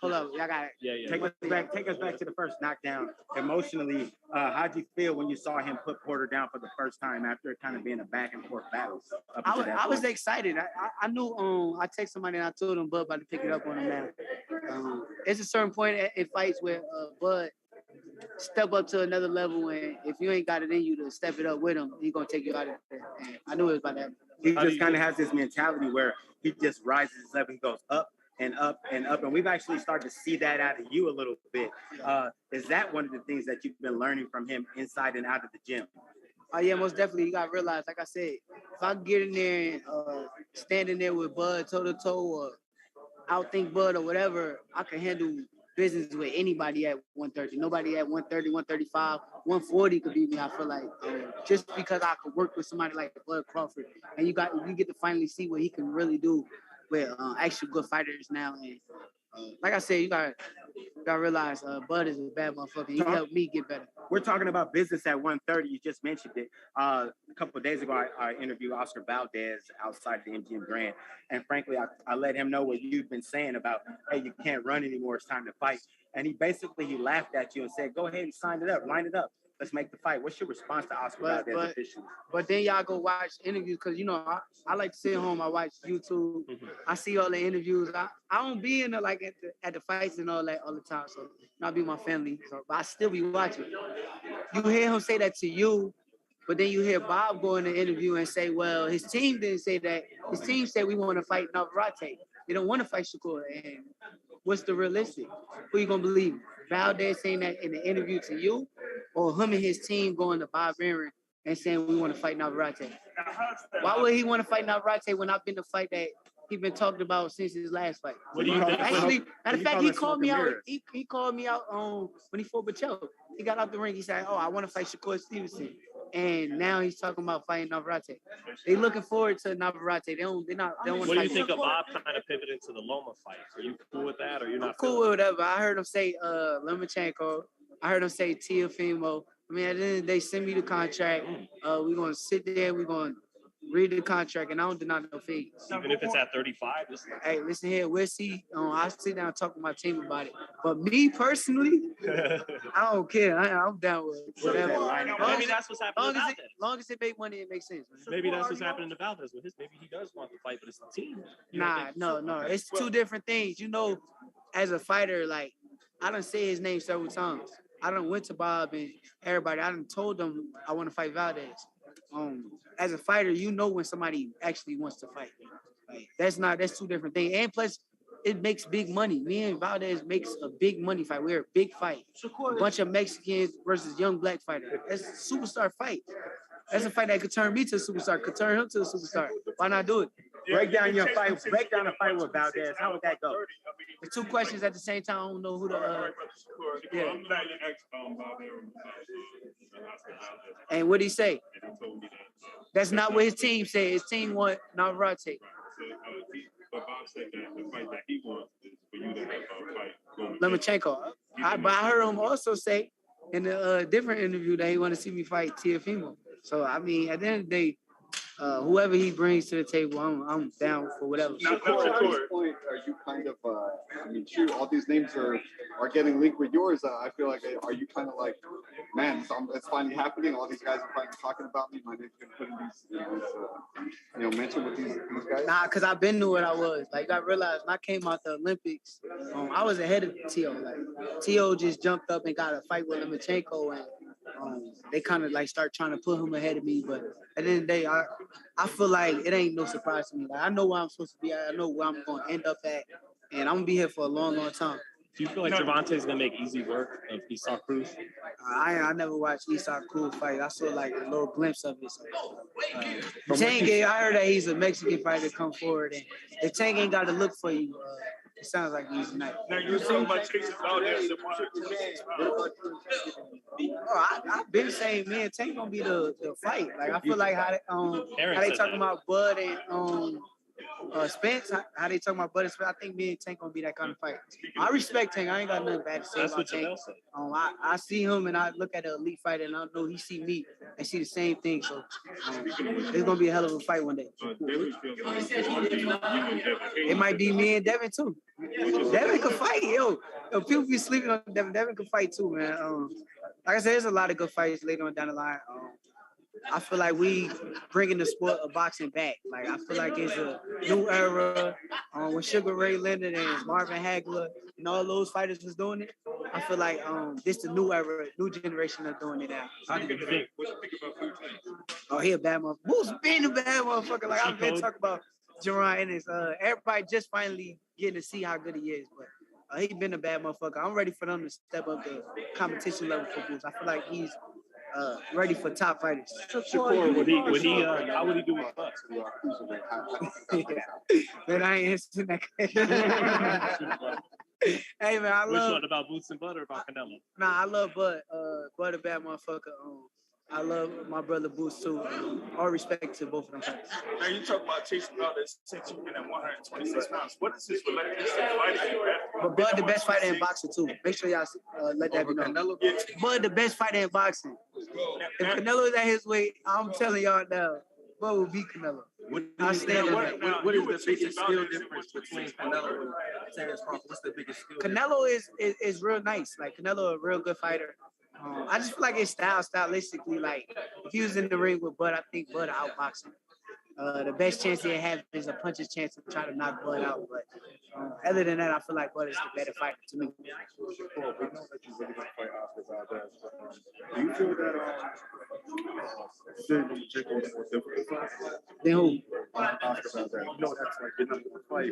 Hold up, y'all got it. Yeah. Take us back to the first knockdown. Emotionally, how'd you feel when you saw him put Porter down for the first time after it kind of being a back and forth battle? I was excited. I knew. I text somebody and I told him Bud about to pick it up on him now. It's a certain point in fights where Bud step up to another level, and if you ain't got it in you to step it up with him, he's gonna take you out of there. And I knew it was about to happen. He just kind of has this mentality where he just rises his level. He goes up and up and up. And we've actually started to see that out of you a little bit. Is that one of the things that you've been learning from him inside and out of the gym? Oh yeah, most definitely. You gotta realize, like I said, if I get in there and stand in there with Bud toe to toe or outthink Bud or whatever, I can handle business with anybody at 130. Nobody at 130, 135, 140 could beat me. I feel like just because I could work with somebody like Bud Crawford, and you get to finally see what he can really do with actual good fighters now. And like I said, you gotta realize Bud is a bad motherfucker. He helped me get better. We're talking about business at 130. You just mentioned it. A couple of days ago, I interviewed Oscar Valdez outside the MGM Grand. And frankly, I let him know what you've been saying about, hey, you can't run anymore. It's time to fight. And he laughed at you and said, go ahead and sign it up, line it up. Let's make the fight. What's your response to Oscar Valdez officially? But then y'all go watch interviews because, I like to sit home. I watch YouTube. Mm-hmm. I see all the interviews. I don't be in there at the fights and all that all the time. So I be with my family. But I still be watching. You hear him say that to you, but then you hear Bob go in the interview and say, well, his team didn't say that. His team said we want to fight Navarrete. They don't want to fight Shakur. And what's the realistic? Who you gonna believe? Valdez saying that in the interview to you, or him and his team going to Bob Arum and saying we want to fight Navarrete? Why would he want to fight Navarrete when I've been the fight that he's been talking about since his last fight? What do you think? Actually, matter of fact, he called me out. mirrors? He called me out when he fought Bachello. He got out the ring. He said, "Oh, I want to fight Shakur Stevenson," and now he's talking about fighting Navarrete. They looking forward to Navarrete. They don't want to. What do you think of Bob kind of pivoting to the Loma fight? Are you cool with that, or you're not? Cool with whatever. I heard him say Lomachenko. I heard him say Teofimo. I mean, at the end of the day, send me the contract. We're gonna sit there. We're gonna read the contract, and I don't deny no fees. Even if it's at 35, just Hey, listen here. We'll see. I'll sit down and talk with my team about it. But me personally, I don't care. I'm down with whatever. Maybe that's what's happening to Valdez. Long as it make money, it makes sense. Maybe that's what's happening to Valdez with his. Maybe he does want to fight, but it's the team. No. It's two different things. You know, as a fighter, like I done say his name several times. I done went to Bob and everybody. I done told them I want to fight Valdez. As a fighter, you know when somebody actually wants to fight. Like that's two different things. And plus, it makes big money. Me and Valdez makes a big money fight. We're a big fight. A bunch of Mexicans versus young black fighter. That's a superstar fight. That's a fight that could turn me to a superstar, could turn him to a superstar. Why not do it? Break down your fight. Break down the fight with Valdez. How would that go? The two questions at the same time. I don't know who the. Yeah. And what did he say? That's not what his team said. His team want Navarrete. Lomachenko. But I heard him also say in a different interview that he want to see me fight Teofimo. So I mean, at the end of the day, whoever he brings to the table, I'm down for whatever. Now, at this point, are you kind of, I mean, shoot, all these names are getting linked with yours. I feel like, are you kind of like, man, it's finally happening. All these guys are finally talking about me. My name's been put in these, mentioned with these guys. Nah, because I've been knew what I was. Like, I realized when I came out the Olympics, I was ahead of Tio. Like, Tio just jumped up and got a fight with Lomachenko, and they kind of like start trying to put him ahead of me. But at the end of the day, I feel like it ain't no surprise to me. Like, I know where I'm supposed to be at. I know where I'm going to end up at. And I'm going to be here for a long, long time. Do you feel like Gervonta's going to make easy work of Esau Cruz? I never watched Esau Cruz fight. I saw like a little glimpse of it. Tank, I heard that he's a Mexican fighter come forward. And if Tank ain't got to look for you, it sounds like he's nice. Now, you're saying about chasing Valdez. I've been saying, man, Tank gonna be the fight. Like, I feel like how they talking about Bud and Spence, how they talking about Bud and Spence. I think me and Tank gonna be that kind of fight. I respect Tank. I ain't got nothing bad to say about Tank. I see him and I look at the elite fighter and I know he see me and see the same thing. So it's gonna be a hell of a fight one day. It might be me and Devin too. Devin can fight, yo. People be sleeping on Devin. Devin can fight too, man. Like I said, there's a lot of good fights later on down the line. I feel like we bringing the sport of boxing back. Like, I feel like it's a new era. When Sugar Ray Leonard and Marvin Hagler and all those fighters was doing it, I feel like this the new era, new generation of doing it now. What you think about Blue Tank? Oh, he a bad motherfucker. Who's been a bad motherfucker? Like, I've been talking about Jerron Ennis. Everybody just finally getting to see how good he is, but he been a bad motherfucker. I'm ready for them to step up the competition level for Boots. I feel like he's ready for top fighters. Shakur, how would he do with Bucks? Man, I ain't answering that question. Hey, man, I love. Which one, about Boots and Bud or about Canelo? Nah, I love Bud. Bud a bad motherfucker. I love my brother Boots too. All respect to both of them fighters. Now, you talk about chasing Valdez since you've been at 126 pounds. What is his relationship to fighting? But Bud the best fighter in boxing too. Make sure y'all let that be known. Bud the best fighter in boxing. If Canelo is at his weight, I'm telling y'all now, Bud will beat Canelo. What is the biggest skill difference between Canelo and Terence Crawford? What's the biggest skill Canelo is real nice. Like, Canelo a real good fighter. I just feel like his stylistically, like, if he was in the ring with Bud, I think Bud outbox him. The best chance he have is a puncher's chance to try to knock Bud out. But other than that, I feel like Bud is the better fighter to me. Well, we know that you're really going to fight Oscar Valdez, but do you feel that Jake was more difficult fight? Then who? Oscar Valdez. You know that's like your number one fight,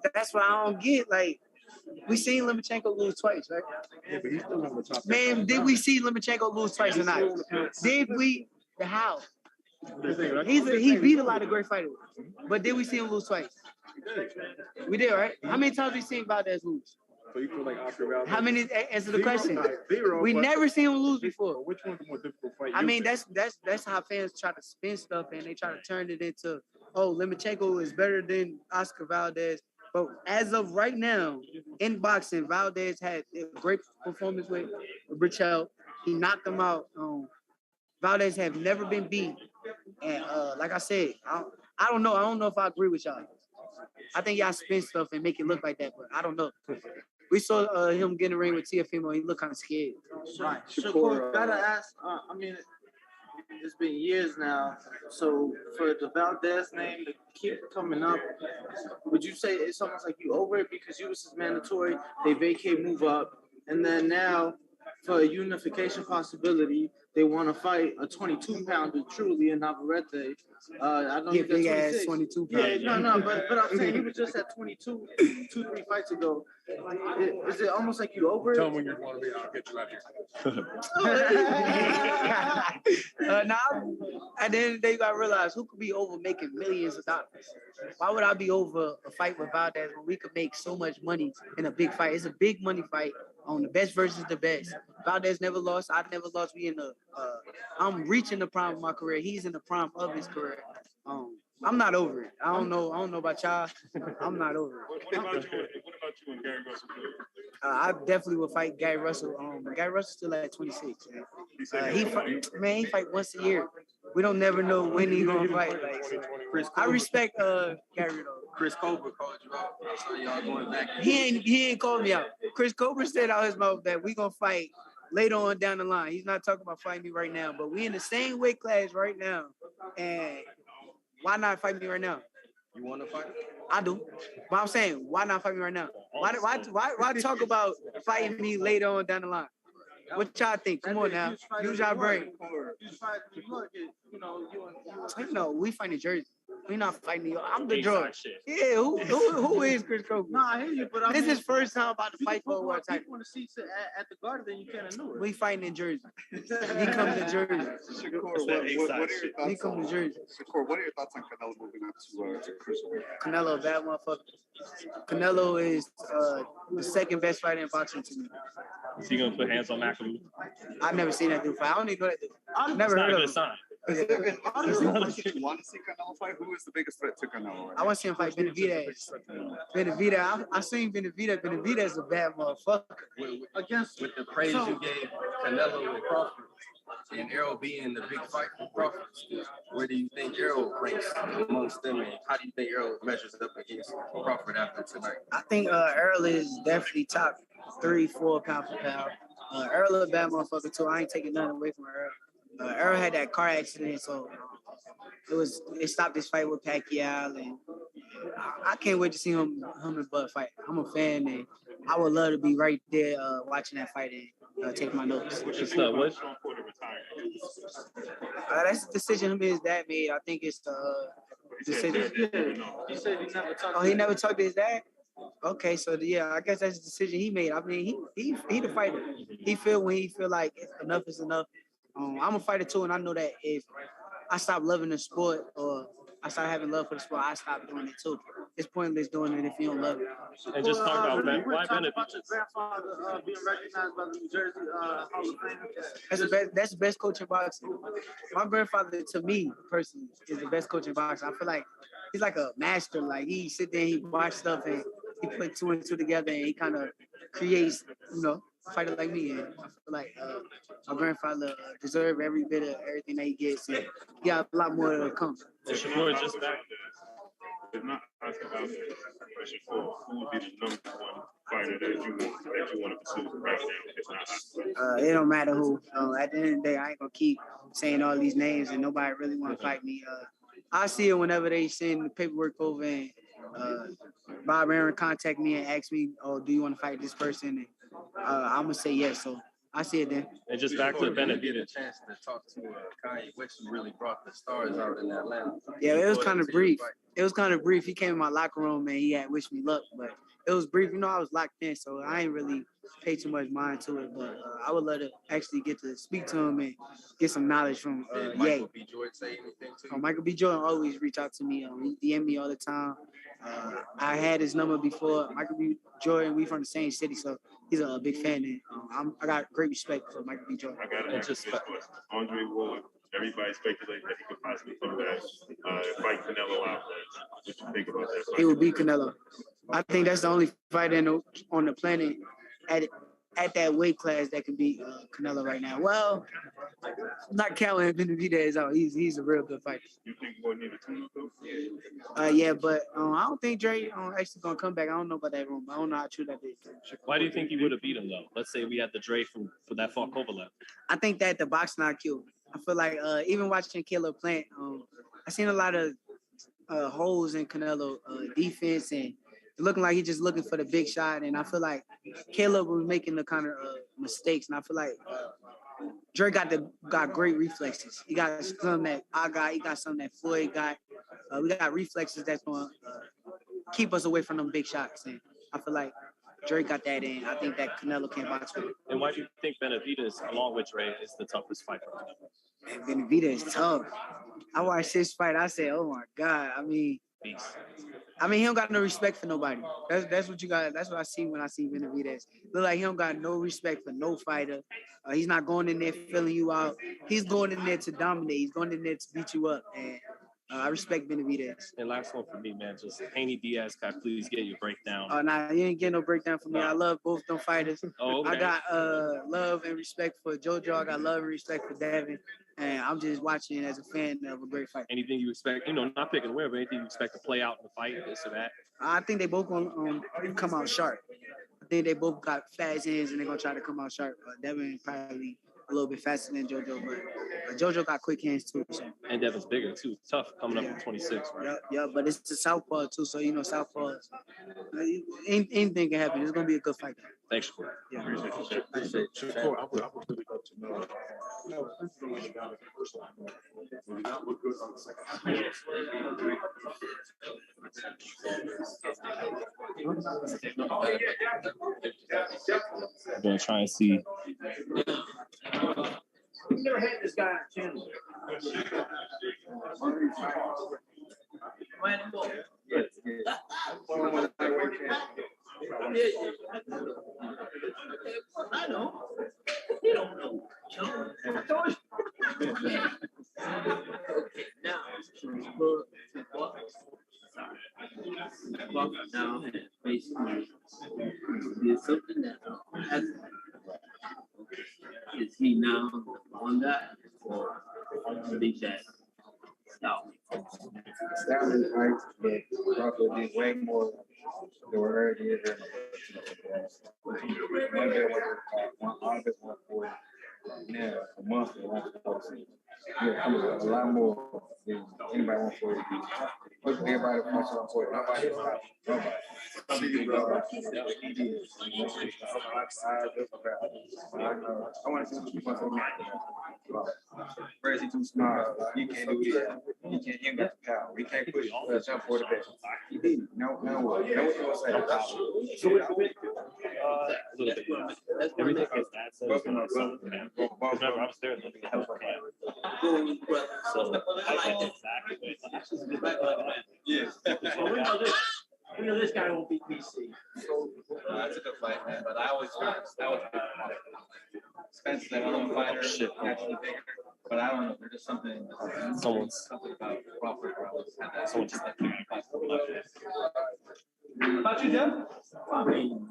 but that's what I don't get. Like, We seen Lomachenko lose twice, right? Yeah, but he's still on the top. Man, did we see Lomachenko lose twice or not? Did we? How? He beat a lot of great fighters, but did we see him lose twice? We did, right? How many times we seen Valdez lose? So you feel like Oscar Valdez? How many? Answer the question. Zero. We never seen him lose before. Which one's the more difficult fight? I mean, that's how fans try to spin stuff and they try to turn it into, oh, Lomachenko is better than Oscar Valdez. But as of right now, in boxing, Valdez had a great performance with Burchell. He knocked him out. Valdez have never been beat. And like I said, I don't know. I don't know if I agree with y'all. I think y'all spin stuff and make it look like that, but I don't know. We saw him get in the ring with Teofimo. He looked kind of scared. Right. Shakur, gotta ask. I mean, it's been years now. So for the Valdez name to keep coming up, would you say it's almost like you over it because you was his mandatory? They vacate, move up, and then now for a unification possibility, they want to fight a 22-pounder, truly, in Navarrete. I know he's big at ass 26. 22 Yeah, no, but I'm saying he was just at 22, 2-3 fights ago. Is it almost like you over it? Tell me when you want to be. I'll get you out here. Now, at the end of the day, you gotta realize who could be over making millions of dollars. Why would I be over a fight with Valdez when we could make so much money in a big fight? It's a big money fight on the best versus the best. Valdez never lost. I never lost. We in the. I'm reaching the prime of my career. He's in the prime of his career. I'm not over it. I don't know about y'all. I'm not over it. What about you and Gary Russell? I definitely would fight Gary Russell. Gary Russell's still at 26. He fight once a year. We don't never know when he's gonna fight. Like, I respect Gary though. Chris Cobra called you out. I saw y'all going back. He ain't called me out. Chris Cobra said out his mouth that we gonna fight later on down the line. He's not talking about fighting me right now, but we in the same weight class right now. And why not fight me right now? You want to fight? I do. But I'm saying, why not fight me right now? Why talk about fighting me later on down the line? What y'all think? Come on now. Use y'all brain. You know, we fight in Jersey. We not fighting you. I'm the drug. Yeah, who is Chris Cobra? No, I hear you, but this is first time about to fight for a world title. You want to see at the Garden, then you can't ignore it. We fighting in Jersey. He comes to Jersey. Shakur, what are your thoughts? He comes to Jersey. Shakur, what are your thoughts on Canelo moving up to cruiserweight? Canelo, bad motherfucker. Canelo is the second best fighter in boxing to me. Is he gonna put hands on McAloo? I've never seen that dude fight. I don't even know that dude. I've never heard of him. Sign. Is there an honest you want to see Canelo fight? Who is the biggest threat to Canelo? I want to see him fight Benavidez. I seen Benavidez. Benavidez is a bad motherfucker. With the praise you gave Canelo and Crawford, and Errol being the big fight for Crawford, where do you think Errol ranks amongst them, and how do you think Errol measures up against Crawford after tonight? I think Errol is definitely top 3-4 pound for pound. Errol is a bad motherfucker too. I ain't taking nothing away from Errol. Errol had that car accident, so it stopped his fight with Pacquiao, and I can't wait to see him and Bud fight. I'm a fan, and I would love to be right there watching that fight and take my notes. What's Shawn Porter retiring? That's the decision him and his dad made. I think it's the decision. He said he never talked. Oh, he never talked to his dad? Okay, so yeah, I guess that's the decision he made. I mean, he the fighter. He feel when he feel like enough is enough. I'm a fighter too, and I know that if I stop loving the sport or I start having love for the sport, I stop doing it too. It's pointless doing it if you don't love it. And just talk about why Benavidez. Your grandfather being recognized by the New Jersey Hall of Fame. That's the best coach in boxing. My grandfather, to me personally, is the best coach in boxing. I feel like he's like a master. Like he sit there, he watch stuff, and he put 2 and 2 together, and he kind of creates, a fighter like me. And I feel like my grandfather deserves every bit of everything that he gets. And he got a lot more to come. Shakur just back. If not asking about the question for who would be the number one fighter that you want to pursue right now, if not it don't matter who. At the end of the day, I ain't gonna keep saying all these names, and nobody really want to fight me. I see it whenever they send the paperwork over, and Bob Aaron contact me and ask me, "Oh, do you want to fight this person?" And I'm gonna say yes. So I see it then. And just back to Benavidez. Get a chance to talk to Kanye West, who really brought the stars out in Atlanta. Yeah, it was kind of brief. It was kind of brief. He came in my locker room and he had wished me luck, but it was brief. You know, I was locked in, so I ain't really pay too much mind to it. But I would love to actually get to speak to him and get some knowledge from Did Ye. Michael B. Jordan say anything to you? Michael B. Jordan always reach out to me. He DM me all the time. I had his number before. Michael B. Jordan, we from the same city, so he's a big fan. And I got great respect for Michael B. Jordan. I got to ask this question. Andre Ward, everybody speculates that he could possibly come back, fight Canelo Alvarez. What you think about that fight? He will beat Canelo. I think that's the only fight on the planet at that weight class that can beat Canelo right now. Well, not counting Benavidez out. He's a real good fighter. You think you're going to need a tune-up though? Yeah, but I don't think Dre actually gonna come back. I don't know about that rumor. I don't know how true that is. Why do you think he would have beat him though? Let's say we had the Dre for that far Kovalev. I think that the boxing IQ. I feel like even watching Caleb Plant, I seen a lot of holes in Canelo defense and looking like he's just looking for the big shot. And I feel like Caleb was making the kind of mistakes. And I feel like Dre got great reflexes. He got some that I got. He got some that Floyd got. We got reflexes that's going to keep us away from them big shots. And I feel like Dre got that in. I think that Canelo can't box with it. And why do you think Benavidez, along with Dre, is the toughest fight for Canelo? Man, Benavidez is tough. I watched his fight. I said, oh my God. I mean, he don't got no respect for nobody. That's what you got. That's what I see when I see Benavidez. Look like he don't got no respect for no fighter. He's not going in there filling you out. He's going in there to dominate. He's going in there to beat you up. And I respect Benavidez. And last one for me, man, just Haney Diaz, can I please get your breakdown? Oh, nah, you ain't getting no breakdown from me. I love both them fighters. Oh, okay. I got love and respect for JoJo. I got love and respect for Devin. And I'm just watching as a fan of a great fight. Anything you expect, not picking a winner, but anything you expect to play out in the fight, this or that? I think they both going to come out sharp. I think they both got fast hands and they're going to try to come out sharp. Devin probably a little bit faster than JoJo, but JoJo got quick hands too. So. And Devin's bigger too. Tough coming up at 26, right? Yeah, but it's a southpaw too, so southpaws. Anything can happen. It's gonna be a good fight. Thanks, Shakur. Yeah. Shakur, I would really love to know. I'm gonna try and see. We've never had this guy on the channel. I know. You don't know. Now, now basically did something that hasn't. Is he now on that or think that stop? That was right, but Crawford did way more than what Earl did. One day was August 140. Now a month to 140. Yeah, a lot more than anybody 140. Look, everybody wants 140. Nobody stopped. Nobody. I want to see keep on saying Whereas he too smart. He can't do that. He ain't got the power. He can't push jump for the best. He did. No, what you want to say? So a little bit, yeah. Everything his dad says is going to something. Remember, I'm there looking at his camera. So I know exactly what it's We know this guy won't beat BC. That's a good fight, man. But I always Spencer's that other fighter, naturally bigger. But I don't know. There's just something. Something about Crawford. Someone just like about you, Jeff? I mean,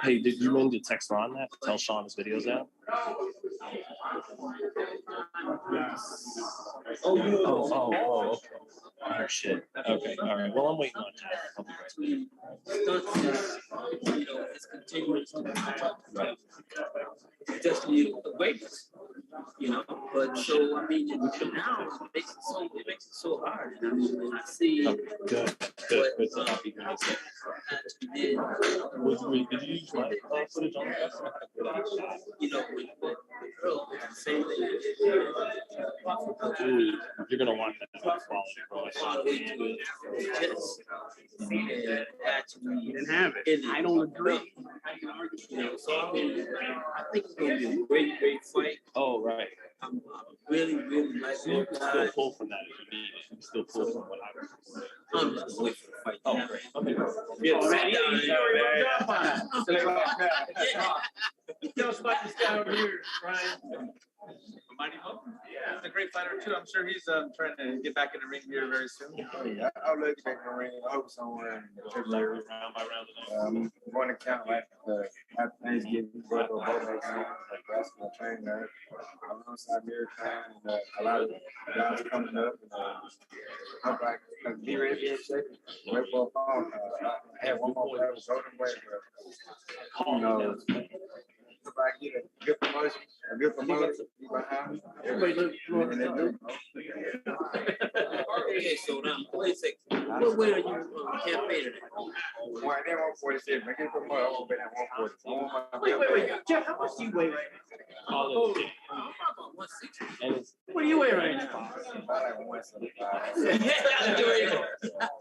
Hey, did you mean to text Ron that? Tell Shawn his video's out? Oh, okay. Oh, shit. Okay, all right. Well, I'm waiting on that. It's continuous to just the weights, But so I mean, now it makes it so hard. And I mean, when I see Good to not be doing this. Did you use my footage on the when Earl You're gonna want that quality, bro. He didn't have it. I don't agree. So I think it's gonna be a great fight. Oh, right. I'm really like So you can still pull from that if you need it. You can still pull from what happens. I'm just waiting for the fight. Oh, great. Okay. Tell us about this guy over here, Ryan. Yeah, he's a great fighter too. I'm sure he's trying to get back in the ring here very soon. Yeah, I'll let you back in the ring. I hope somewhere in February. Round by round. I'm going to count like after Thanksgiving, but both like basketball training there. I'm on Siberia training, and a lot of guys coming up. And I'm like, be ready to be in shape. Wait for a phone. I had one more player was holding weight, but you know, if I get a good promotion, be behind me. Everybody look, and they do. Okay, so now, wait a second. What weight are you campaigning at? Well, they want 46. I get promoted, I'm gonna be at 140. Wait. Jeff, how much do you weigh right now? Oh, I'm about 160. And it's, What do you weigh right now? About like 175.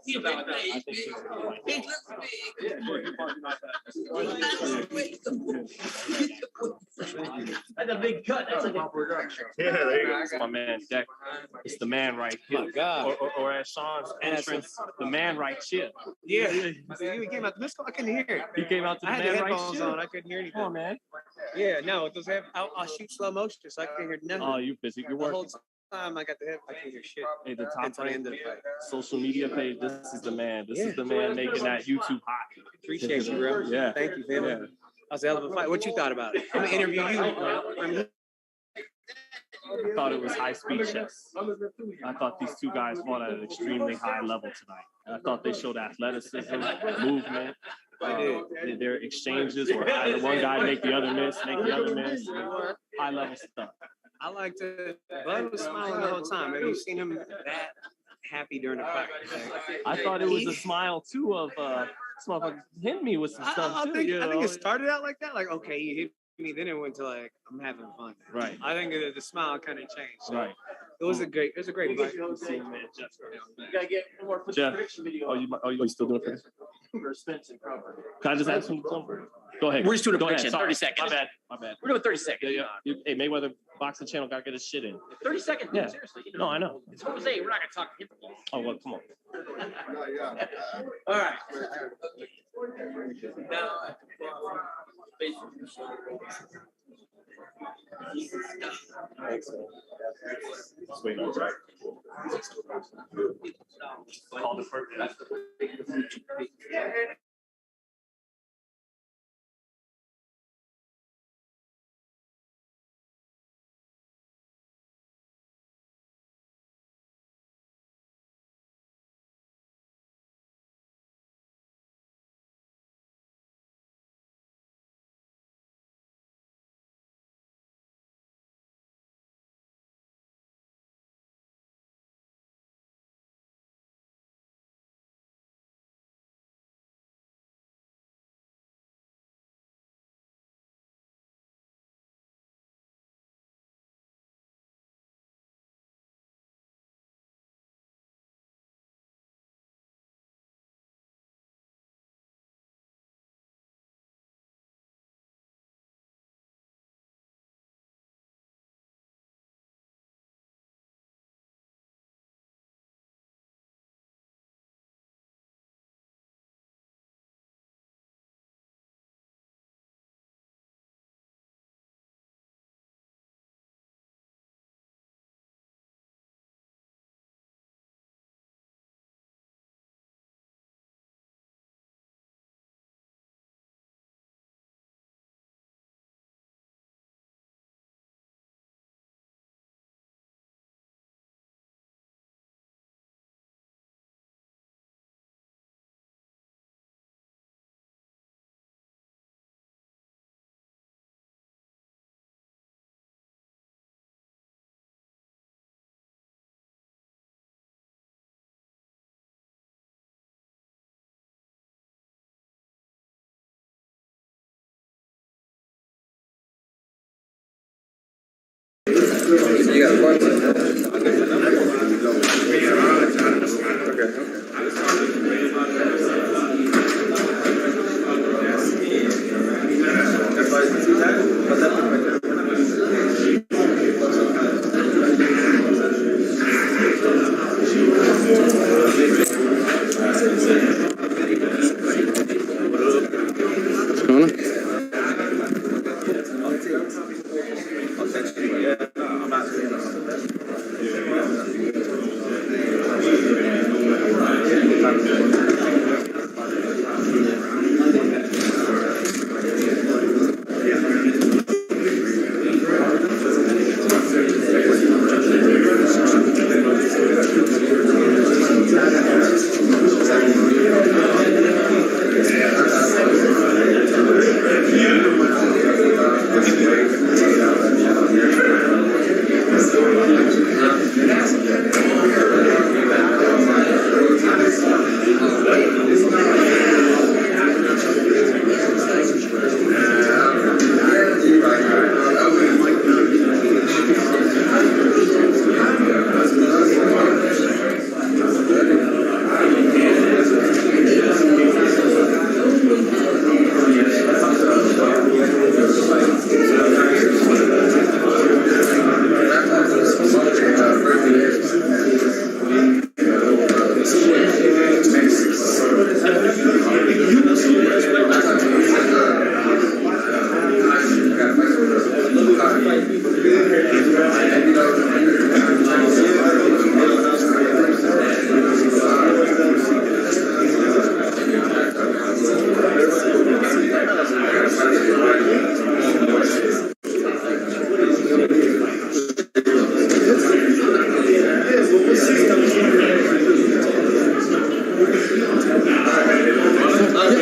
He about that. He looks big. That's a big cut. That's a big production. yeah, there you go. It's my man, Deck. It's the man right here. My God. Or as Sean's entrance, the man right here. Yeah. He came out. Let's go. I couldn't hear. He came out to the I had man the right headphones here. on. I couldn't hear anything. Come on, man. Yeah, no, those I'll shoot slow motion, so I can't hear nothing. Oh, you busy. You're The whole working. time I got the head, I can't hear shit. Hey, the top Until the end of the fight. social media page. This is the man. This is the man making that YouTube hot. Appreciate you, bro. Yeah. Thank you, man. That was a hell of a fight. What you thought about it? I'm gonna interview you. I thought it was high speed chess. I thought these two guys fought at an extremely high level tonight. I thought they showed athleticism, movement. Their exchanges were high. The one guy make the other miss, high level stuff. I like to. Bud was smiling the whole time. Have you seen him that happy during the fight? I thought it was a smile too of this motherfucker hit me with some stuff I too. think You it started out like that. Like, okay, you hit me. Then it went to like, I'm having fun. Right. I think the smile kind of changed. So Right. It was a great fight. You gotta get one more Jeff. prediction video. Oh, you still doing it? For Spence and Crawford. Can I just ask him something? Go ahead. We're just doing a Go ahead. prediction. Sorry. 30 seconds. My bad. We're doing 30 seconds. Yeah. Hey, Mayweather Boxing Channel gotta get his shit in. 30 seconds. Yeah. Seriously. No, I know. It's Jose. We're not gonna talk to him. Oh well, come on. All right. Now, Just waiting on Jack. Call the first. You got a question?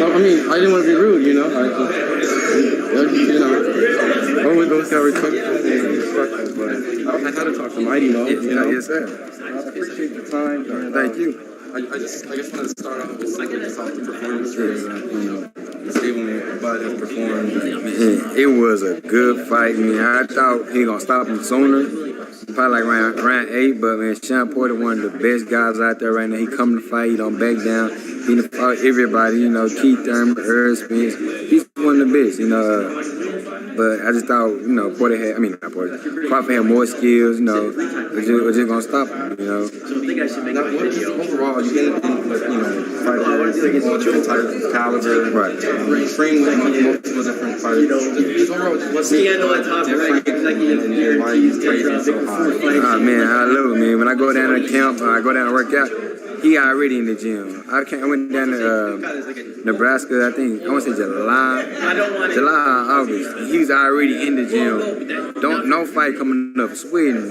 I mean, I didn't want to be rude, you know. Always those guys were talking instructions, but I had to talk to Mighty, though. Yes, sir. I appreciate the time. Thank you. I just wanted to start off with something about the performance that, Stephen Bud has performed. It was a good fight. I mean, I thought he gonna stop him sooner. Probably like round 8, but man, Shawn Porter, one of the best guys out there right now. He come to fight, he don't back down. He fought everybody, Keith Thurman, Earl Spence. He's one of the best, But I just thought, Porter had, not Porter, Crawford had more skills, we're just gonna stop him, So I think I should make a video. Overall, you've been fighters, all different types of caliber. Right. Train with multiple different fighters. Overall, what's different and why you training so hard? Man, I love it, man. When I go down to camp, I go down to work out, he already in the gym. I went down to Nebraska, I want to say July, August. He was already in the gym. No fight coming up, sweating,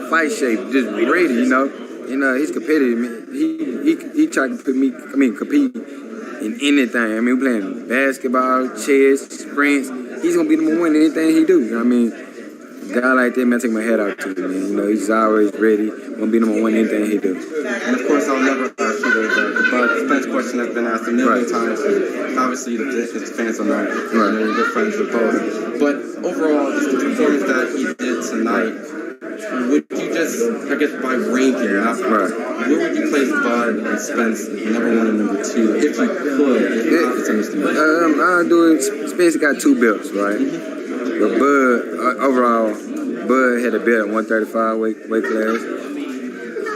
fight shape, just ready, he's competitive, man. He tried to compete in anything. We're playing basketball, chess, sprints. He's gonna be number one in anything he do. A guy like that, man, I take my head out to him, man. He's always ready, gonna be number one in anything he do. And of course, I'll never ask you the Spence question has been asked a million times. Obviously, his fans are not, you're good friends with both. But overall, just the performance that he did tonight, would you just, I guess, by ranking, where would you place Bud and Spence, number 1 and number 2, if you could? If not, it's understandable. I'll do it. Spence got 2 belts, right? But Bud, overall, Bud had a belt at 135 weight class.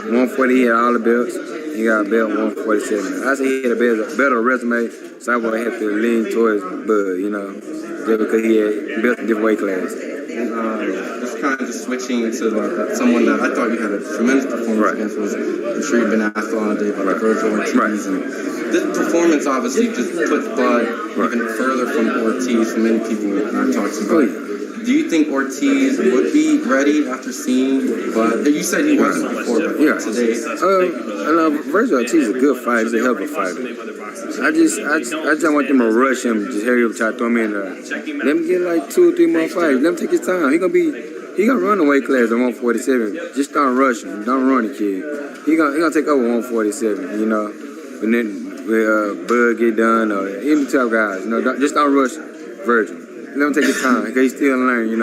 140, he had all the belts. He got a belt 147. I say he had a better resume, so I would have to lean towards Bud, just because he had belts in different weight classes. Just kind of switching to someone that I thought you had a tremendous performance against was, I'm sure you've been asked all day about Virgil Ortiz. And this performance obviously just puts Bud even further from Ortiz, from many people I've talked to. Do you think Ortiz would be ready after seeing Bud? You said he wasn't before, but today. Virgil Ortiz is a good fighter. He's a hell of a fighter. I just want them to rush him, just hurry up, try to throw him in there. Let him get like 2 or 3 more fights. Let him take his time. He gonna run the weight class at 147. Just don't rush him. Don't run the kid. He gonna take over 147. And then Bud get done, or even the tough guys. Just don't rush Virgil. Let him take his time, because he's still learning,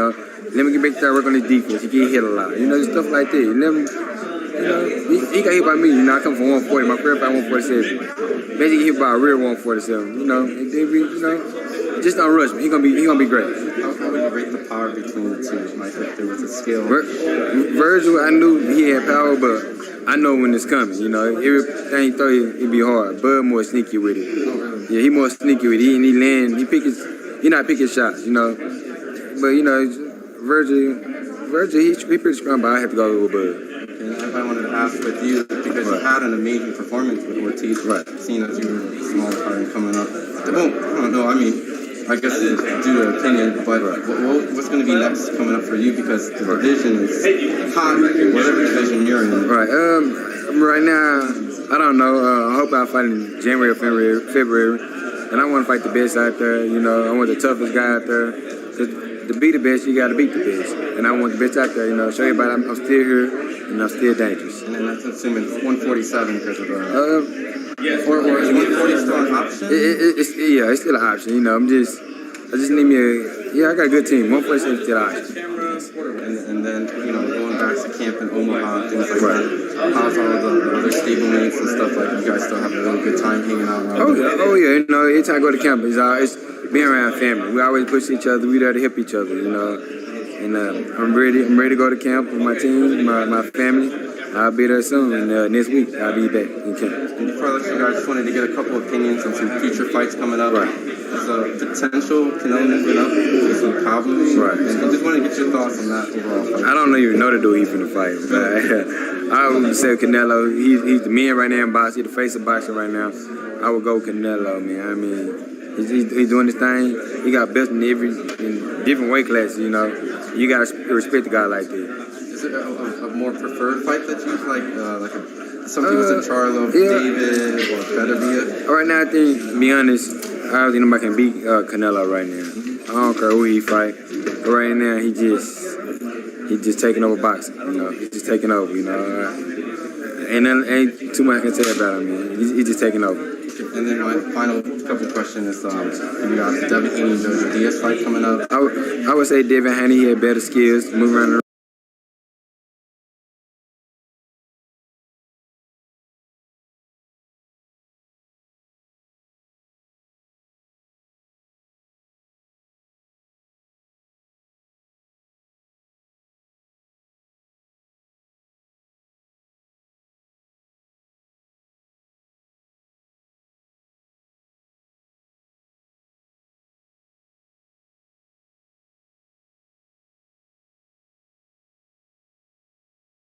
let me get back to work on his defense. He get hit a lot. You know, stuff like that. You never, you know, he got hit by me. You know, I come from 140. My first fight 147. Basically hit by a real 147. You know, and then you know, just don't rush me. He gonna be great. How would you rate the power between the two? Like if there was a skill. Virgil, I knew he had power, but I know when it's coming. You know, everything he throw it be hard. Bud more sneaky with it. Yeah, he more sneaky with it. He not picking shots. You know, but you know, Virgil, he pretty strong. But I have to go with Bud. And I wanted to ask with you because you had an amazing performance with Ortiz. Right. Seeing as you were a small card coming up. Well, I don't know. I mean, I guess it's due to opinion, but what's going to be next coming up for you? Because the division is hot, whatever division you're in. Right. Right now, I don't know. I hope I fight in January or February, and I want to fight the best out there. You know, I want the toughest guy out there. To be the best, you got to beat the best, and I want the best out there. You know, show everybody I'm still here and I'm still dangerous. And then that's assuming it's 147 because of the. Or is 140 still an option? It's still an option. You know, I just need me I got a good team. 147 is still an option. And then, you know, going back to camp in Omaha, things like that. How's all the other stablemates and stuff like you guys still have a really good time hanging out around? Oh yeah, you know, every time I go to camp, it's being around family. We always push each other. We there to help each other, you know. And I'm ready to go to camp with my team, my family. I'll be there soon, and next week I'll be back in camp. And before I let you guys, just wanted to get a couple opinions on some future fights coming up. Right. There's a potential Canelo moving up with some problems. Right. And I just want to get your thoughts on that overall fight. I don't even know the dude he's finna fight. I would say Canelo. He's the man right now in boxing. He's the face of boxing right now. I would go Canelo, man. I mean, he's doing his thing. He got best in different weight classes. You know, you gotta respect a guy like that. Is it a more preferred fight that you like something with Charlo, David, or Beterbiev? Right now, I think, to be honest, I don't think nobody can beat Canelo right now. I don't care who he fight. But right now, he just taking over boxing. You know, he's just taking over. You know, and then ain't too much I can say about him. Man. He's just taking over. And then my final couple questions is, you got the Devin Haney Jojo Diaz fight coming up. I would say Devin Haney had better skills, moving around the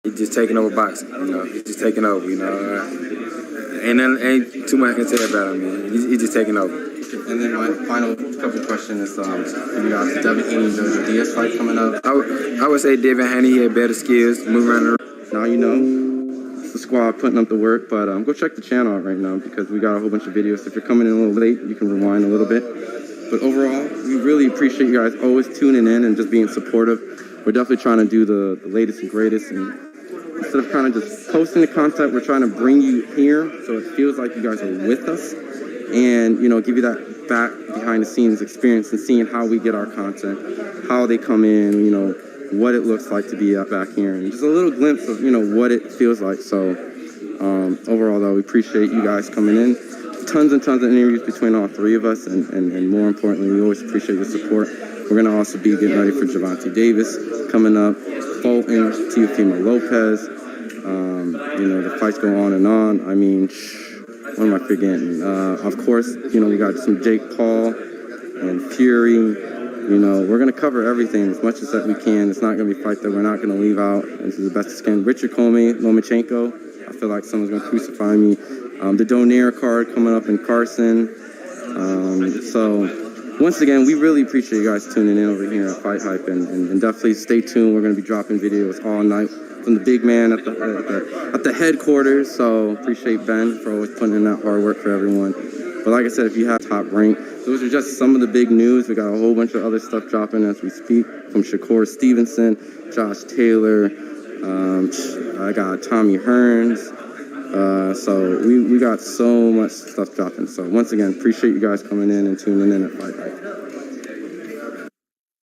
He's just taking over boxing, you know. He's just taking over, you know. And then ain't too much I can say about him, man. He's just taking over. And then my final couple questions is, you got the Devin Haney Jojo Diaz fight coming up. I would say Devin Haney had better skills, moving around the ring. Now you know, it's the squad putting up the work, but go check the channel out right now because we got a whole bunch of videos. If you're coming in a little late, you can rewind a little bit. But overall, we really appreciate you guys always tuning in and just being supportive. We're definitely trying to do the latest and greatest, and instead of kind of just posting the content, we're trying to bring you here so it feels like you guys are with us and, you know, give you that back behind the scenes experience and seeing how we get our content, how they come in, you know, what it looks like to be back here, and just a little glimpse of, you know, what it feels like. So overall, though, we appreciate you guys coming in. Tons and tons of interviews between all three of us, and more importantly, we always appreciate your support. We're going to also be getting ready for Gervonta Davis coming up, Fulton, Teofimo Lopez. You know, the fights go on and on. I mean, what am I forgetting? Of course, you know, we got some Jake Paul and Fury. You know, we're going to cover everything as much as that we can. It's not going to be a fight that we're not going to leave out. This is the best skin. Richard Comey, Lomachenko. I feel like someone's going to crucify me. The Donaire card coming up in Carson. So once again, we really appreciate you guys tuning in over here at FightHype, and definitely stay tuned. We're going to be dropping videos all night from the big man at the headquarters. So appreciate Ben for always putting in that hard work for everyone. But like I said, if you have Top Rank, those are just some of the big news. We got a whole bunch of other stuff dropping as we speak from Shakur Stevenson, Josh Taylor. I got Tommy Hearns. So we got so much stuff dropping. So once again, appreciate you guys coming in and tuning in at FightHype.